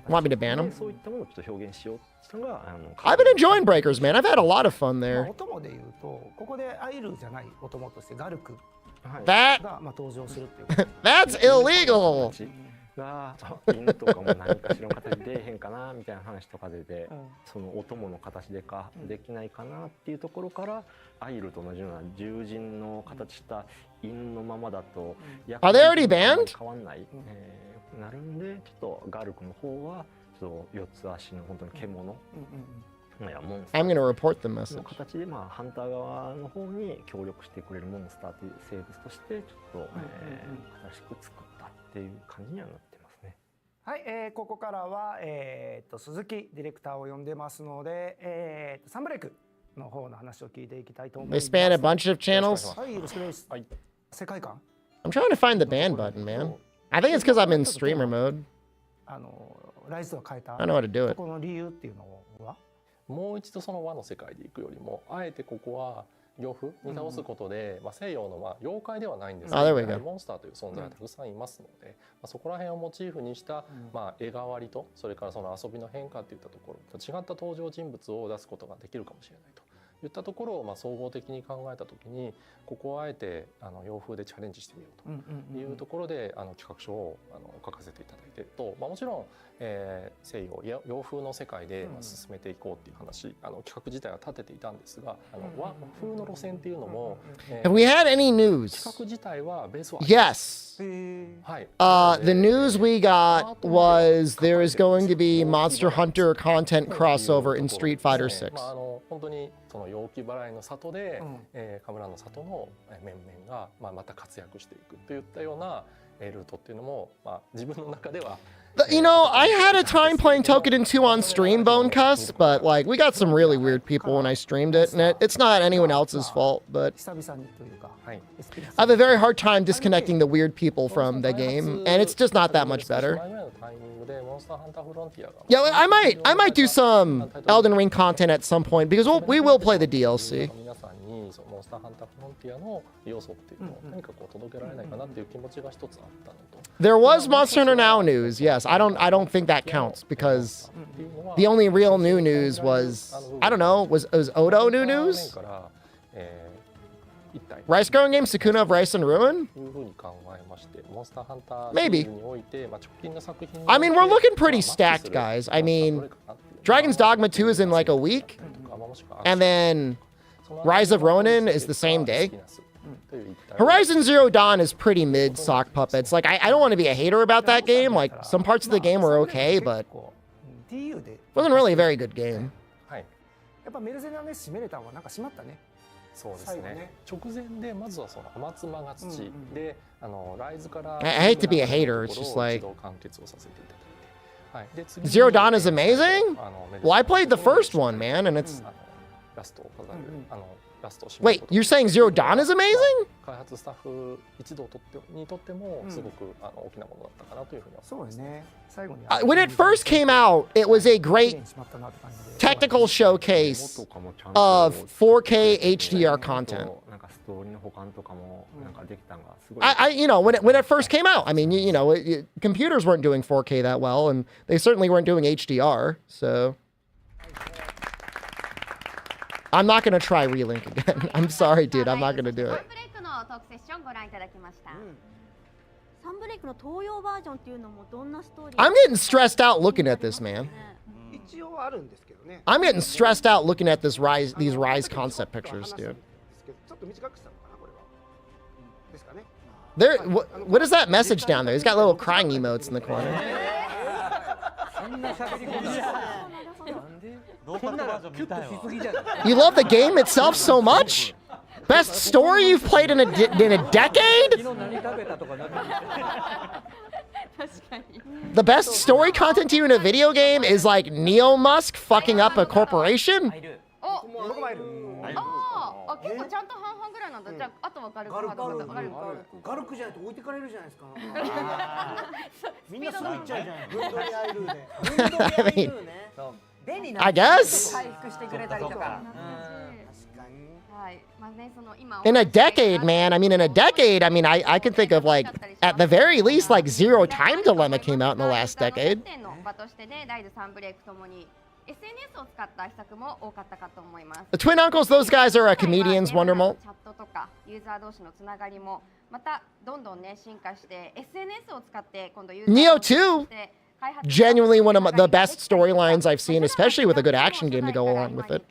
Want me to ban him? そういったものをちょっと表現しようっていうのがI've been enjoying Breakers, man. I've had a lot of fun まあ there. お供で言うとここでアイルじゃないお供としてガルク That がまあ登場するっていうこと That's illegal. が犬とかも何かしらの形で出えへんかなみたいな話とかで、そのお供の形でかできないかなっていうところからアイルと同じような獣人の形した犬のままだと Are they already banned? 変わんない、なるんでちょっとガルクの方はちょっと四つ足の本当に獣、いやモンスター I'm gonna report the message. の形でまあハンター側の方に協力してくれるモンスターという生物としてちょっと、新しく作ったっていう感じにはなってますね。はい、ここからは、鈴木ディレクターを呼んでますので、サンブレイクの方の話を聞いていきたいと思いま They す。 span a bunch of channels. はい、よろしくです。世界観 I'm trying to find the ban button, man. I think it's because I'm in streamer mode. ライズを変えた I know how to do it. この理由っていうのはもう一度その和の世界で行くよりもあえてここは呂布に倒すことで、まあ、西洋のまあ妖怪ではないんですけど、モンスターという存在がたくさんいますので、まあ、そこら辺をモチーフにした、まあ、絵代わりとそれからその遊びの変化といったところと違った登場人物を出すことができるかもしれないといったところをまあ総合的に考えた時にここをあえて洋風でチャレンジしてみようというところで企画書を書かせていただいてと、まあ、もちろん、西洋洋風の世界で進めていこうっていう話企画自体は立てていたんですが和風の路線っていうのも Have we had any news? 企画自体はベースは Yes. はい The news we got was there is going to be Monster Hunter content crossover in Street Fighter 6. まあ本当にその陽気払いの里で、神村の里の面々が、まあ、また活躍していくといったようなルートっていうのも、まあ、自分の中では You know, I had a time playing Toukiden 2 on stream, Bonecuss, but like we got some really weird people when I streamed it, and it's not anyone else's fault, but I have a very hard time disconnecting the weird people from the game, and it's just not that much better. Yeah, I might do some Elden Ring content at some point because we will play the DLC. モンスターハンターフロンティアの要素っていうのを何かこう届けられないかなっていう気持ちが一つあったのと There was Monster Hunter Now news. Yes, I don't think that counts because the only real new news was I don't know was Odo new news? Rice growing game Sakuna of Rice and Ruin? Maybe. I mean, we're looking pretty stacked, guys. I mean, Dragon's Dogma 2 is in like a week, and then Rise of Ronin is the same day. Horizon Zero Dawn is pretty mid, sock puppets. Like, I don't want to be a hater about that game. Like, some parts of the game were okay, but it wasn't really a very good game. やっぱメルセナネス閉めれたのはなんか閉まったね。そうですね。直前でまずはその天妻が土でライズから I hate to be a hater. It's just like 完結をさせていただいて。はい。で Zero Dawn is amazing? Well, I played the first one, man, and it's ラストを飾るラストを締め Wait, you're saying Zero Dawn is amazing? 開発スタッフ一同にとってもすごく大きなものだったかなというふうには。そうですね。最後に when it first came out, it was a great technical showcase of 4K HDR content. You know, when it first came out, I mean, you know, computers weren't doing 4K that well, and they certainly weren't doing HDR, so I'm not gonna try Relink again. I'm sorry, dude. I'm not gonna do it. サンブレイクの東洋バージョンっていうのもどんなストーリー I'm getting stressed out looking at this, man. 一応あるんですけどね。 I'm getting stressed out looking at these Rise concept pictures, dude. ちょっと短くしたのかなこれは。ですかね。There, what is that message down there? He's got little crying emotes in the corner. You love the game itself so much? Best story you've played in a decade? The best story content to you in a video game is like Neo Musk fucking up a corporation? 僕もいるあ、結構ちゃんと半々ぐらいなんだ。じゃあ、あとはガルク派とかガルク。ガルクじゃないと置いてかれるじゃないですか。みんなすぐ行っちゃうじゃん。ブンドリアイルーで。ブンドリアイルーね。便利 I guess. 回復してくれたりとか。はい。まあね、その今。 In a decade, man. I mean, in a decade, I mean, I can think of like, at the very least, like Zero Time Dilemma came out in the last decade. の場としてね、ライズ3ブレイクともに SNS を使った施策も多かったかと思います。 The Twin Uncles, those guys are comedians, Wondermalt. チャットとかユーザー同士のつながりもまたどんどんね進化して SNS を使って今度ユーザー Neo 2, genuinely one of the best storylines I've seen, especially with a good action game to go along with it.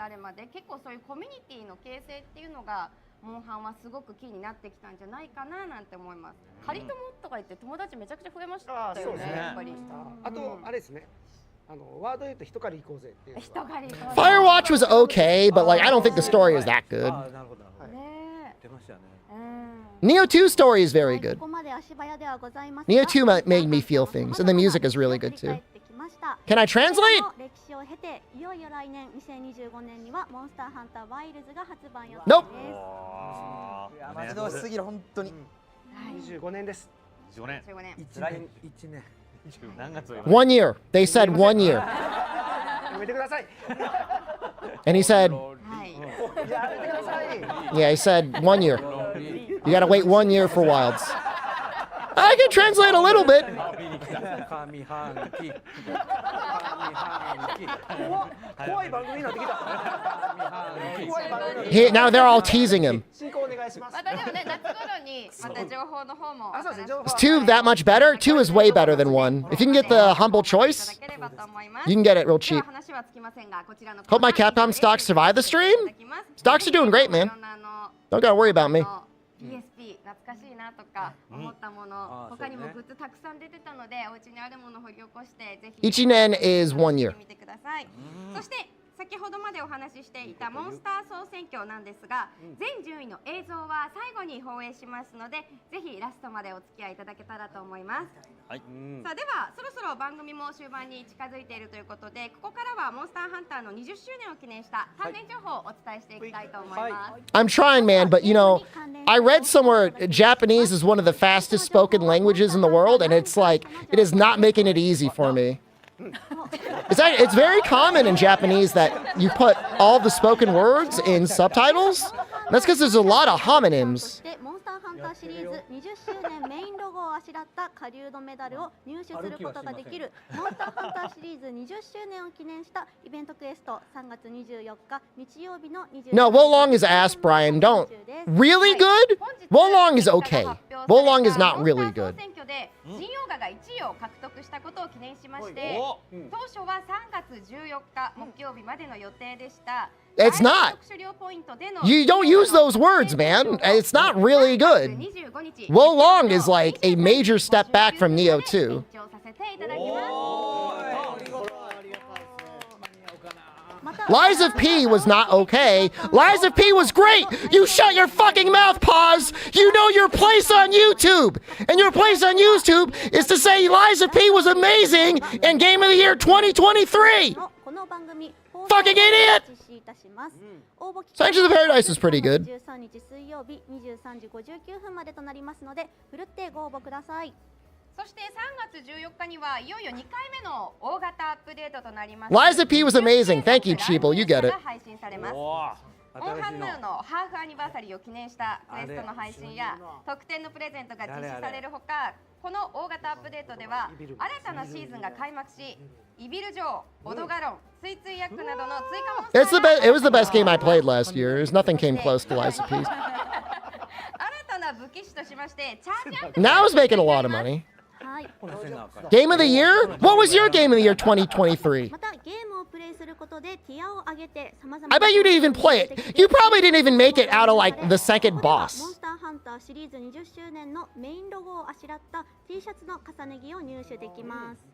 結構そういうコミュニティの形成っていうのがモンハンはすごくキーになってきたんじゃないかななんて思います。仮友とか言って友達めちゃくちゃ増えましたよね。やっぱり。あとあれですね。ワード言うと一狩り行こうぜっていう。一狩り。 Firewatch was okay, but like I don't think the story is that good. なるほど。出ましたね。Neo 2 story is very good. ここまで足早ではございます。 Neo 2 made me feel things, and the music is really good too. Can I translate? 歴史を経ていよいよ来年2025年にはモンスターハンターワイルズが発売予定です。 Nope. いや待ち遠しすぎる本当に。25年です。 15年。 1年。何月 1 year. They said 1 year. やめてください。 And he said, やめてください。 yeah, he said 1 year. You gotta wait 1 year for Wilds. I can translate a little bit. 上半期。怖い番組になってきた。怖い番組。 Now they're all teasing him. 進行お願いします。またでもね夏頃にまた情報の方も。 Is 2 that much better? 2 is way better than 1. If you can get the humble choice, you can get it real cheap. Hope my Capcom stocks survive the stream. Stocks are doing great, man. Don't gotta worry about me. PSP 懐かしいなとか思ったもの、他にもグッズたくさん出てたのでお家にあるものを掘り起こしてぜひ Ichinen is 1 year. 見てください。そして先ほどまでお話ししていたモンスター総選挙なんですが、全順位の映像は最後に放映しますので、ぜひラストまでお付き合いいただけたらと思います。はい。さあではそろそろ番組も終盤に近づいているということで、ここからはモンスターハンターの20周年を記念した関連情報をお伝えしていきたいと思います。I'm trying, man, but you know, I read somewhere Japanese is one of the fastest spoken languages in the world, and it's like, it is not making it easy for me. It's very common in Japanese that you put all the spoken words in subtitles. That's because there's a lot of homonyms. モンスターハンターシリーズ20周年メインロゴをあしらった狩人メダルを入手することができるモンスターハンターシリーズ20周年を記念したイベントクエスト3月24日日曜日の20 No, Wolong is ass, Brian. Don't. Really good? Wolong is okay. Wolong is not really good. 選挙で新洋画が1位を獲得したことを記念しまして、当初は3月14日木曜日までの予定でした。 It's not. You don't use those words, man. It's not really good. Wolong is like a major step back from Neo 2. Lies of P was not okay. Lies of P was great. You shut your fucking mouth, Pause. You know your place on YouTube. And your place on YouTube is to say Lies of P was amazing in Game of the Year 2023. Fucking idiot. Sanctions of Paradise is pretty good. 13日水曜日23時59分までとなりますので、ふるってご応募ください。そして3月14日にはいよいよ2回目の大型アップデートとなります。 Lies of P was amazing. Thank you, Chibo. You get it. 配信されます。モンハンヌーのハーフアニバーサリーを記念したクエストの配信や特典のプレゼントが実施されるほか、この大型アップデートでは新たなシーズンが開幕し、イビル城、オドガロン、水墜役などの追加モンスター It's the best. It was the best game I played last year. There's nothing came close to Lies of P. 新たな武器種としましてチャージアップ Now it's making a lot of money. はい。 Game of the year? What was your Game of the Year 2023? またゲームをプレレイすることでティアを上げて様々 I bet you didn't even play it. You probably didn't even make it out of like the second モン boss. スターハンターシリーズ20周年のメインロゴをあしらった T シャツの重ね着を入手できます。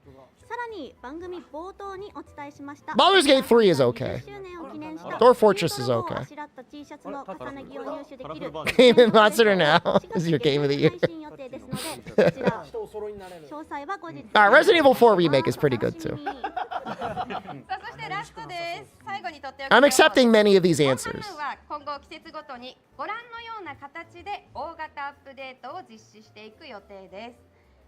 さらに番組冒頭にお伝えしました Baldur's Gate 3 is okay. 20周年を記念した Dwarf Fortress is ロゴを okay. あしらった T シャツの重ね着を入手できる Game in Monster Now is your game of the year. 配信予定ですのでこちら詳細は後日 Alright, Resident Evil 4 Remake is pretty good too. さあそしてラストです。最後にとっておき I'm accepting many of these モン answers. ハンは今後季節ごとにご覧のような形で大型アップデートを実施していく予定です。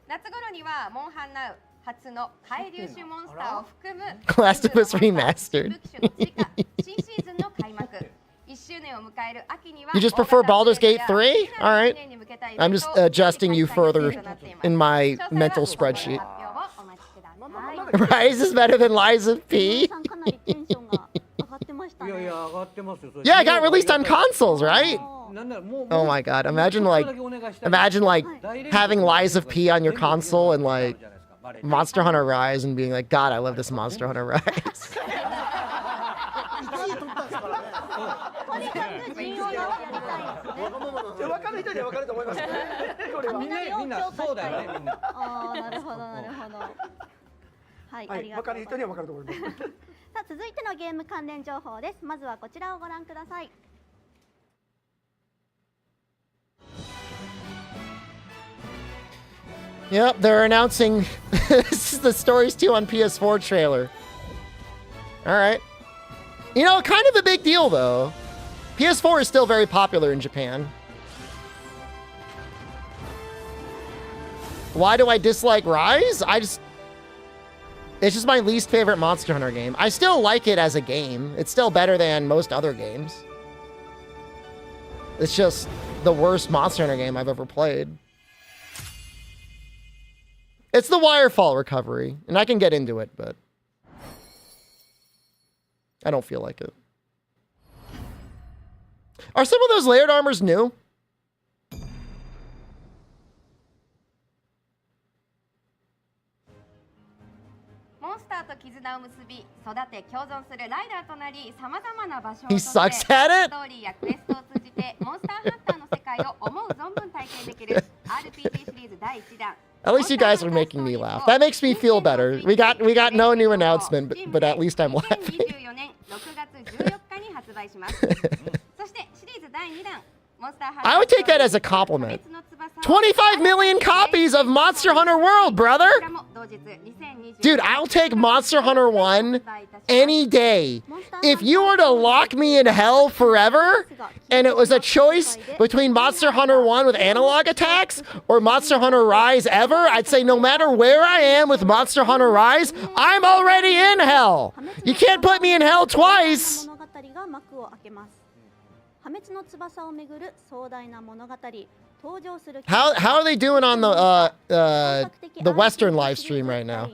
夏頃にはモンハンナウ初の海竜種モンスターを含む Last of Us Remastered. 新シーズンの開幕。1周年を迎える秋には You just prefer Baldur's Gate 3? Alright. I'm just adjusting you further in my mental spreadsheet. Rise is better than Lies of P? Yeah, it got released on consoles, right? Oh my god, imagine like having Lies of P on your console and like Monster Hunter Rise and being like, God, I love this Monster Hunter Rise. 分かる人には分かると思います。みんなそうだよね、みんな。ああ、なるほどなるほど。はい、ありがとうございます。分かる人には分かると思います。さあ続いてのゲーム関連情報です。まずはこちらをご覧ください。Yep, they're announcing this is the Stories 2 on PS4 trailer. Alright. You know, kind of a big deal though. PS4 is still very popular in Japan. Why do I dislike Rise? It's just my least favorite Monster Hunter game. I still like it as a game. It's still better than most other games. It's just the worst Monster Hunter game I've ever played. It's the Wirefall recovery, and I can get into it, but I don't feel like it. Are some of those layered armors new? モンスターと絆を結び、育て共存するライダーとなり、さまざまな場所を He 訪れ、 sucks at it? ストーリーやクエストを通じてモンスターハンターの世界を思う存分体験できる RPG シリーズ第1弾。 At least you guys are making me laugh. That makes me feel better. We got no new announcement, but at least I'm laughing. 2024年6月14日に発売します。そしてシリーズ第2弾、モンスターハンター I would take that as a compliment. 25 million copies of Monster Hunter World, brother! Dude, I'll take Monster Hunter 1 any day. If you were to lock me in hell forever, and it was a choice between Monster Hunter 1 with analog attacks or Monster Hunter Rise ever, I'd say no matter where I am with Monster Hunter Rise, I'm already in hell. You can't put me in hell twice. 破滅の翼をめぐる壮大な物語。登場する How are they doing on the Western live stream right now?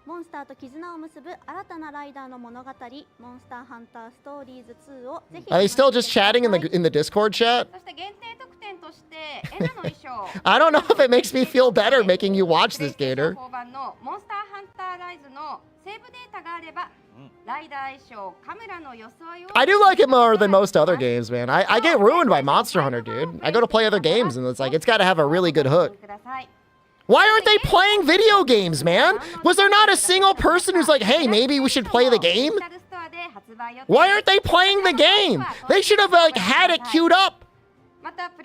モンスターと絆を結ぶ新たなライダーの物語、モンスターハンターストーリーズ2をぜひ Are they still just chatting in the Discord chat? そして限定特典としてエナの衣装 I don't know if it makes me feel better making you watch this, Gator. 交番のモンスターハンターライズのセーブデータがあればライダー衣装カメラの装いを I do like it more than most other games, man. I get ruined by Monster Hunter, dude. I go to play other games and it's like, it's got to have a really good hook. Why aren't they playing video games, man? Was there not a single person who's like, hey, maybe we should play the game? Why aren't they playing the game? They should have like had it queued up.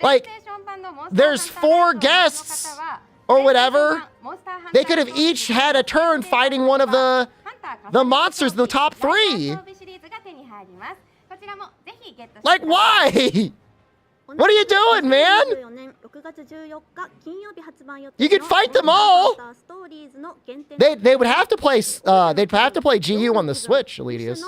Like, there's 4 guests or whatever. They could have each had a turn fighting one of the monsters in the top 3. Like, why? What are you doing, man? You could fight them all. They would have to play. They'd have to play GU on the Switch, Elitius.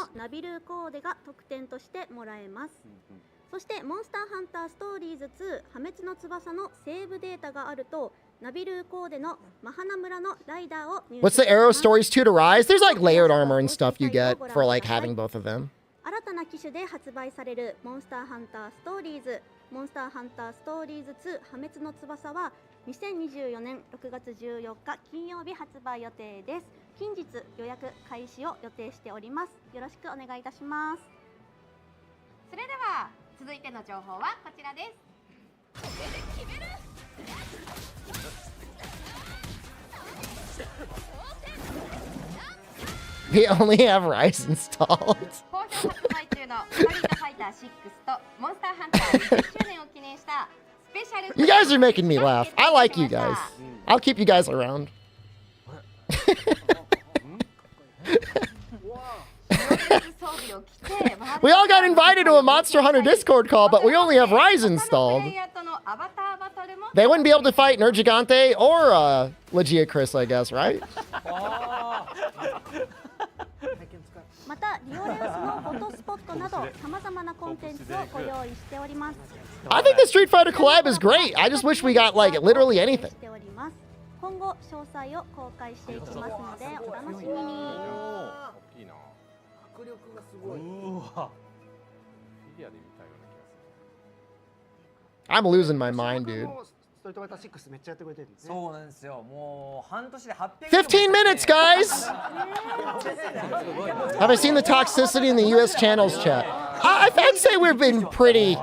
そしてモンスターハンターストーリーズ2破滅の翼のセーブデータがあるとナビルーコーデのマハナ村のライダーを入手 What's the Arrow Stories 2 to Rise? There's like layered armor and stuff you get for like having both of them. 新たな機種で発売されるモンスターハンターストーリーズモンスターハンターストーリーズ2破滅の翼は2024年6月14日金曜日発売予定です。近日予約開始を予定しております。よろしくお願いいたします。それでは続いての情報はこちらです。 We only have Rise installed. 好評発売中のストリートファイター6とモンスターハンター20周年を記念したスペシャル You guys are making me laugh. I like you guys. I'll keep you guys around. We all got invited to a Monster Hunter Discord call, but we only have Rise installed. They wouldn't be able to fight Nergigante or Legia Chris, I guess, right? またリオレンスのフォトスポットなど様々なコンテンツをご用意しております。 I think the Street Fighter collab is great. I just wish we got like literally anything. 今後詳細を公開していきますのでお楽しみに。 迫力がすごい。うわ。 I'm losing my mind, dude. ストリートファイター6めっちゃやってくれてるんですね。そうなんですよ。もう半年で800 15 minutes, guys! Have I seen the toxicity in the US channels chat? I'd say we've been pretty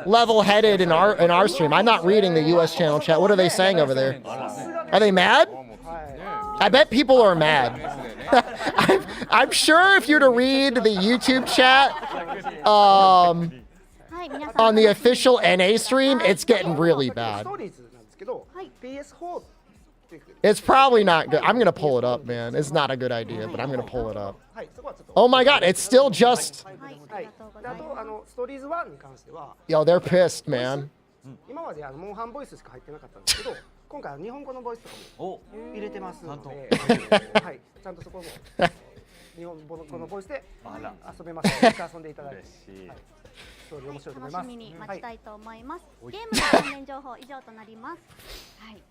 level-headed in our stream. I'm not reading the US channel chat. What are they saying over there? Are they mad? I bet people are mad. I'm sure if you're to read the YouTube chat, on the official NA stream, it's getting really bad. It's probably not good. I'm gonna pull it up, man. It's not a good idea, but I'm gonna pull it up. Oh my god, it's still just... Yo, they're pissed, man. 今までモンハンボイスしか入ってなかったんですけど、今回は日本語のボイスとかも入れてますので、はい、ちゃんとそこも日本語のボイスで遊べますので、遊んでいただいて、すごい面白いと思います。楽しみに待ちたいと思います。ゲームの関連情報以上となります。はい。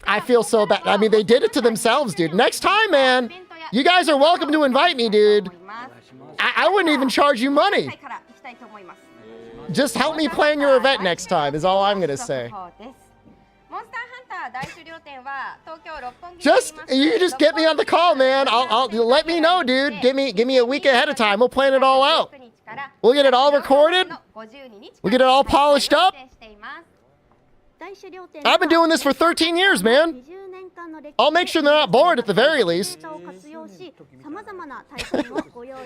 I feel so bad. I mean, they did it to themselves, dude. Next time, man, you guys are welcome to invite me, dude. I wouldn't even charge you money. Just help me plan your event next time, is all I'm going to say. You just get me on the call, man. I'll let me know, dude. Give me a week ahead of time. We'll plan it all out. We'll get it all recorded. We'll get it all polished up. I've been doing this for 13 years, man. I'll make sure they're not bored at the very least.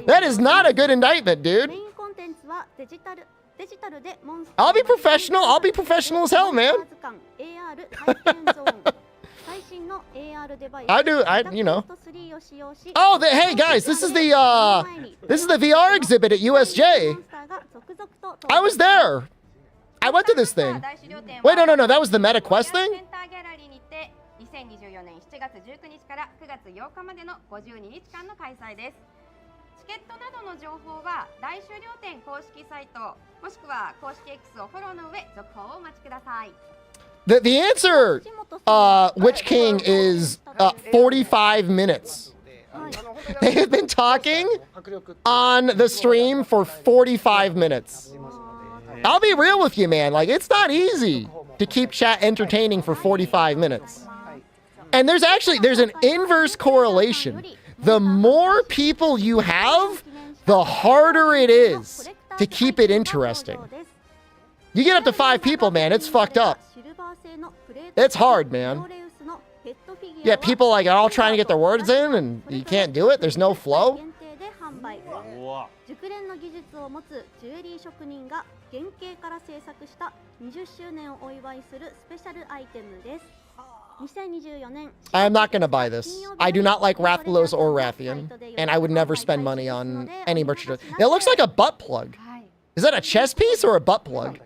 That is not a good indictment, dude. I'll be professional. I'll be professional as hell, man. You know. Oh, hey guys, this is the VR exhibit at USJ. I was there. I went to this thing. Wait, no, that was the Meta Quest thing? 2024年7月19日から9月8日までの52日間の開催です。チケットなどの情報は大終了展公式サイトもしくは公式 X をフォローの上続報をお待ちください。The answer, Witch King, is 45 minutes. They have been talking on the stream for 45 minutes. I'll be real with you, man. Like, it's not easy to keep chat entertaining for 45 minutes. And there's an inverse correlation. The more people you have, the harder it is to keep it interesting. You get up to 5 people, man, it's fucked up. It's hard, man. Yeah, people like are all trying to get their words in, and you can't do it. There's no flow. 熟練の技術を持つジュエリー職人が原型から制作した20周年をお祝いするスペシャルアイテムです。2024年 I'm not gonna buy this. I do not like Rathalos or Rathian, and I would never spend money on any merchandise. It looks like a butt plug. Is that a chest piece or a butt plug?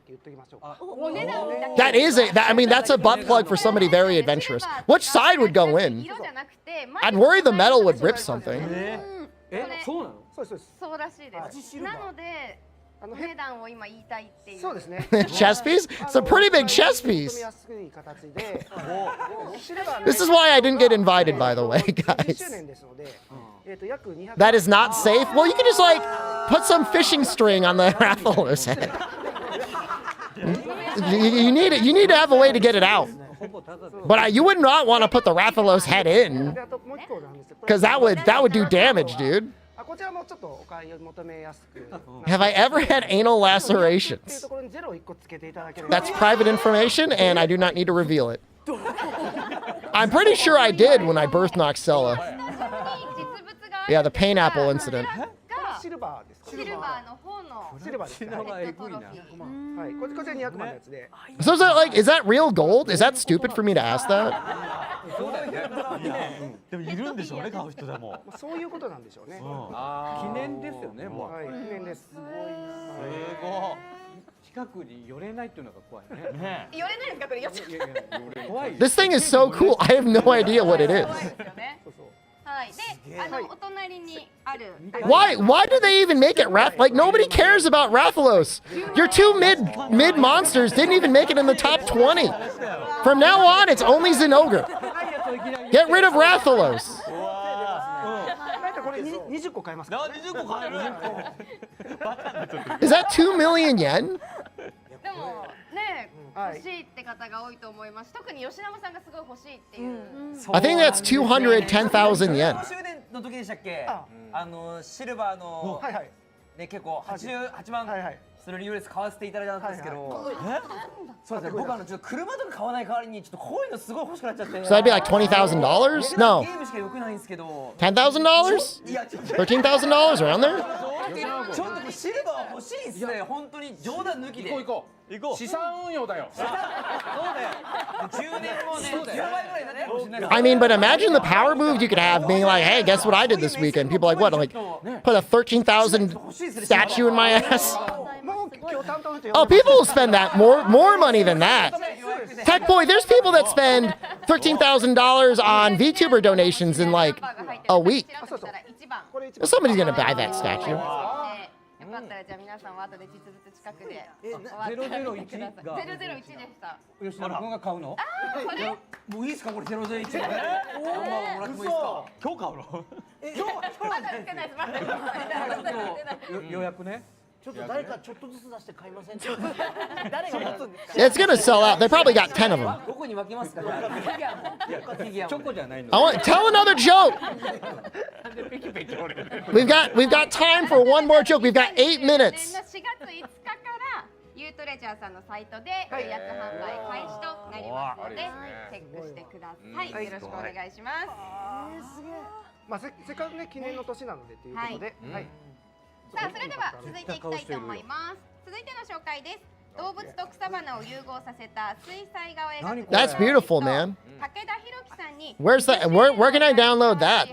That is I mean, that's a butt plug for somebody very adventurous. Which side would go in? I'd worry the metal would rip something. そうらしいです。なのでお値段を今言いたいっていう。そうですね。Chest piece? It's a pretty big chest piece. This is why I didn't get invited, by the way, guys. That is not safe. Well, you can just like put some fishing string on the Rathalos head. You need to have a way to get it out. But you would not want to put the Rathalos head in, であともう一個なんですよ。 because that would do damage, dude. あこちらもちょっとお買い求めやすく。 Have I ever had anal っていう lacerations? ところにゼロを1個つけていただければ。 That's private information, and I do not need to reveal it. I'm pretty sure I did when I birthed Noxella. Yeah, the painapple incident. シルバーです。シルバーの方のシルバーです。はい。こちら200万のやつで。 So is that real gold? Is that stupid for me to ask that? そうだよね。でもいるんでしょうね、買う人でも。そういうことなんでしょうね。記念ですよね、もう。はい、記念です。すごい。近くに寄れないっていうのが怖いね。寄れないですかこれ寄っちゃう。怖い。 This thing is so cool. I have no idea what it is. はい。で、お隣にある。 Why do they even make it Like nobody cares about Rathalos. Your two mid monsters didn't even make it in the top 20. From now on, it's only Zinogre. Get rid of Rathalos. 大体これ20個買えますからね。20個買える。 Is that 2 million yen? でもね、欲しいって方が多いと思います。特に吉永さんがすごい欲しいっていう。 I think that's 210,000 yen. 終電の時でしたっけ？シルバーのね結構88万する理由です買わせていただいたんですけど、そうですね。僕ちょっと車とか買わない代わりにちょっとこういうのすごい欲しくなっちゃって。 So that'd be like $20,000? No. ゲームしか良くないんですけど。 $10,000? いや $13,000 around there? ちょっとシルバー欲しいっすね。本当に冗談抜きで。行こう。資産運用だよ。そうだよ。10年後ね、10倍ぐらいになってるかもしれない。 I mean, but imagine the power moves you could have being like, hey, guess what I did this weekend? People are like, what? Like, put a 13,000 statue in my ass? Oh, people will spend that more money than that. Tech Boy, there's people that spend $13,000 on VTuber donations in like a week. Somebody's gonna buy that statue. よかったらじゃあ皆さんは後で実物近くで001でした吉永君が買うの？これもういいですかこれ001で。もらってもいいですか？今日買うの？まだ売ってないです。まだ売ってない。予約ね。ちょっと誰かちょっとずつ出して買いませんか？誰が持つんですか？ It's gonna sell out. They probably got 10 of them. どこに分けますか？チョコじゃないの。 Tell another joke. We've got time for one more joke. We've got 8 minutes. 4月5日からユートレジャーさんのサイトで予約販売開始となりますのでチェックしてください。よろしくお願いします。すげえ。まあせっかくね記念の年なのでということで、はい。 さあそれでは続いていきたいと思います。続いての紹介です。動物と草花を融合させた水彩画を描く。 That's beautiful, man. 武田弘樹さんに。 Where's that? Where can I download that?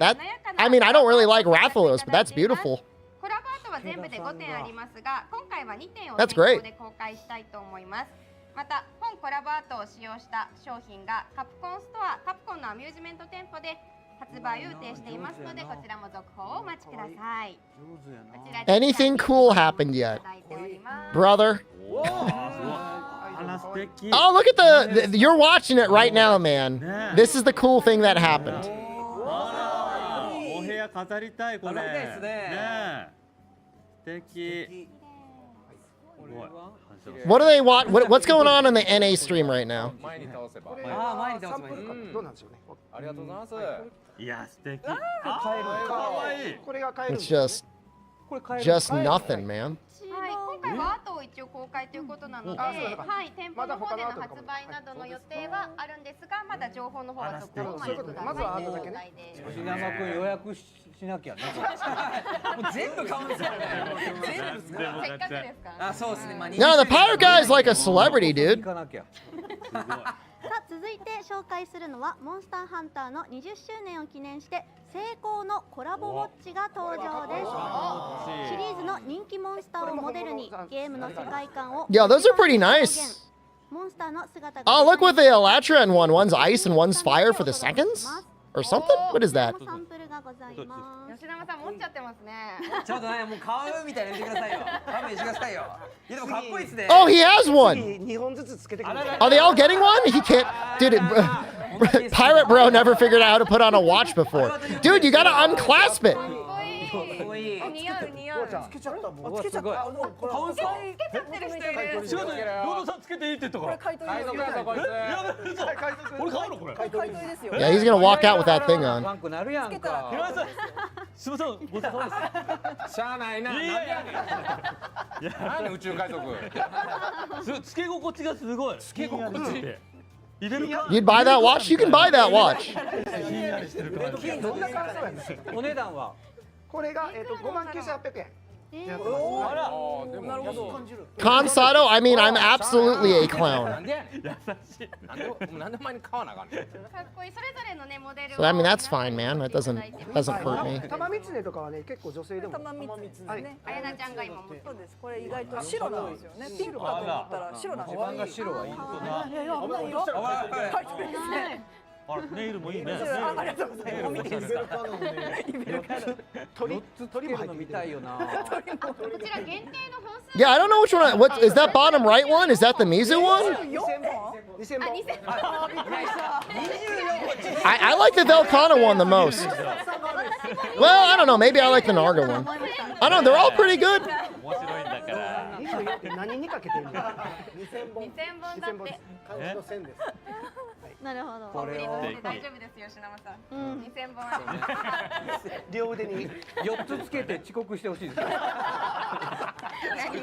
I mean, I don't really like Rathalos, but that's beautiful. コラボアートは全部で5点ありますが、今回は2点を That's great. で公開したいと思います。また本コラボアートを使用した商品がカプコンストア、カプコンのアミューズメント店舗で 発売予定していますのでこちらも続報をお待ちください。 Anything cool happened yet, brother? Oh, look at the you're watching it right now, man. This is the cool thing that happened. お部屋飾りたいこれ。ねえ。素敵。 What do they want? What's going on in the NA stream right now? 前に倒せば。前に倒せばどうなんでしょうね。ありがとうございます。いや素敵。買える。可愛い。これが買える。 It's just nothing, man. はい、今回はアートを一応公開ということなので、はい、店舗の方での発売などの予定はあるんですが、まだ情報の方は続報を待ちください。まずはアートだけね。吉永君予約しなきゃね。もう全部買うんですよ。全部せっかくですから。あ、そうですね。No, the Pirate Guy's like a celebrity, dude. さあ続いて紹介するのはモンスターハンターの20周年を記念して成功のコラボウォッチが登場です。シリーズの人気モンスターをモデルにゲームの世界観を Yeah, those are pretty nice. モンスターの姿が Oh, look with the Elatran one. One's ice and one's fire for the seconds? Or something? What is that? サンプルがございます。吉永さん持っちゃってますね。ちょっとね、もう買うみたいなやめてくださいよ。勘弁してくださいよ。いやでもかっこいいですね。 Oh, he has one. 2本ずつつけてください。 Are they all getting one? He can't. Dude, Pirate Bro never figured out how to put on a watch before. Dude, you gotta unclasp it. こいい。似合う似合う。つけちゃったもん。つけちゃった。買うんすか。つけちゃってる人いる。仕事でロードさんつけていいって言ったから。海賊やぞこいつ。俺買うのこれ。海賊ですよ。 Yeah, he's gonna walk out with that thing ワ on. ンクなるやんか。平井さん、すみません、ごちそうさまです。しゃあないな。なんでやねん。何宇宙海賊。つけ心地がすごい。つけ心地。入れるか。 You'd buy that watch? You can buy that watch. どんな感想やねん。お値段は。これが59,800円。あら。なるほど。 Consato, I mean, I'm absolutely a な clown. んでやねん。優しい。なんでお前に買わなあかんねん。かっこいい。それぞれのねモデル。 So I mean, that's fine, man. That doesn't hurt me. 玉三つねとかはね、結構女性でも。玉三つね。あやなちゃんが今持ってる。そうです。これ意外と白なんですよね。ピンクかと思ったら白なんですよ。自分が白はいい。いやいや危ないよ。はいそうですね。あれネイルもいいね。ありがとうございます。見ていいですか。鳥も入って見たいよな。こちら限定の本数。 Yeah, I don't know which one. What is that bottom right one? Is that the Mizu one? 2000本。 I like the Velcana one the most. Well, I don't know. Maybe I like the Narga one. I don't know. They're all pretty good. 面白いんだから。 24って何にかけてんの？ 2000本だって。漢字の線です。なるほど。これを大丈夫ですよ、品間さん。2000本あります。両腕に4つつけて遅刻してほしいです。何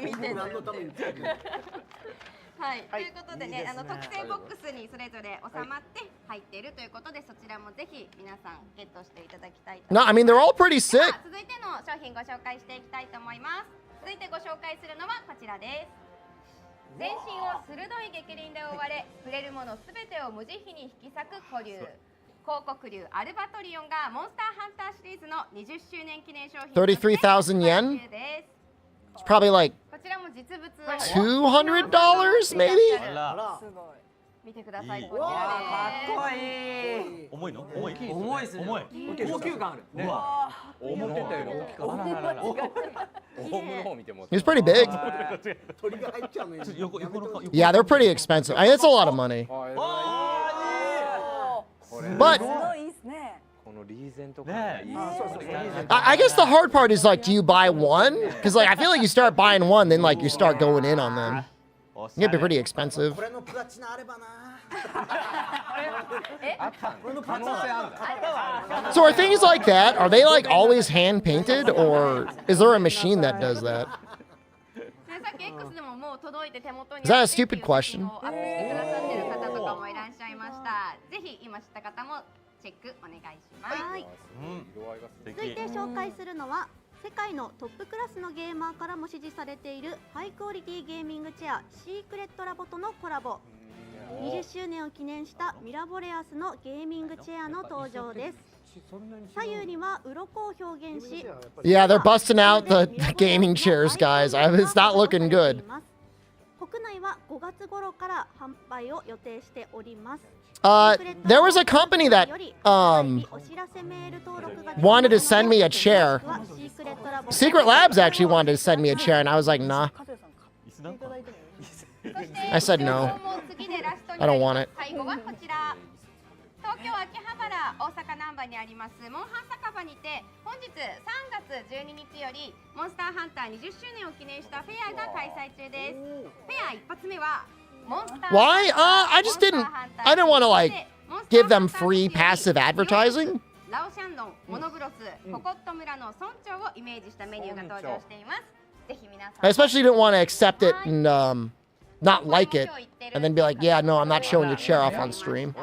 見てんのよってはい、ということでね、特製ボックスにそれぞれ収まって入っているということで、そちらもぜひ皆さんゲットしていただきたいと思い No, ます。 I mean they're all pretty sick. 続いての商品ご紹介していきたいと思います。続いてご紹介するのはこちらです。全身を鋭い激鱗で覆われ、触れるものすべてを無慈悲に引き裂く古竜。広告竜アルバトリオンがモンスターハンターシリーズの20周年記念商品として33,000 yen. It's probably like こちらも実物$200 maybe. すごい。見てください。こちらかっこです。いい。重いの？重い。重いですね。重い。高級感ある。うわ。思ってたより大きかった。ホームの方見ても。 He was pretty big. 鳥が入っちゃうのよ。 Yeah, they're pretty expensive. I mean, it's a lot of money. But いいですね。 I guess the hard part is like, do you buy one? Because like I feel like you start buying one, then like you start going in on them. It'd be pretty expensive. これのプラチナあればな。 So are things like that? Are they like always hand painted, or is there a machine that does that? さっき X でももう届いて手元に Is that a stupid question? アップしてくださってる方とかもいらっしゃいました。ぜひ今知った方もチェックお願いします。はい。続いて紹介するのは世界のトップクラスのゲーマーからも支持されているハイクオリティゲーミングチェアシークレットラボとのコラボ。20周年を記念したミラボレアスのゲーミングチェアの登場です。左右には鱗を表現し、 Yeah, they're busting out the gaming chairs, guys. It's not looking good. 国内は5月頃から販売を予定しております。 There was a company that wanted to send me a chair. Secret Labs actually wanted to send me a chair, and I was like, nah. I said no. I don't want it. 最後はこちら。東京秋葉原大阪難波にありますモンハン酒場にて本日3月12日よりモンスターハンター20周年を記念したフェアが開催中です。フェア一発目はモンスター Why? I didn't want to like give them free passive advertising. ラオシャンドン、モノブロス、ココット村の村長をイメージしたメニューが登場しています。ぜひ皆さん I especially didn't want to accept it and not like it, and then be like, yeah, no, I'm not showing your chair off on stream.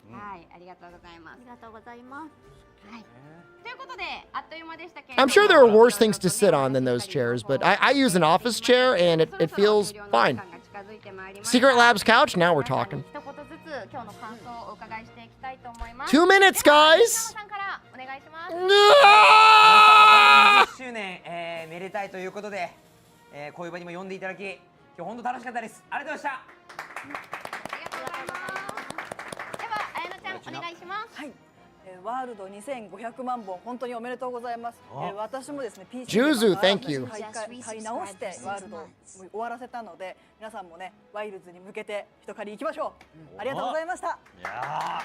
はい、ありがとうございます。ありがとうございます。はい。ということで、あっという間でしたけれども I'm sure there are worse things to sit on than those chairs, but I use an office chair and it feels fine. Secret Labs couch, now we're talking. 一言ずつ今日の感想をお伺いしていきたいと思います。 2 minutes, guys! さんからお願いします。 20周年、めでたいということで、こういう場にも呼んでいただき、今日本当楽しかったです。ありがとうございました。ありがとうございます。では、あやなちゃんお願いします。はい。ワールド2500万本本当におめでとうございます。私もですね PC ジューズ thank you 買い直してワールドを終わらせたので皆さんもねワイルズに向けて一狩り行きましょう。ありがとうございました。では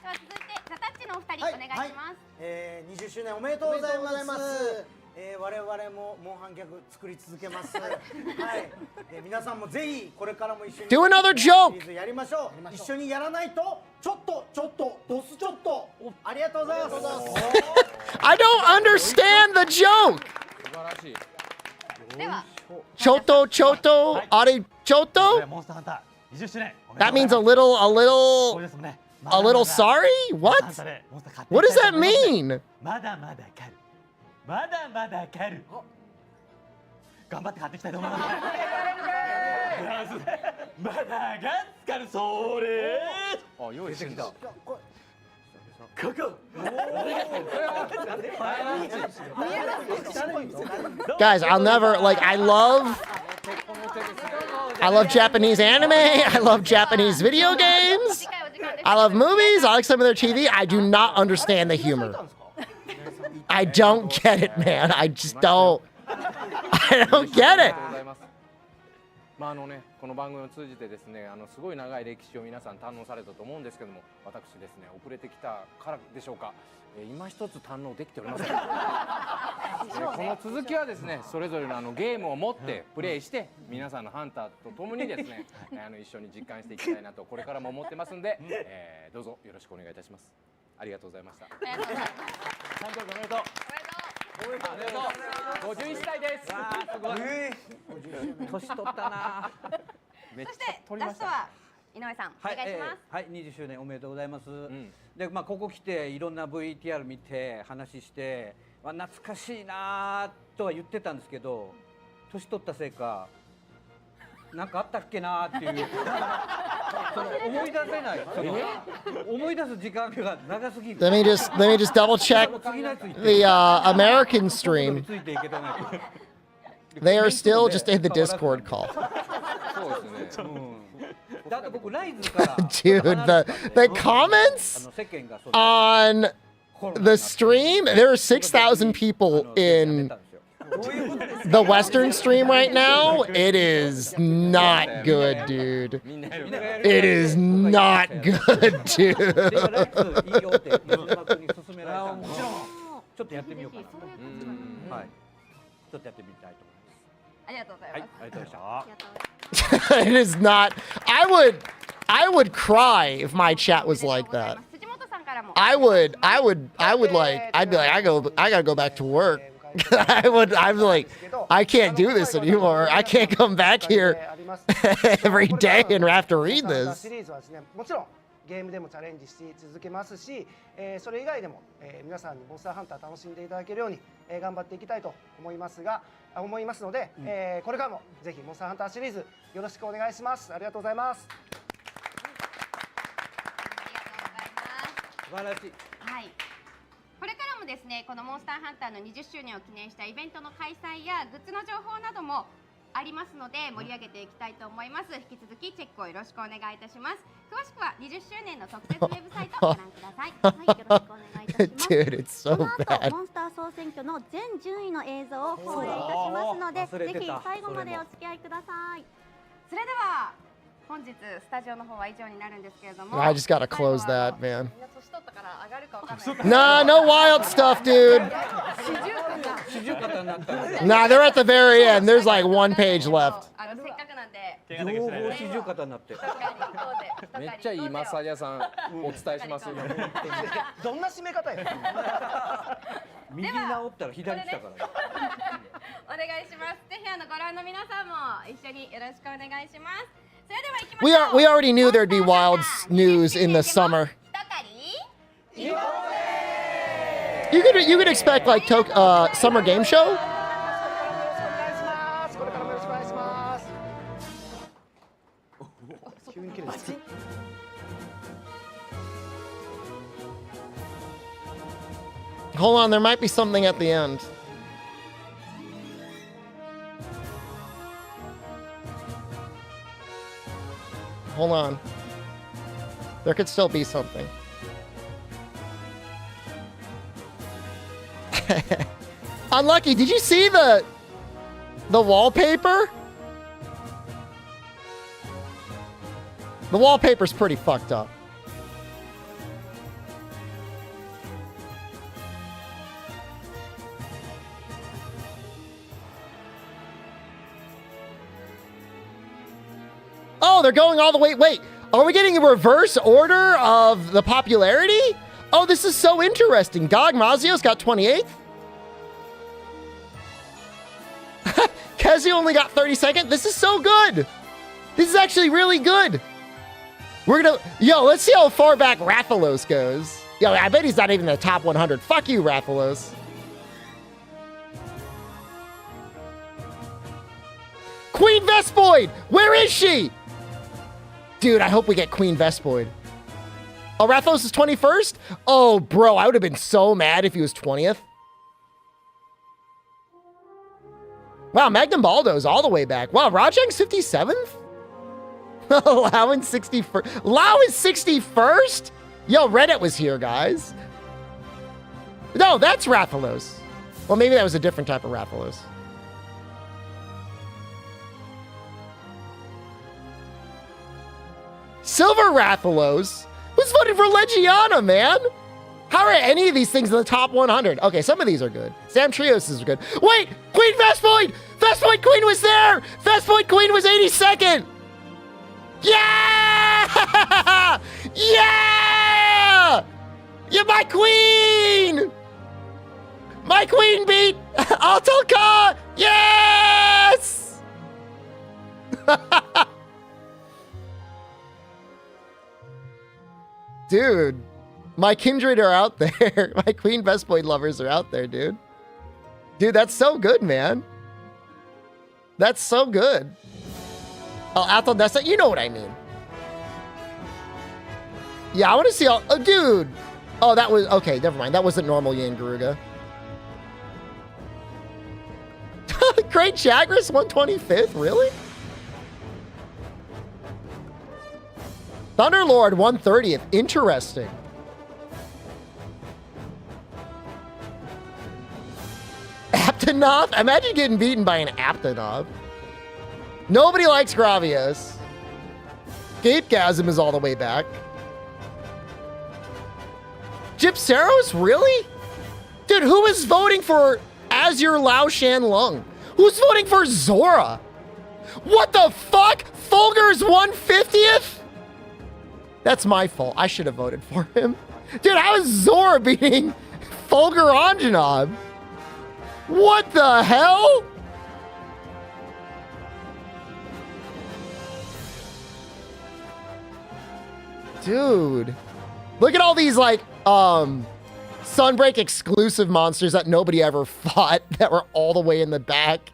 続いてザタッッチのお二人、お願いします。20周年おめでとうございます。我々もモンハンギャグ作り続けます。はい。皆さんもぜひこれからも一緒に Do another joke! シリーズやりましょう。一緒にやらないとちょっとドスちょっとありがとうございます。I don't understand the joke! では、 Choto, are choto? モンスターハンター20周年 That means a little sorry? What? What does that mean? まだまだ狩るまだまだ狩る頑張って買っていきたいと思いますまだがっつかるそれ用意してきたここ Guys, I'll never I love Japanese anime. I love Japanese video games. I love movies. I like some of their TV. I do not understand the humor. I don't get it, man. I just don't. I don't get it. この番組を通じてですね、すごい長い歴史を皆さん堪能されたと思うんですけども、私ですね、遅れてきたからでしょうか、今一つ堪能できておりません。この続きはですね、それぞれのゲームを持ってプレイして、皆さんのハンターと共にですね、一緒に実感していきたいなとこれからも思ってますんで、どうぞよろしくお願いいたします。ありがとうございました。誕生日おめでとう。51歳です。すごい。年取ったな。そしてラストは井上さん、お願いします。はい、20周年おめでとうございます。で、ここ来ていろんな VTR 見て話して、懐かしいなとは言ってたんですけど、年取ったせいか。なんかあったっけなっていう思い出せない。思い出す時間が長すぎる。Let me just double check the American stream. They are still just in the Discord call. Dude, the comments on the stream, there are 6,000 people in the Western stream right now. It is not good, dude. It is not good, dude. ちょっとやってみようかな。はい。ちょっとやってみたいと思います。ありがとうございます。ありがとうございました。It is not. I would cry if my chat was like that. I'd be like, I gotta go back to work. I'm like, I can't do this anymore. I can't come back here every day and have to read this. もちろんゲームでもチャレンジし続けますし、それ以外でも、皆さんにモンスターハンター楽しんでいただけるように、頑張っていきたいと思いますので、これからもぜひモンスターハンターシリーズよろしくお願いします。ありがとうございます。素晴らしい。はい。これからもですね、このモンスターハンターの20周年を記念したイベントの開催やグッズの情報などもありますので盛り上げていきたいと思います。引き続きチェックをよろしくお願いいたします。詳しくは20周年の特設ウェブサイトをご覧ください。はい、よろしくお願いいたします。Dude, it's so この後 bad. モンスター総選挙の全順位の映像を放映いたしますので、ぜひ最後までお付き合いください。それでは本日スタジオの方は以上になるんですけれども、 I just gotta close that, man. みんな年取ったから上がるかわかんない。Nah, no wild stuff, dude. な Nah, they're at the very end. There's like one page left. せっかくなんで。情報四十肩になって。めっちゃいいマッサージ屋さんお伝えしますよ。どんな締め方や。右直ったら左来たから。お願いします。ぜひご覧の皆さんも一緒によろしくお願いします。それでは行きましょう。We already knew there'd be wild news in the summer. You could expect like summer game show. Hold on, there might be something at the end. Hold on. There could still be something. Unlucky, did you see the wallpaper? The wallpaper's pretty fucked up. they're going all the way. Wait, are we getting a reverse order of the popularity? Oh, this is so interesting. Gog Mazios got 28th. Kezi only got 32nd. This is so good. This is actually really good. We're gonna, yo, let's see how far back Rathalos goes. Yo, I bet he's not even in the top 100. Fuck you, Rathalos. Queen Vespoid! Where is she? Dude, I hope we get Queen Vespoid. Oh, Rathalos is 21st? Oh, bro, I would have been so mad if he was 20th. Wow, Magnum Baldo's all the way back. Wow, Rajang's 57th? Lau in 61st. Lau is 61st? Yo, Reddit was here, guys. No, that's Rathalos. Well, maybe that was a different type of Rathalos. Silver Rathalos? Who's voting for Legiana, man? How are any of these things in the top 100? Okay, some of these are good. Sam Trios is good. Wait, Queen Vespoid! Vespoid Queen was there! Vespoid Queen was 82nd! Yeah! Yeah! Yeah, my queen! My queen beat Altalka! Yes! Dude, my kindred are out there. My Queen Vespoid lovers are out there, dude. Dude, that's so good, man. That's so good. Oh, Athel Nessa, you know what I mean. Yeah, I want to see all... Oh, dude. Oh, that was... Okay, never mind. That wasn't normal Yin Garuga. Great Chagris, 125th? Really? Thunderlord, 130th. Interesting. Aptonoth? Imagine getting beaten by an Aptonoth. Nobody likes Gravios. Gapegasm is all the way back. Gypseros? Really? Dude, who is voting for Azure Lao Shan Lung? Who's voting for Zora? What the fuck? Fulgur's 150th? That's my fault. I should have voted for him. Dude, how is Zora beating Fulgur Anjanov? What the hell? Dude. Look at all these, like, Sunbreak exclusive monsters that nobody ever fought that were all the way in the back.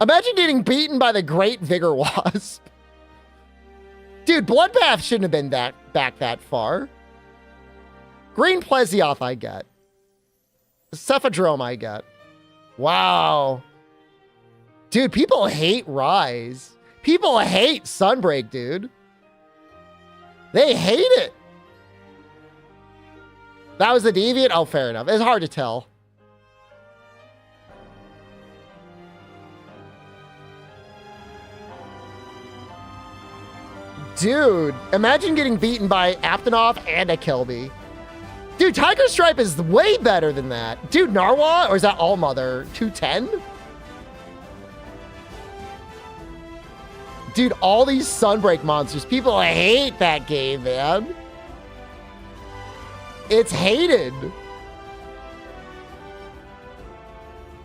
Imagine getting beaten by the Great Vigor Wasp. Dude, Bloodbath shouldn't have been back that far. Green Plesioth I get. Cephadrome I get. Wow. Dude, people hate Rise. People hate Sunbreak, dude. They hate it. That was the Deviant? Oh, fair enough. It's hard to tell. Dude, imagine getting beaten by Aptonoth and a Kelby. Dude, Tiger Stripe is way better than that. Dude, Narwa? Or is that Allmother? 210? Dude, all these Sunbreak monsters. People hate that game, man. It's hated.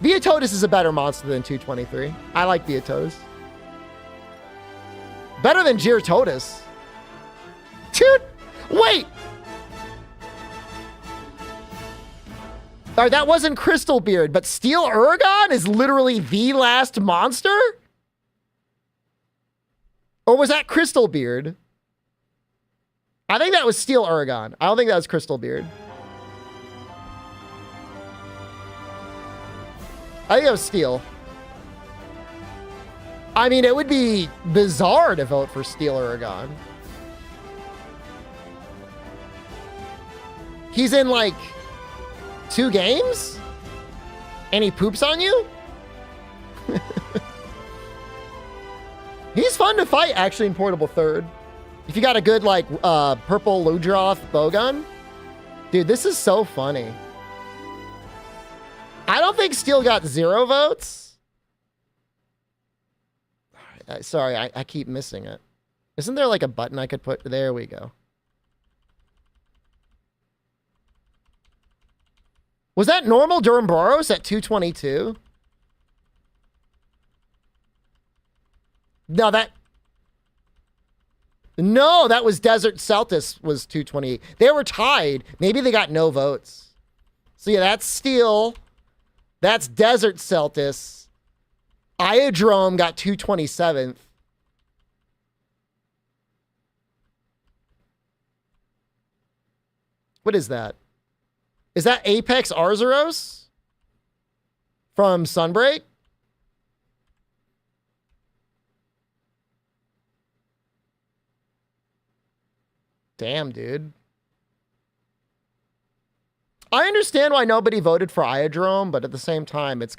Viatotus is a better monster than 223. I like Viatotus. Better than Gyarados. Dude, wait. All right, that wasn't Crystal Beard, but Steel Uragon is literally the last monster? Or was that Crystal Beard? I think that was Steel Uragon. I don't think that was Crystal Beard. I think it was Steel. I mean, it would be bizarre to vote for Steel Uragon. He's in like 2 games? And he poops on you? He's fun to fight, actually, in Portable Third. If you got a good, like, purple Ludroth bowgun. Dude, this is so funny. I don't think Steel got 0 votes. Sorry, I keep missing it. Isn't there like a button I could put? There we go. Was that normal Duramboros at 222? No, that was Desert Celtis was 228. They were tied. Maybe they got no votes. So yeah, that's Steel. That's Desert Celtis. Iodrome got 227th. What is that? Is that Apex Arzuros from Sunbreak? Damn, dude. I understand why nobody voted for Iodrome, but at the same time, it's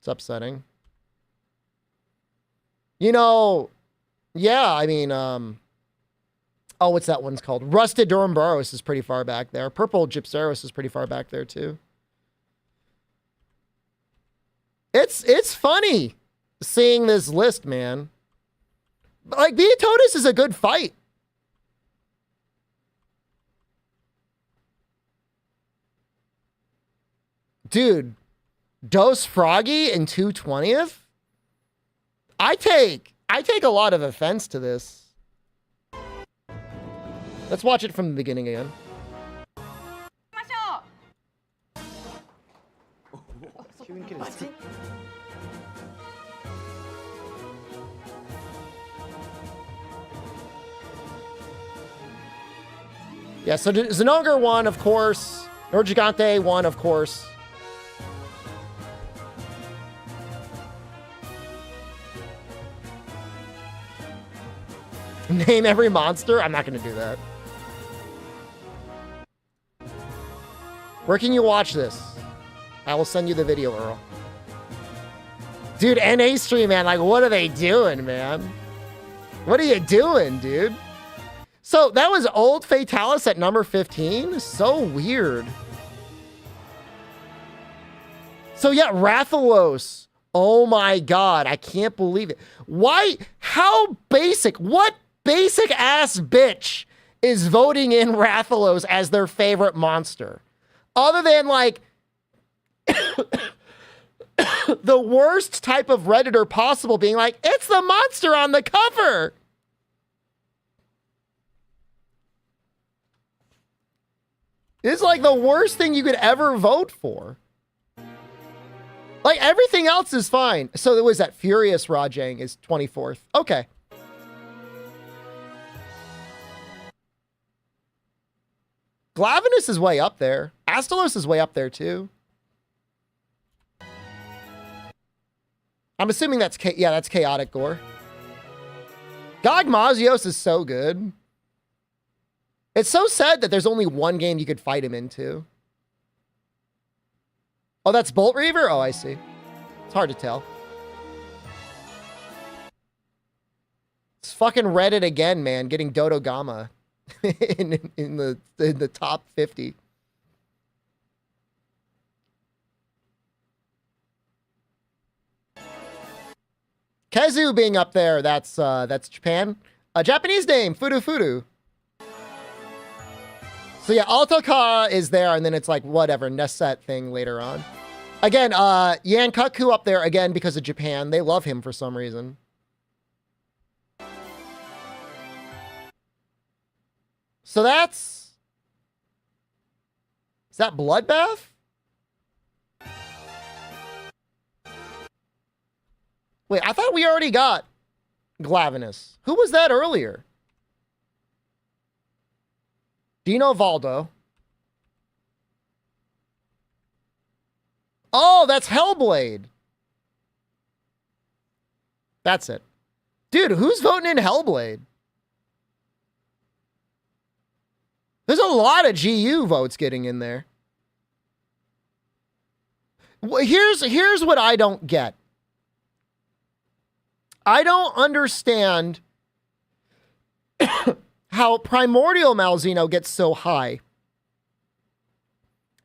upsetting. You know, yeah, I mean, oh, what's that one's called? Rusted Duramboros is pretty far back there. Purple Gypsaros is pretty far back there, too. It's funny seeing this list, man. Like, Beatotus is a good fight. Dude, Dose Froggy in 220th? I take a lot of offense to this. Let's watch it from the beginning again. Yeah, so Zenogre won, of course. Norgigante won, of course. Name every monster? I'm not going to do that. Where can you watch this? I will send you the video, Earl. Dude, NA stream, man. Like, what are they doing, man? What are you doing, dude? So, that was Old Fatalis at number 15? So weird. So, yeah, Rathalos. Oh, my God. I can't believe it. Why? How basic? What basic-ass bitch is voting in Rathalos as their favorite monster? Other than, like, the worst type of Redditor possible being like, it's the monster on the cover. It's like the worst thing you could ever vote for. Like, everything else is fine. So there was that Furious Rajang is 24th. Okay. Glavenus is way up there. Astalos is way up there too. I'm assuming that's that's Chaotic Gore. Gogmazios is so good. It's so sad that there's only one game you could fight him into. Oh, that's Bolt Reaver? Oh, I see. It's hard to tell. It's fucking Reddit again, man. Getting Dodo Gamma in the top 50. Kezu being up there, that's Japan. A Japanese name, Fudu. So yeah, Altoka is there, and then it's like whatever, Neset thing later on. Again, Yankaku up there again because of Japan. They love him for some reason. So is that Bloodbath? Wait, I thought we already got Glavenus. Who was that earlier? Dino Valdo. Oh, that's Hellblade. That's it. Dude, who's voting in Hellblade? There's a lot of GU votes getting in there. Here's what I don't get. I don't understand how Primordial Malzeno gets so high.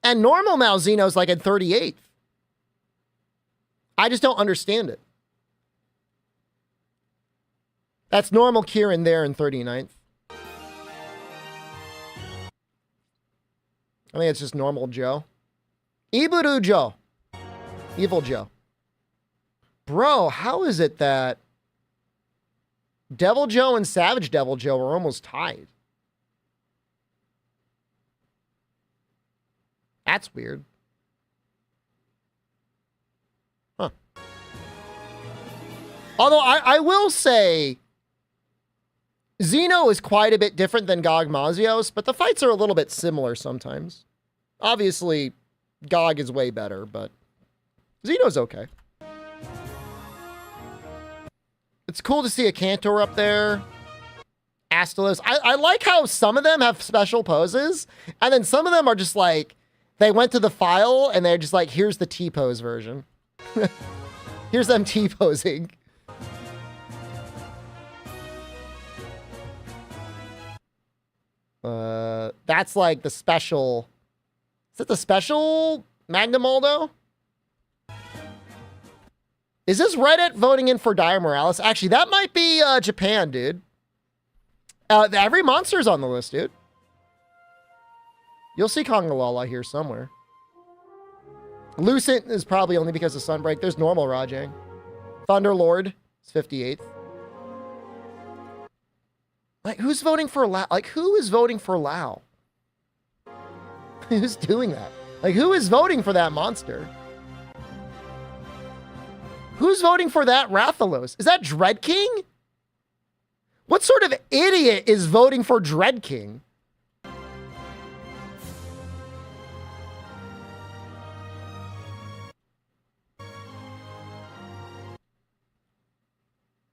And normal Malzeno's like at 38th. I just don't understand it. That's normal Kieran there in 39th. I think it's just normal Joe. Iburu Joe. Evil Joe. Bro, how is it that Devil Joe and Savage Devil Joe are almost tied? That's weird. Huh. Although I will say Xeno is quite a bit different than Gog Mazios, but the fights are a little bit similar sometimes. Obviously, Gog is way better, but Xeno's okay. It's cool to see a Cantor up there. Astalos. I like how some of them have special poses, and then some of them are just like, they went to the file, and they're just like, here's the T-pose version. Here's them T-posing. That's like the special. Is it the special Magnemoldo? Is this Reddit voting in for Dire Morales? Actually, that might be Japan, dude. Every monster's on the list, dude. You'll see Kongalala here somewhere. Lucent is probably only because of Sunbreak. There's normal Rajang. Thunderlord is 58th. Like, who's voting for Lao? Like, who is voting for Lao? Who's doing that? Like, who is voting for that monster? Who's voting for that Rathalos? Is that Dread King? What sort of idiot is voting for Dread King?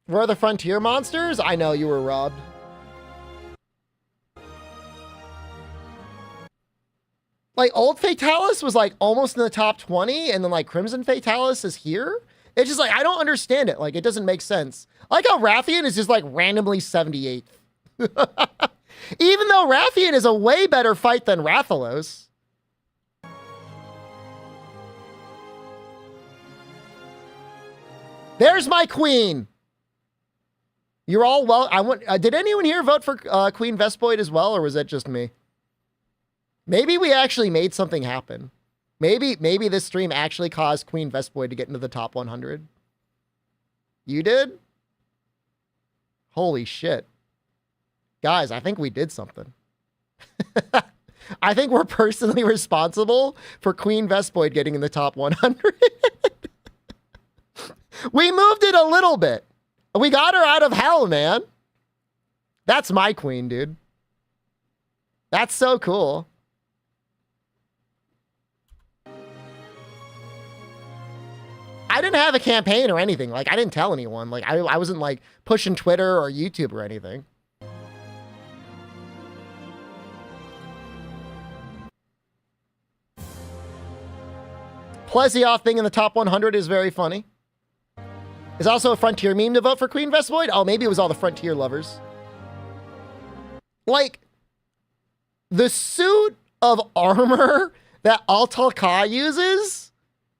Where are the Frontier monsters? I know you were robbed. Like, Old Fatalis was like almost in the top 20, and then like Crimson Fatalis is here? It's just like, I don't understand it. Like, it doesn't make sense. I like how Rathian is just like randomly 78th. Even though Rathian is a way better fight than Rathalos. There's my queen. You're all well. Did anyone here vote for Queen Vespoid as well, or was that just me? Maybe we actually made something happen. Maybe this stream actually caused Queen Vespoid to get into the top 100. You did? Holy shit. Guys, I think we did something. I think we're personally responsible for Queen Vespoid getting in the top 100. We moved it a little bit. We got her out of hell, man. That's my queen, dude. That's so cool. I didn't have a campaign or anything. Like, I didn't tell anyone. Like, I wasn't, like, pushing Twitter or YouTube or anything. Plesioth being in the top 100 is very funny. Is also a Frontier meme to vote for Queen Vespoid? Oh, maybe it was all the Frontier lovers. Like, the suit of armor that Altalka uses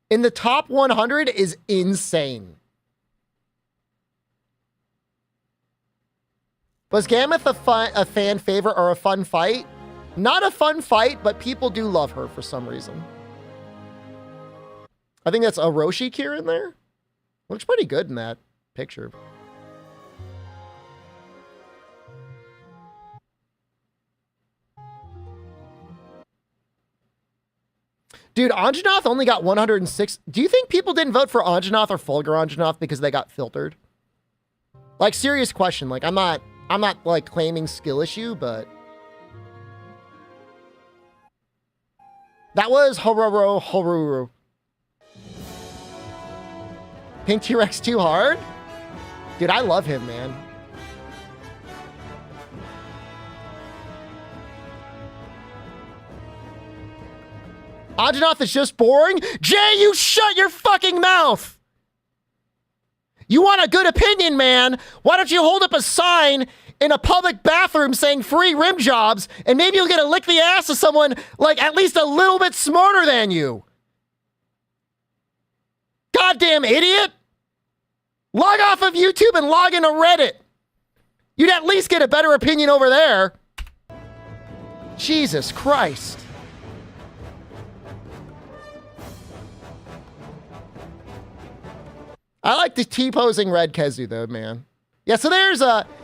in the top 100 is insane. Was Gameth a fan favorite or a fun fight? Not a fun fight, but people do love her for some reason. I think that's Orochi Kieran there. Looks pretty good in that picture. Dude, Anjanath only got 106. Do you think people didn't vote for Anjanath or Fulgur Anjanath because they got filtered? Like, serious question. Like, I'm not like claiming skill issue, but that was Horuru. Pink T-Rex too hard? Dude, I love him, man. Anjanath is just boring? Jay, you shut your fucking mouth! You want a good opinion, man? Why don't you hold up a sign in a public bathroom saying free rim jobs, and maybe you'll get a lick the ass of someone like at least a little bit smarter than you? Goddamn idiot! Log off of YouTube and log into Reddit. You'd at least get a better opinion over there. Jesus Christ. I like the T-posing red Kezu though, man. Yeah, so there's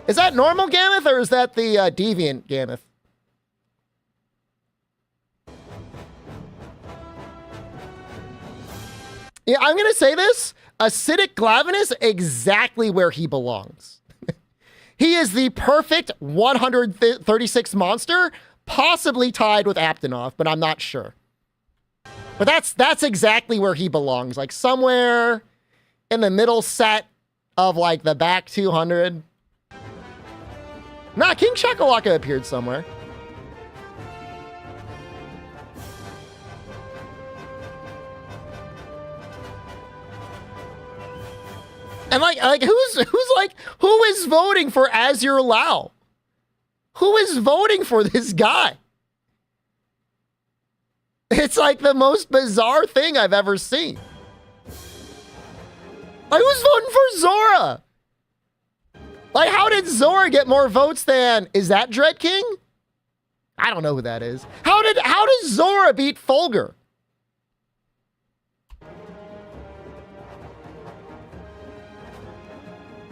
is that normal Gameth or is that the deviant Gameth? Yeah, I'm gonna say this. Acidic Glavenus, exactly where he belongs. He is the perfect 136 monster, possibly tied with Aptonov, but I'm not sure. But that's exactly where he belongs, like somewhere in the middle set of like the back 200. Nah, King Chakalaka appeared somewhere. And like who is voting for Azure Lau? Who is voting for this guy? It's like the most bizarre thing I've ever seen. Like, who's voting for Zora? Like, how did Zora get more votes than, is that Dread King? I don't know who that is. How does Zora beat Fulgur?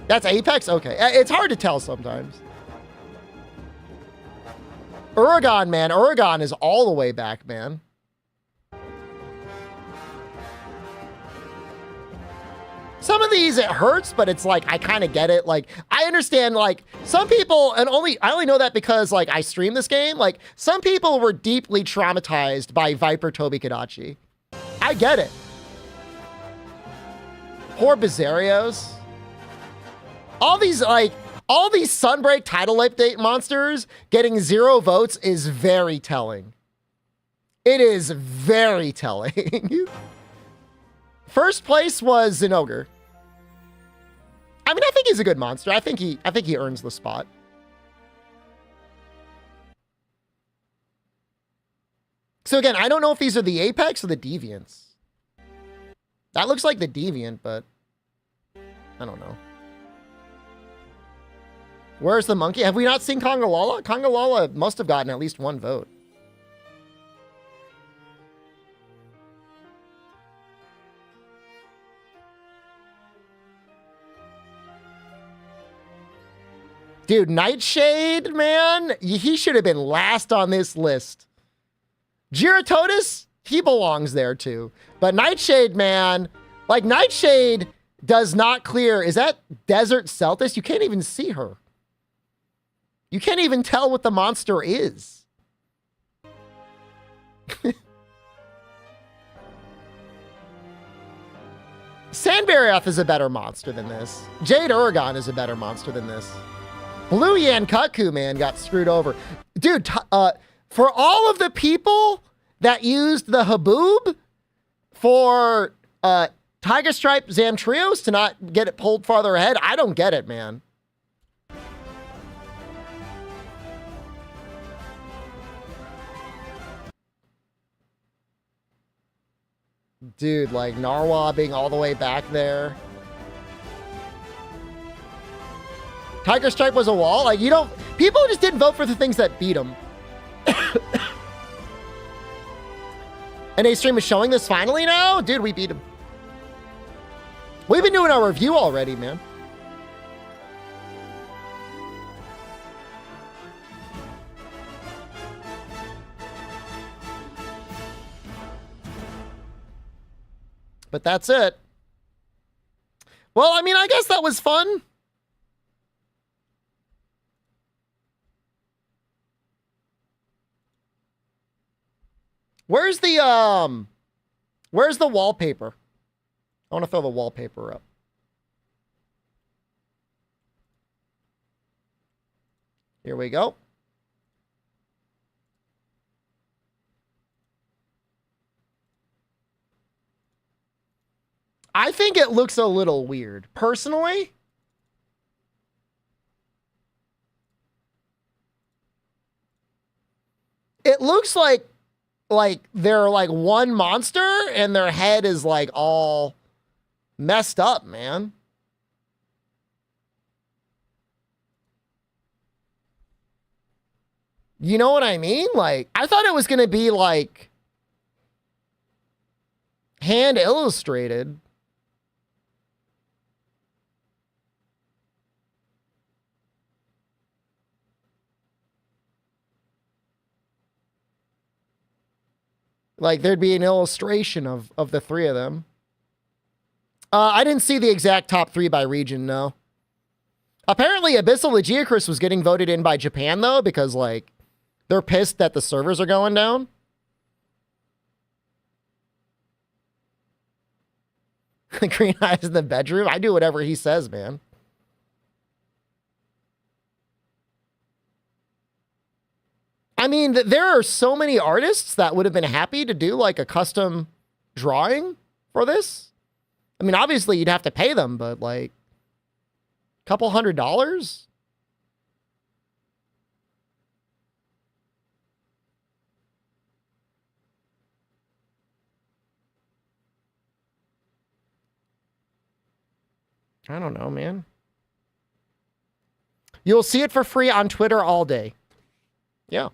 That's Apex? Okay. It's hard to tell sometimes. Uragon, man. Uragon is all the way back, man. Some of these, it hurts, but it's like, I kind of get it. Like, I understand, like, some people, and I only know that because, like, I stream this game. Like, some people were deeply traumatized by Viper Tobi-Kadachi. I get it. Poor Bizarrios. All these Sunbreak title update monsters getting 0 votes is very telling. It is very telling. First place was Zinogre. I mean, I think he's a good monster. I think he earns the spot. So again, I don't know if these are the Apex or the Deviants. That looks like the Deviant, but I don't know. Where's the monkey? Have we not seen Congalala? Congalala must have gotten at least 1 vote. Dude, Nightshade, man, he should have been last on this list. Giratotus, he belongs there too. But Nightshade, man, like Nightshade does not clear. Is that Desert Celtis? You can't even see her. You can't even tell what the monster is. Sandbarioth is a better monster than this. Jade Uragon is a better monster than this. Blue Yankaku, man, got screwed over. Dude, for all of the people that used the Haboob for Tiger Stripe Zamtrios to not get it pulled farther ahead, I don't get it, man. Dude, like Narwa being all the way back there. Tiger Stripe was a wall. Like, you don't... People just didn't vote for the things that beat them. And A-Stream is showing this finally now? Dude, we beat him. We've been doing our review already, man. But that's it. Well, I mean, I guess that was fun. Where's the wallpaper? I want to throw the wallpaper up. Here we go. I think it looks a little weird. Personally, it looks like they're like one monster and their head is like all messed up, man. You know what I mean? Like, I thought it was going to be like hand illustrated. Like there'd be an illustration of the three of them. I didn't see the exact top 3 by region, no. Apparently Abyssal Legiacris was getting voted in by Japan, though, because, like, they're pissed that the servers are going down. Green Eyes in the bedroom? I do whatever he says, man. I mean, there are so many artists that would have been happy to do, like, a custom drawing for this. I mean, obviously, you'd have to pay them, but, like, a couple $100? I don't know, man. You'll see it for free on Twitter all day. Yeah.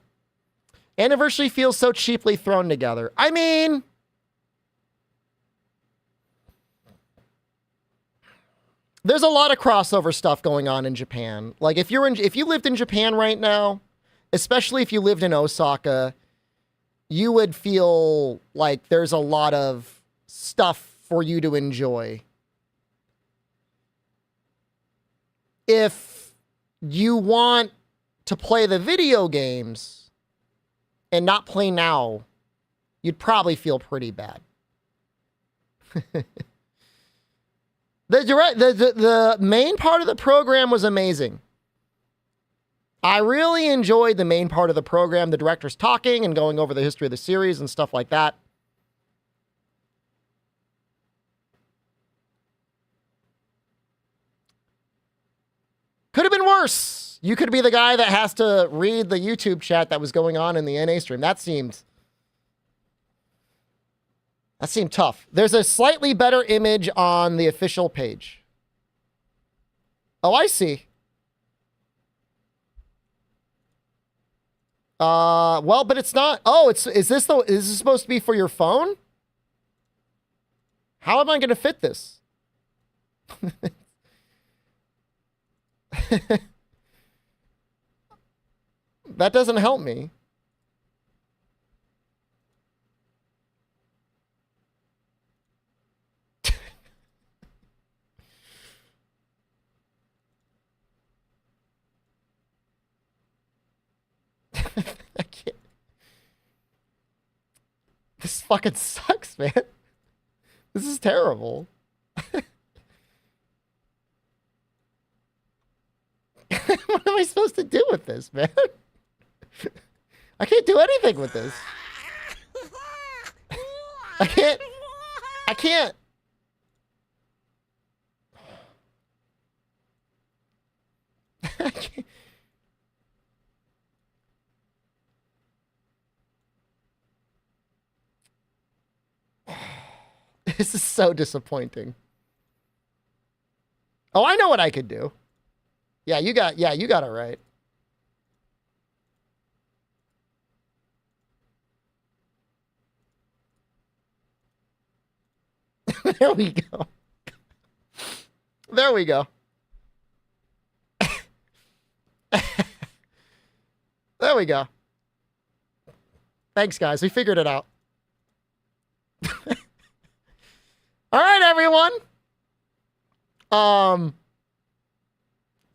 Anniversary feels so cheaply thrown together. I mean, there's a lot of crossover stuff going on in Japan. Like if you lived in Japan right now, especially if you lived in Osaka, you would feel like there's a lot of stuff for you to enjoy. If you want to play the video games and not play now, you'd probably feel pretty bad. The main part of the program was amazing. I really enjoyed the main part of the program, the directors talking and going over the history of the series and stuff like that. Could have been worse. You could be the guy that has to read the YouTube chat that was going on in the NA stream. That seemed tough. There's a slightly better image on the official page. Oh, I see. Well, but it's not. Oh, is this supposed to be for your phone? How am I going to fit this? That doesn't help me. I can't. This fucking sucks, man. This is terrible. What am I supposed to do with this, man? I can't do anything with this. I can't. I can't. This is so disappointing. Oh, I know what I could do. Yeah, you got it right. There we go. There we go. There we go. Thanks, guys. We figured it out. All right, everyone.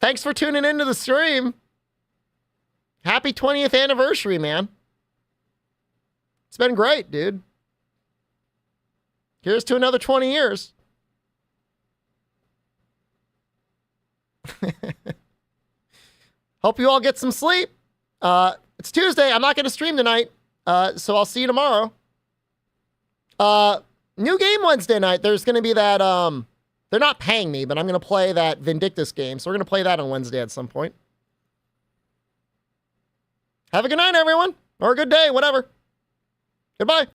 Thanks for tuning into the stream. Happy 20th anniversary, man. It's been great, dude. Here's to another 20 years. Hope you all get some sleep. It's Tuesday. I'm not going to stream tonight. So I'll see you tomorrow. New game Wednesday night. There's going to be that, they're not paying me, but I'm going to play that Vindictus game. So we're going to play that on Wednesday at some point. Have a good night, everyone. Or a good day, whatever. Goodbye.